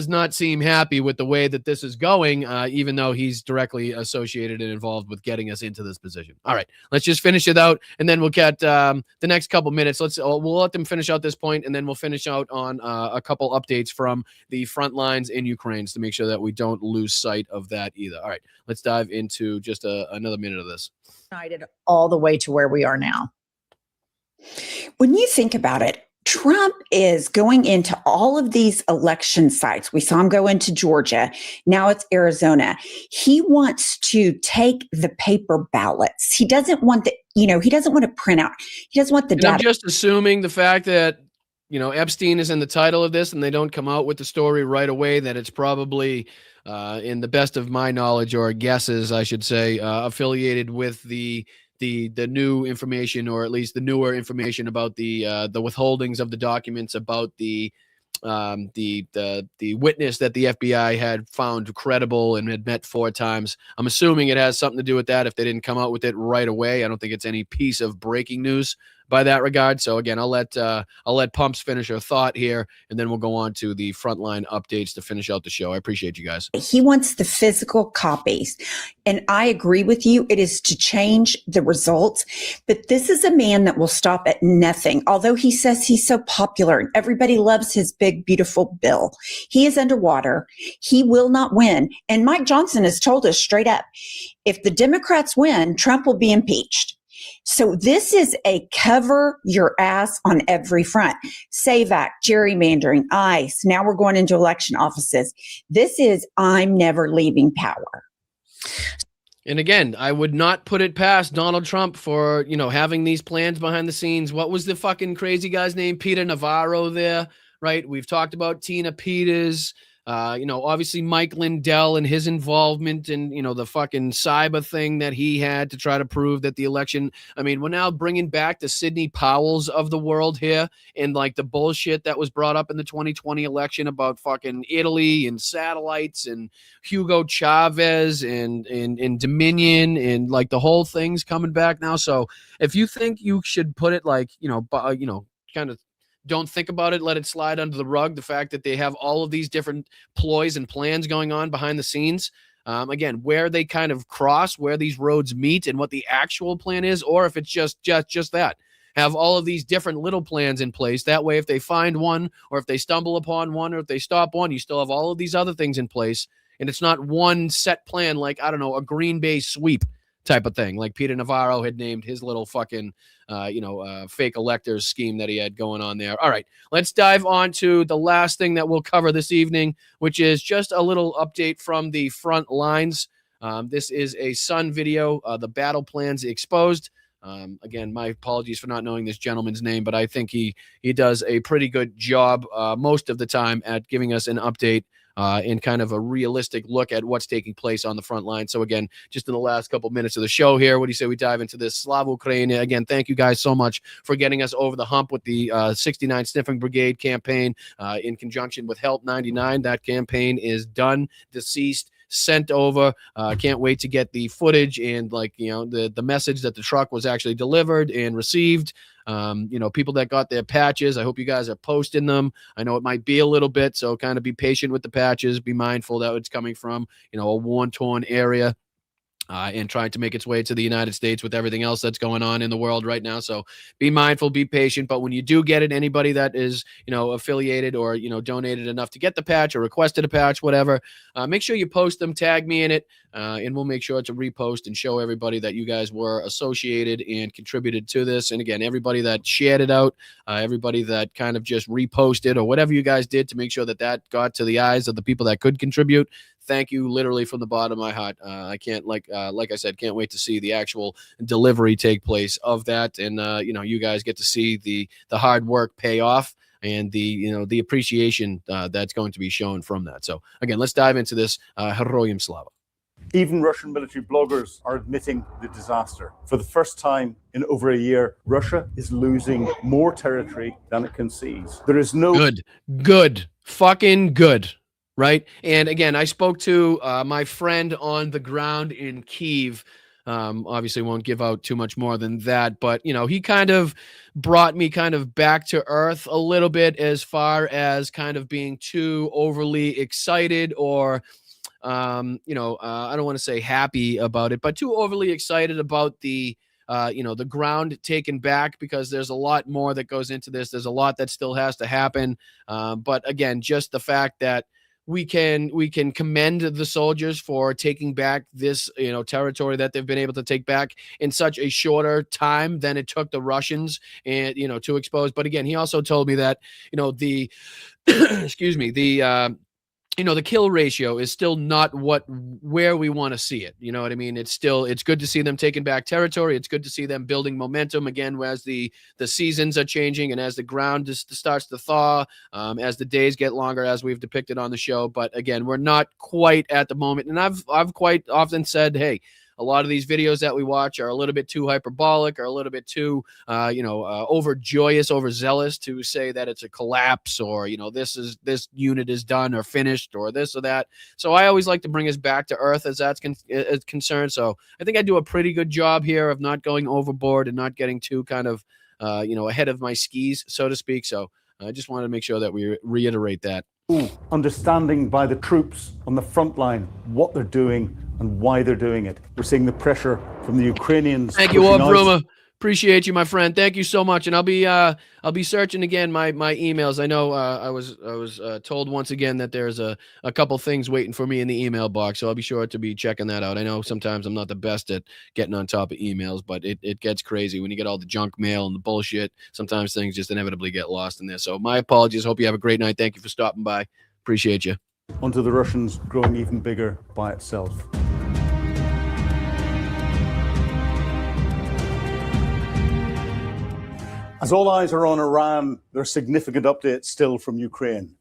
not seem happy with the way that this is going, even though he's directly associated and involved with getting us into this position. All right, let's just finish it out, and then we'll get the next couple minutes. We'll let them finish out this point, and then we'll finish out on a couple updates from the front lines in Ukraine to make sure that we don't lose sight of that either. All right, let's dive into just another minute of this. United all the way to where we are now. When you think about it, Trump is going into all of these election sites. We saw him go into Georgia. Now it's Arizona. He wants to take the paper ballots. He doesn't want he doesn't want to print out. He doesn't want the data. I'm just assuming the fact that, Epstein is in the title of this and they don't come out with the story right away, that it's probably, in the best of my knowledge or guesses, I should say, affiliated with the new information, or at least the newer information about the withholdings of the documents about the witness that the FBI had found credible and had met 4 times. I'm assuming it has something to do with that if they didn't come out with it right away. I don't think it's any piece of breaking news, by that regard. So again, I'll let Pumps finish her thought here, and then we'll go on to the Frontline updates to finish out the show. I appreciate you guys. He wants the physical copies. And I agree with you. It is to change the results. But this is a man that will stop at nothing. Although he says he's so popular and everybody loves his big, beautiful bill, he is underwater. He will not win. And Mike Johnson has told us straight up, if the Democrats win, Trump will be impeached. So this is a cover your ass on every front. SAVE Act, gerrymandering, ICE. Now we're going into election offices. This is I'm never leaving power. And again, I would not put it past Donald Trump for, having these plans behind the scenes. What was the fucking crazy guy's name? Peter Navarro there, right? We've talked about Tina Peters. Obviously Mike Lindell and his involvement in, the fucking cyber thing that he had to try to prove that the election. I mean, we're now bringing back the Sidney Powells of the world here, and like the bullshit that was brought up in the 2020 election about fucking Italy and satellites and Hugo Chavez and Dominion, and like the whole thing's coming back now. So if you think you should put it like, kind of don't think about it, let it slide under the rug, the fact that they have all of these different ploys and plans going on behind the scenes, again, where they kind of cross, where these roads meet, and what the actual plan is, or if it's just that. Have all of these different little plans in place. That way, if they find one, or if they stumble upon one, or if they stop one, you still have all of these other things in place, and it's not one set plan like, I don't know, a Green Bay sweep type of thing, like Peter Navarro had named his little fucking, fake electors scheme that he had going on there. All right, let's dive on to the last thing that we'll cover this evening, which is just a little update from the front lines. This is a Sun video, the battle plans exposed. Again, my apologies for not knowing this gentleman's name, but I think he does a pretty good job most of the time at giving us an update and kind of a realistic look at what's taking place on the front line. So again, just in the last couple minutes of the show here, what do you say we dive into this? Slava Ukraine. Again, thank you guys so much for getting us over the hump with the 69 Sniffing Brigade campaign in conjunction with Help 99. That campaign is done, deceased, sent over. Can't wait to get the footage and the message that the truck was actually delivered and received. People that got their patches, I hope you guys are posting them. I know it might be a little bit, so kind of be patient with the patches. Be mindful that it's coming from, a worn-torn area. And trying to make its way to the United States with everything else that's going on in the world right now. So be mindful, be patient. But when you do get it, anybody that is, affiliated or, donated enough to get the patch or requested a patch, whatever, make sure you post them, tag me in it, and we'll make sure to repost and show everybody that you guys were associated and contributed to this. And again, everybody that shared it out, everybody that kind of just reposted or whatever you guys did to make sure that that got to the eyes of the people that could contribute. Thank you, literally from the bottom of my heart. I can't, like I said, can't wait to see the actual delivery take place of that, and you guys get to see the hard work pay off and the appreciation that's going to be shown from that. So again, let's dive into this. Heroyam Slava. Even Russian military bloggers are admitting the disaster. For the first time in over a year, Russia is losing more territory than it concedes. There is no good, fucking good. Right. And again, I spoke to my friend on the ground in Kyiv. Obviously won't give out too much more than that, but he kind of brought me kind of back to earth a little bit as far as kind of being too overly excited or I don't want to say happy about it, but too overly excited about the the ground taken back, because there's a lot more that goes into this. There's a lot that still has to happen. But again, just the fact that we can commend the soldiers for taking back this, territory that they've been able to take back in such a shorter time than it took the Russians and, to expose. But again, he also told me that, the, excuse me, the kill ratio is still not where we want to see it. You know what I mean? It's good to see them taking back territory. It's good to see them building momentum again as the seasons are changing and as the ground starts to thaw, as the days get longer, as we've depicted on the show. But again, we're not quite at the moment. And I've quite often said, hey, a lot of these videos that we watch are a little bit too hyperbolic or a little bit too, overjoyous, overzealous to say that it's a collapse or, this unit is done or finished or this or that. So I always like to bring us back to earth as that's concerned. So I think I do a pretty good job here of not going overboard and not getting too kind of, ahead of my skis, so to speak. So I just wanted to make sure that we reiterate that. Understanding by the troops on the front line what they're doing and why they're doing it. We're seeing the pressure from the Ukrainians. Thank you, Orb Rumor. Appreciate you, my friend. Thank you so much. And I'll be searching again my emails. I know I was told once again that there's a couple things waiting for me in the email box, so I'll be sure to be checking that out. I know sometimes I'm not the best at getting on top of emails, but it gets crazy when you get all the junk mail and the bullshit. Sometimes things just inevitably get lost in there. So my apologies. Hope you have a great night. Thank you for stopping by. Appreciate you. Onto the Russians growing even bigger by itself. As all eyes are on Iran, there are significant updates still from Ukraine.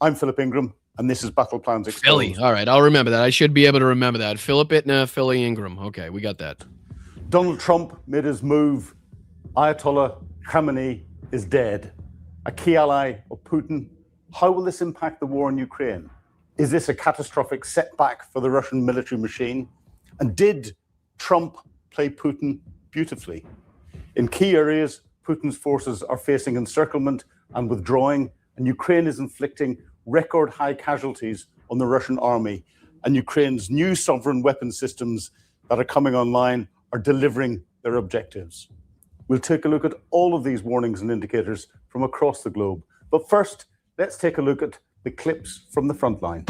I'm Philip Ingram, and this is Battle Plans Exposed. Philly. All right, I'll remember that. I should be able to remember that. Philip Itna, Philly Ingram. Okay, we got that. Donald Trump made his move. Ayatollah Khamenei is dead. A key ally of Putin. How will this impact the war in Ukraine? Is this a catastrophic setback for the Russian military machine? And did Trump play Putin beautifully? In key areas, Putin's forces are facing encirclement and withdrawing, and Ukraine is inflicting record high casualties on the Russian army. And Ukraine's new sovereign weapon systems that are coming online are delivering their objectives. We'll take a look at all of these warnings and indicators from across the globe. But first, let's take a look at the clips from the front line.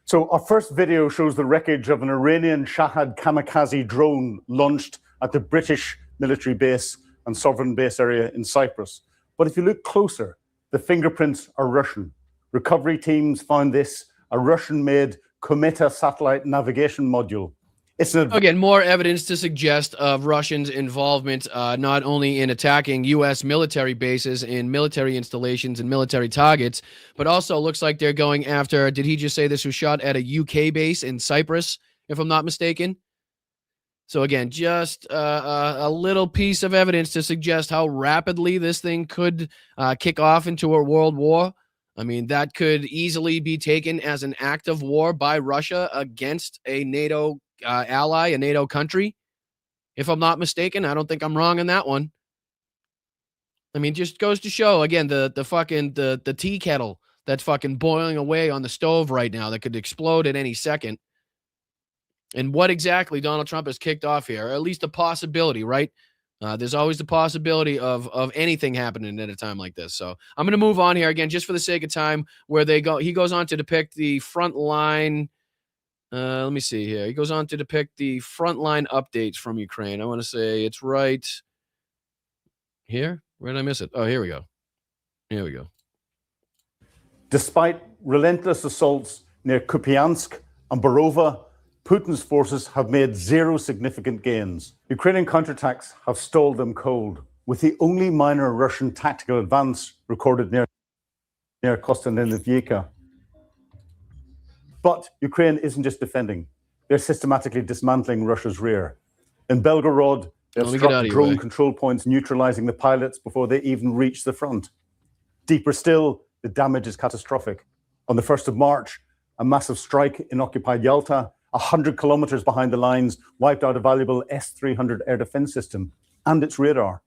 So our first video shows the wreckage of an Iranian Shahad kamikaze drone launched at the British military base and sovereign base area in Cyprus. But if you look closer, the fingerprints are Russian. Recovery teams found this, a Russian-made Kometa satellite navigation module. It's again, more evidence to suggest of Russians' involvement not only in attacking U.S. military bases and military installations and military targets, but also looks like they're going after, did he just say this was shot at a UK base in Cyprus, if I'm not mistaken? So again, just a little piece of evidence to suggest how rapidly this thing could kick off into a world war. I mean, that could easily be taken as an act of war by Russia against a NATO ally, a NATO country. If I'm not mistaken, I don't think I'm wrong on that one. I mean, just goes to show, again, the tea kettle that's fucking boiling away on the stove right now that could explode at any second. And what exactly Donald Trump has kicked off here, or at least a possibility, right? There's always the possibility of anything happening at a time like this. So I'm going to move on here again, just for the sake of time, where he goes on to depict the front line. Let me see here. He goes on to depict the frontline updates from Ukraine. I want to say it's right here. Where did I miss it? Oh, here we go. Here we go. Despite relentless assaults near Kupiansk and Borova, Putin's forces have made zero significant gains. Ukrainian counterattacks have stalled them cold, with the only minor Russian tactical advance recorded near Konstantinivka. But Ukraine isn't just defending. They're systematically dismantling Russia's rear. In Belgorod, they've struck drone control points, neutralizing the pilots before they even reach the front. Deeper still, the damage is catastrophic. On the 1st of March, a massive strike in occupied Yalta, 100 kilometers behind the lines, wiped out a valuable S-300 air defense system and its radar.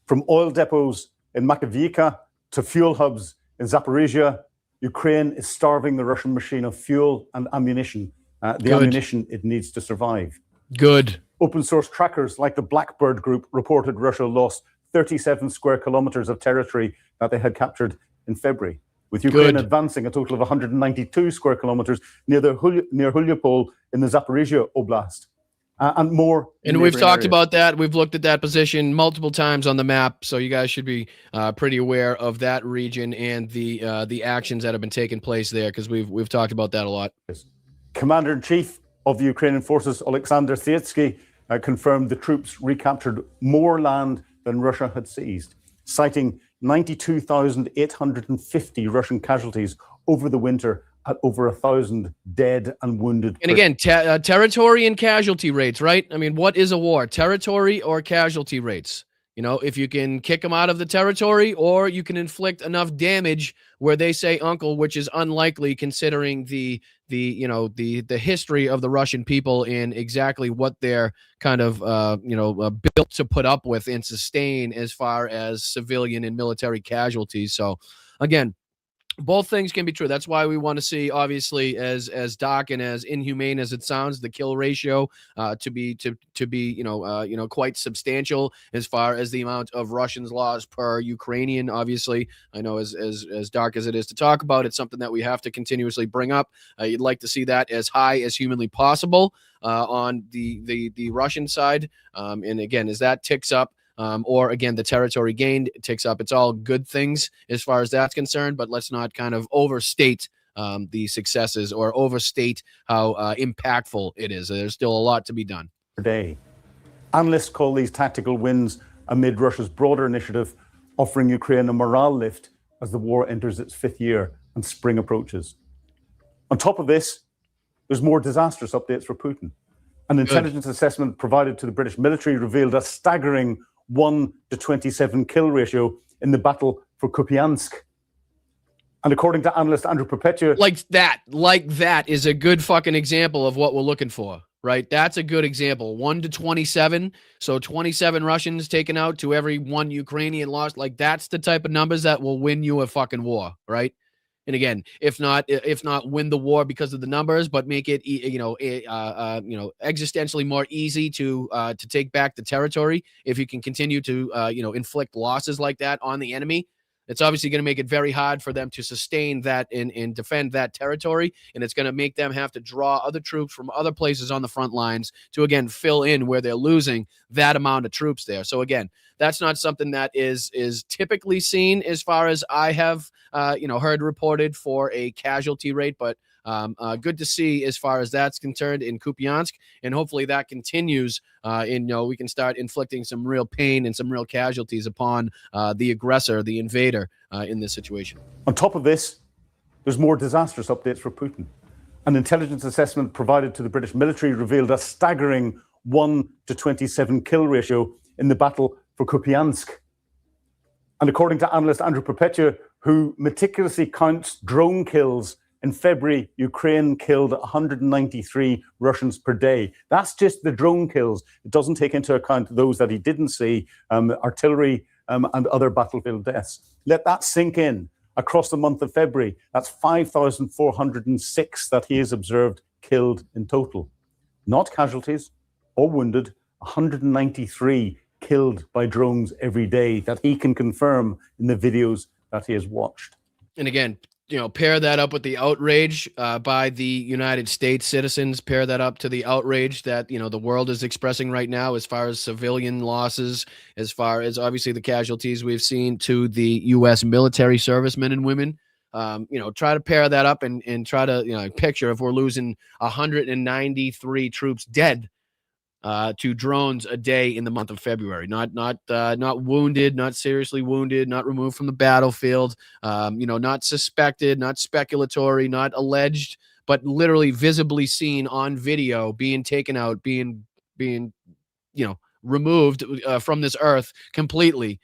From oil depots in Makiivka to fuel hubs in Zaporizhia, Ukraine is starving the Russian machine of fuel and ammunition, ammunition it needs to survive. Good. Open source trackers like the Blackbird Group reported Russia lost 37 square kilometers of territory that they had captured in February, with Ukraine advancing a total of 192 square kilometers near Hulyapol in the Zaporizhia Oblast. And more. And we've talked about that. We've looked at that position multiple times on the map, so you guys should be pretty aware of that region and the actions that have been taking place there, because we've talked about that a lot. Commander-in-Chief of the Ukrainian forces, Alexander Syetsky, confirmed the troops recaptured more land than Russia had seized, citing 92,850 Russian casualties over the winter at over 1,000 dead and wounded. And again, territory and casualty rates, right? I mean, what is a war? Territory or casualty rates? You know, if you can kick them out of the territory, or you can inflict enough damage where they say uncle, which is unlikely considering the history of the Russian people and exactly what they're kind of built to put up with and sustain as far as civilian and military casualties. So again, both things can be true. That's why we want to see, obviously, as dark and as inhumane as it sounds, the kill ratio to be quite substantial as far as the amount of Russians lost per Ukrainian. Obviously, I know as dark as it is to talk about, it's something that we have to continuously bring up. You'd like to see that as high as humanly possible on the Russian side, and again, as that ticks up. Or again, the territory gained ticks up. It's all good things as far as that's concerned, but let's not kind of overstate the successes or overstate how impactful it is. There's still a lot to be done. Today, analysts call these tactical wins amid Russia's broader initiative, offering Ukraine a morale lift as the war enters its 5th year and spring approaches. On top of this, there's more disastrous updates for Putin. An intelligence assessment provided to the British military revealed a staggering 1 to 27 kill ratio in the battle for Kupiansk. And according to analyst Andrew Perpetua, like that is a good fucking example of what we're looking for, right? That's a good example. 1 to 27. So 27 Russians taken out to every 1 Ukrainian lost. Like, that's the type of numbers that will win you a fucking war, right? And again, if not win the war because of the numbers, but make it existentially more easy to take back the territory. If you can continue to inflict losses like that on the enemy, it's obviously going to make it very hard for them to sustain that and defend that territory, and it's going to make them have to draw other troops from other places on the front lines to again fill in where they're losing that amount of troops there. So again, that's not something that is typically seen as far as I have heard reported for a casualty rate, but good to see as far as that's concerned in Kupiansk, and hopefully that continues. We can start inflicting some real pain and some real casualties upon the aggressor, the invader, in this situation. On top of this, there's more disastrous updates for Putin. An intelligence assessment provided to the British military revealed a staggering 1 to 27 kill ratio in the battle for Kupiansk. And according to analyst Andrew Perpetua, who meticulously counts drone kills, in February, Ukraine killed 193 Russians per day. That's just the drone kills. It doesn't take into account those that he didn't see, artillery and other battlefield deaths. Let that sink in. Across the month of February, that's 5,406 that he has observed killed in total. Not casualties or wounded, 193 killed by drones every day that he can confirm in the videos that he has watched. And again, pair that up with the outrage by the United States citizens, pair that up to the outrage that, the world is expressing right now as far as civilian losses, as far as obviously the casualties we've seen to the U.S. military servicemen and women. Try to pair that up and try to, picture if we're losing 193 troops dead to drones a day in the month of February, not wounded, not seriously wounded, not removed from the battlefield, not suspected, not speculatory, not alleged, but literally visibly seen on video, being taken out, being removed from this earth completely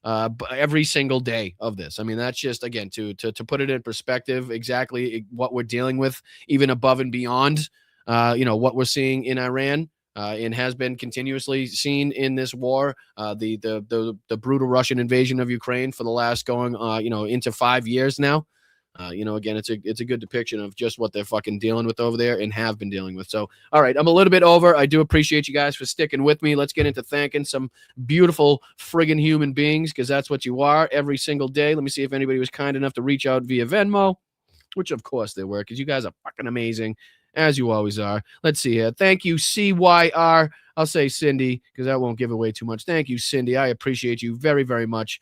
every single day of this. I mean, that's just, again, to put it in perspective, exactly what we're dealing with, even above and beyond, what we're seeing in Iran. And has been continuously seen in this war, the brutal Russian invasion of Ukraine for the last going, into 5 years now. Again, it's a good depiction of just what they're fucking dealing with over there and have been dealing with. So, all right, I'm a little bit over. I do appreciate you guys for sticking with me. Let's get into thanking some beautiful friggin' human beings, because that's what you are every single day. Let me see if anybody was kind enough to reach out via Venmo, which of course they were, because you guys are fucking amazing, as you always are. Let's see here. Thank you, CYR. I'll say Cindy, because that won't give away too much. Thank you, Cindy. I appreciate you very, very much.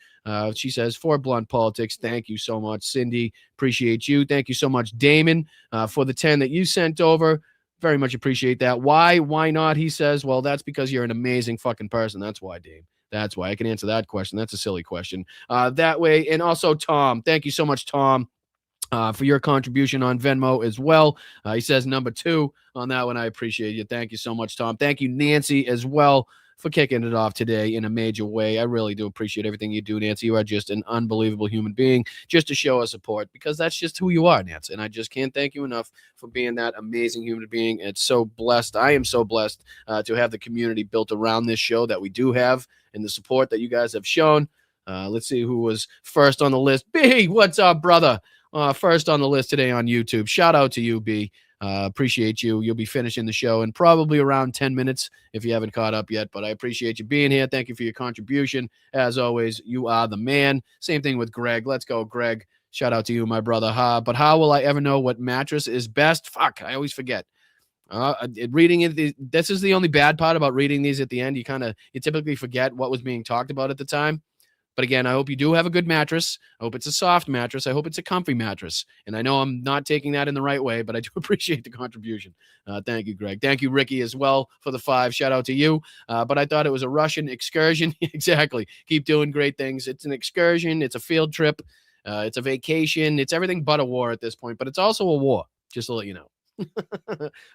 She says, for Blunt Politics. Thank you so much, Cindy. Appreciate you. Thank you so much, Damon, for the 10 that you sent over. Very much appreciate that. Why? Why not? He says, well, that's because you're an amazing fucking person. That's why, Dave. That's why. I can answer that question. That's a silly question. That way. And also, Tom. Thank you so much, Tom, for your contribution on Venmo as well. He says number 2 on that one. I appreciate you. Thank you so much, Tom. Thank you, Nancy, as well. for kicking it off today in a major way. I really do appreciate everything you do, Nancy. You are just an unbelievable human being just to show us support, because that's just who you are, Nancy. And I just can't thank you enough for being that amazing human being. It's so blessed. I am so blessed to have the community built around this show that we do have, and the support that you guys have shown. Let's see who was first on the list. B, what's up, brother? First on the list today on YouTube. Shout out to you, B. Appreciate you. You'll be finishing the show in probably around 10 minutes if you haven't caught up yet, but I appreciate you being here. Thank you for your contribution. As always, you are the man. Same thing with Greg. Let's go, Greg. Shout out to you, my brother. But how will I ever know what mattress is best? Fuck, I always forget. Reading it, this is the only bad part about reading these at the end. You typically forget what was being talked about at the time. But again, I hope you do have a good mattress. I hope it's a soft mattress. I hope it's a comfy mattress. And I know I'm not taking that in the right way, but I do appreciate the contribution. Thank you, Greg. Thank you, Ricky, as well, for the 5. Shout out to you. But I thought it was a Russian excursion. Exactly. Keep doing great things. It's an excursion. It's a field trip. It's a vacation. It's everything but a war at this point. But it's also a war, just to let you know.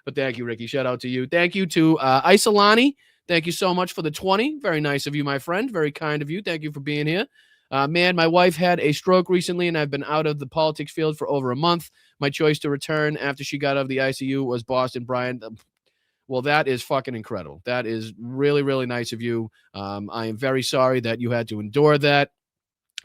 But thank you, Ricky. Shout out to you. Thank you to Isolani. Thank you so much for the 20. Very nice of you, my friend. Very kind of you. Thank you for being here. Man, my wife had a stroke recently, and I've been out of the politics field for over a month. My choice to return after she got out of the ICU was Boston, Brian. Well, that is fucking incredible. That is really, really nice of you. I am very sorry that you had to endure that.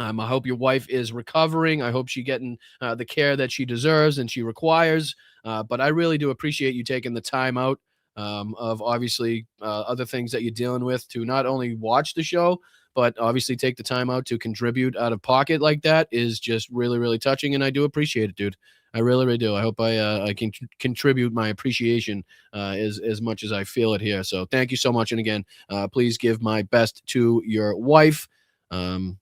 I hope your wife is recovering. I hope she's getting the care that she deserves and she requires. But I really do appreciate you taking the time out of obviously other things that you're dealing with to not only watch the show, but obviously take the time out to contribute out of pocket like that is just really, really touching. And I do appreciate it, dude. I really, really do. I hope I can contribute my appreciation as much as I feel it here. So thank you so much. And again, please give my best to your wife. And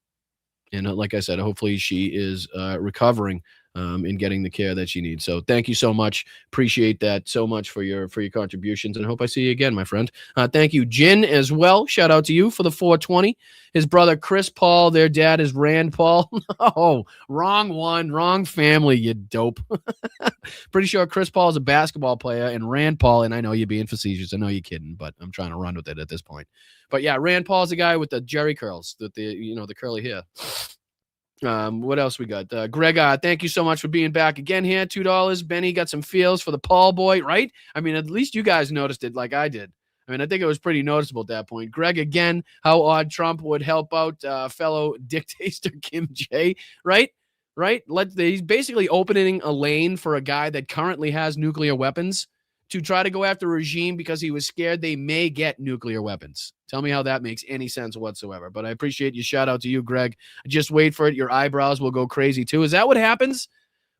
like I said, hopefully she is recovering in getting the care that she needs. So thank you so much. Appreciate that so much for your contributions, and hope I see you again, my friend. Thank you, Jin, as well. Shout out to you for the 420. His brother Chris Paul, their dad is Rand Paul. No, wrong one, wrong family, you dope. Pretty sure Chris Paul is a basketball player, and Rand Paul, and I know you're being facetious. I know you're kidding, but I'm trying to run with it at this point. But yeah, Rand Paul's the guy with the jerry curls, the curly hair. What else we got? Greg, thank you so much for being back again here. $2. Benny got some feels for the Paul boy, right? I mean, at least you guys noticed it like I did. I mean, I think it was pretty noticeable at that point. Greg, again, how odd Trump would help out fellow dictator Kim J, right? He's basically opening a lane for a guy that currently has nuclear weapons to try to go after a regime because he was scared they may get nuclear weapons. Tell me how that makes any sense whatsoever. But I appreciate you. Shout out to you, Greg. Just wait for it. Your eyebrows will go crazy too. Is that what happens?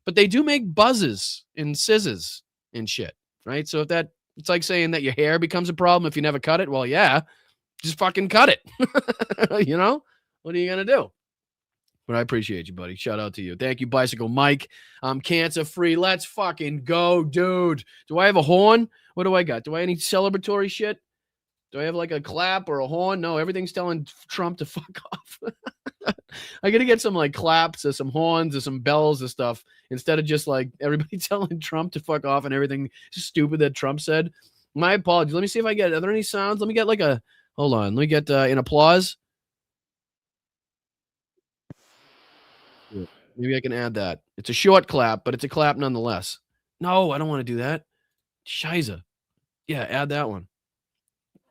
But they do make buzzes and sizzes and shit, right? So it's like saying that your hair becomes a problem if you never cut it. Well, yeah, just fucking cut it. What are you going to do? But I appreciate you, buddy. Shout out to you. Thank you, Bicycle Mike. I'm cancer-free. Let's fucking go, dude. Do I have a horn? What do I got? Do I have any celebratory shit? Do I have like a clap or a horn? No, everything's telling Trump to fuck off. I got to get some like claps or some horns or some bells or stuff instead of just like everybody telling Trump to fuck off and everything stupid that Trump said. My apologies. Let me see if are there any sounds? Let me get hold on. Let me get an applause. Maybe I can add that. It's a short clap, but it's a clap nonetheless. No, I don't want to do that. Shiza. Yeah, add that one.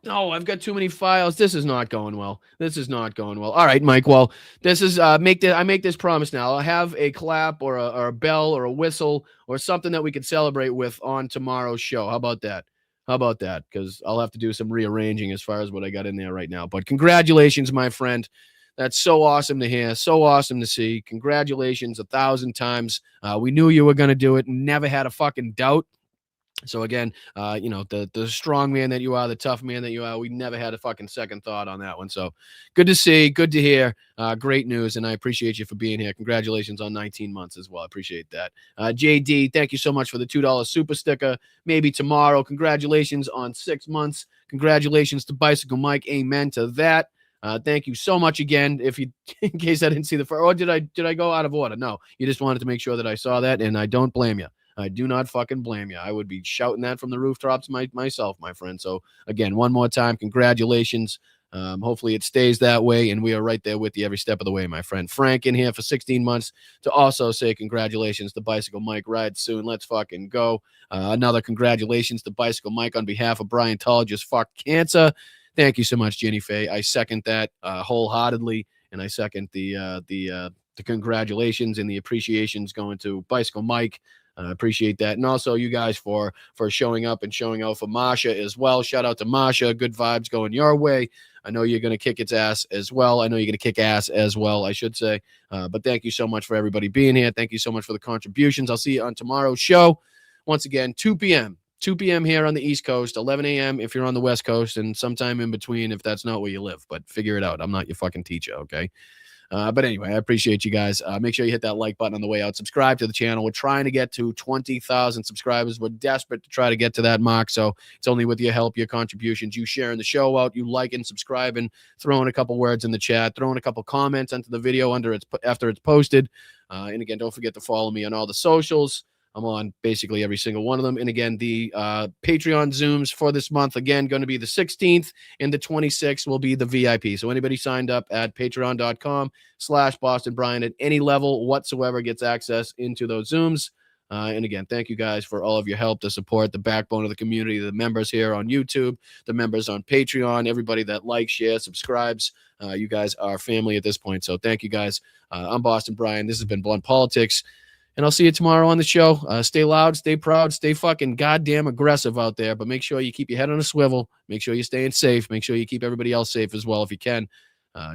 No, I've got too many files. This is not going well. All right, Mike. Well, this is I make this promise now. I'll have a clap or a bell or a whistle or something that we could celebrate with on tomorrow's show. How about that? Because I'll have to do some rearranging as far as what I got in there right now. But congratulations, my friend. That's so awesome to hear. So awesome to see. Congratulations 1,000 times. We knew you were going to do it. Never had a fucking doubt. So again, the strong man that you are, the tough man that you are, we never had a fucking second thought on that one. So good to see, good to hear. Great news. And I appreciate you for being here. Congratulations on 19 months as well. I appreciate that. JD, thank you so much for the $2 super sticker. Maybe tomorrow. Congratulations on 6 months. Congratulations to Bicycle Mike. Amen to that. Thank you so much again. In case I didn't see the first, or did I go out of order? No, you just wanted to make sure that I saw that, and I don't blame you. I do not fucking blame you. I would be shouting that from the rooftops myself, my friend. So again, one more time, congratulations. Hopefully it stays that way, and we are right there with you every step of the way, my friend. Frank in here for 16 months to also say congratulations to Bicycle Mike. Ride soon. Let's fucking go. Another congratulations to Bicycle Mike on behalf of Brian Tull. Just fuck cancer. Thank you so much, Jenny Faye. I second that wholeheartedly, and I second the congratulations and the appreciations going to Bicycle Mike. Appreciate that. And also you guys for showing up and showing out for Masha as well. Shout out to Masha. Good vibes going your way. I know you're going to kick its ass as well. I know you're going to kick ass as well, I should say. But thank you so much for everybody being here. Thank you so much for the contributions. I'll see you on tomorrow's show. Once again, 2 p.m. 2 p.m. here on the East Coast, 11 a.m. if you're on the West Coast, and sometime in between if that's not where you live. But figure it out. I'm not your fucking teacher, okay? But anyway, I appreciate you guys. Make sure you hit that like button on the way out. Subscribe to the channel. We're trying to get to 20,000 subscribers. We're desperate to try to get to that mark. So it's only with your help, your contributions, you sharing the show out, you liking, subscribing, throwing a couple words in the chat, throwing a couple comments onto the video after it's posted. And again, don't forget to follow me on all the socials. I'm on basically every single one of them. And again, the Patreon Zooms for this month, again, going to be the 16th and the 26th will be the VIP. So anybody signed up at patreon.com/Boston Brian at any level whatsoever gets access into those Zooms. And again, thank you guys for all of your help, the support, the backbone of the community, the members here on YouTube, the members on Patreon, everybody that likes, shares, subscribes. You guys are family at this point. So thank you guys. I'm Boston Brian. This has been Blunt Politics. And I'll see you tomorrow on the show. Stay loud, stay proud, stay fucking goddamn aggressive out there. But make sure you keep your head on a swivel. Make sure you're staying safe. Make sure you keep everybody else safe as well if you can.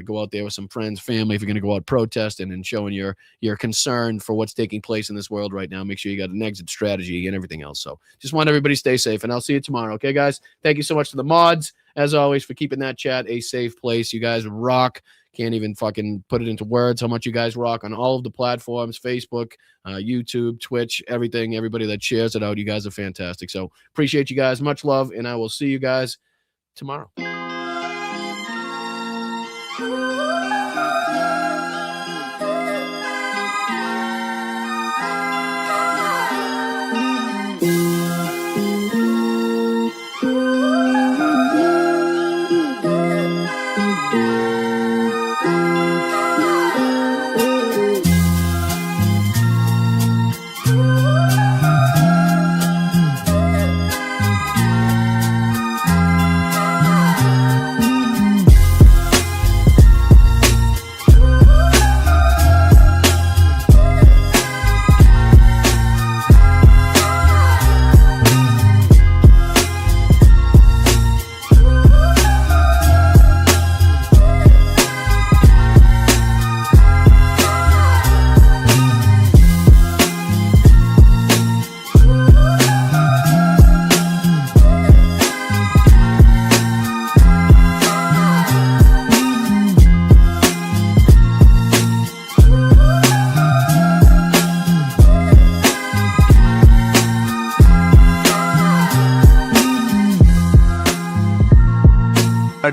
Go out there with some friends, family. If you're going to go out protesting and showing your concern for what's taking place in this world right now, make sure you got an exit strategy and everything else. So just want everybody to stay safe. And I'll see you tomorrow. Okay, guys? Thank you so much to the mods, as always, for keeping that chat a safe place. You guys rock. Can't even fucking put it into words how much you guys rock on all of the platforms, Facebook, YouTube, Twitch, everything, everybody that shares it out. You guys are fantastic. So appreciate you guys. Much love, and I will see you guys tomorrow.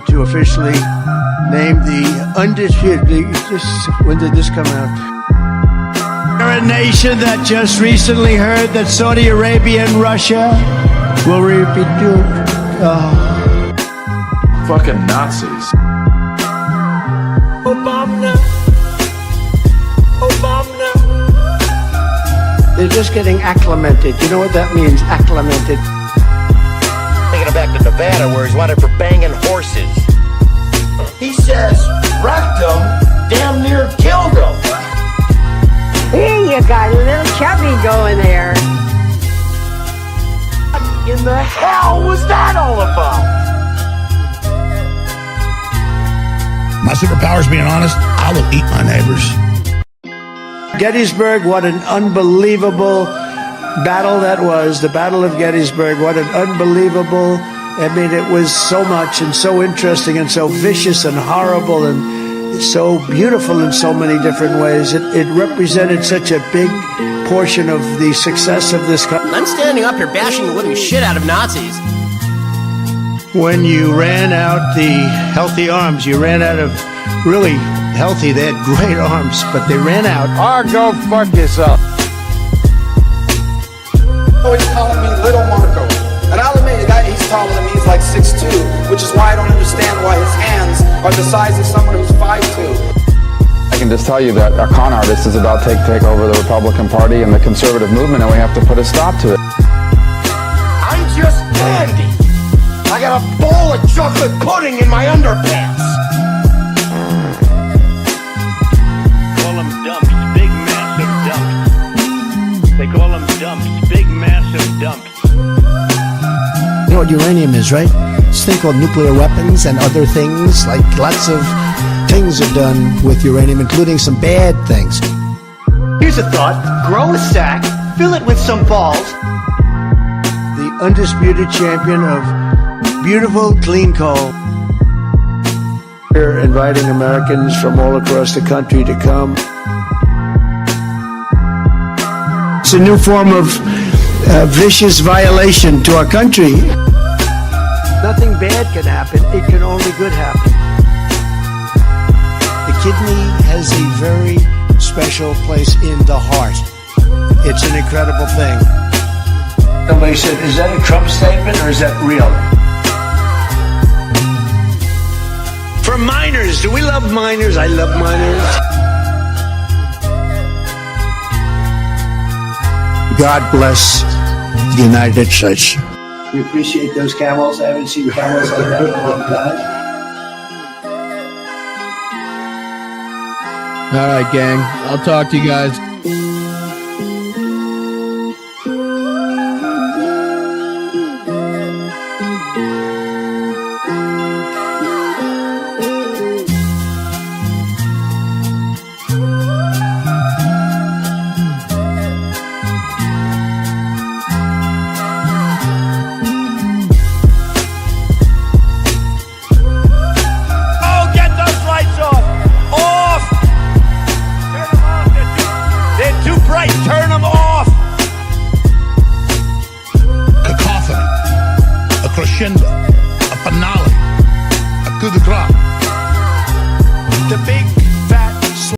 To officially name the undisputed. When did this come out? We're a nation that just recently heard that Saudi Arabia and Russia will repeat. Fucking Nazis. Obama. They're just getting acclimated. You know what that means? Acclimated. Taking him back to Nevada where he's wanted for banging horses. He says rectum damn near killed him. Here you got a little chubby going there. What in the hell was that all about? My superpower is being honest. I will eat my neighbors. Gettysburg, what an unbelievable battle that was. The Battle of Gettysburg, what an unbelievable, I mean, it was so much and so interesting and so vicious and horrible and so beautiful in so many different ways. It represented such a big portion of the success of this country. I'm standing up here bashing the living shit out of Nazis. When you ran out the healthy arms, you ran out of really healthy, they had great arms, but they ran out. Or go fuck yourself. always calling me Little Marco. And I'll admit, the guy, he's taller than me, he's like 6'2", which is why I don't understand why his hands are the size of someone who's 5'2". I can just tell you that a con artist is about to take over the Republican Party and the conservative movement, and we have to put a stop to it. I'm just dandy. I got a bowl of chocolate pudding in my underpants. Call them dumps, big massive dumps. They call them dumps, big massive dumps. You know what uranium is, right? It's a thing called nuclear weapons and other things. Like lots of things are done with uranium, including some bad things. Here's a thought. Grow a sack, fill it with some balls. The undisputed champion of beautiful, clean coal. We're inviting Americans from all across the country to come. It's a new form of vicious violation to our country. Nothing bad can happen. It can only good happen. The kidney has a very special place in the heart. It's an incredible thing. Somebody said, is that a Trump statement or is that real? For minors, do we love minors? I love minors. God bless the United States. We appreciate those camels. I haven't seen camels like that in a long time. All right, gang. I'll talk to you guys. Oh, get those lights off! Off! Turn them off. They're too bright. Turn them off. Cacophony, a crescendo, a finale, a coup de grace. The big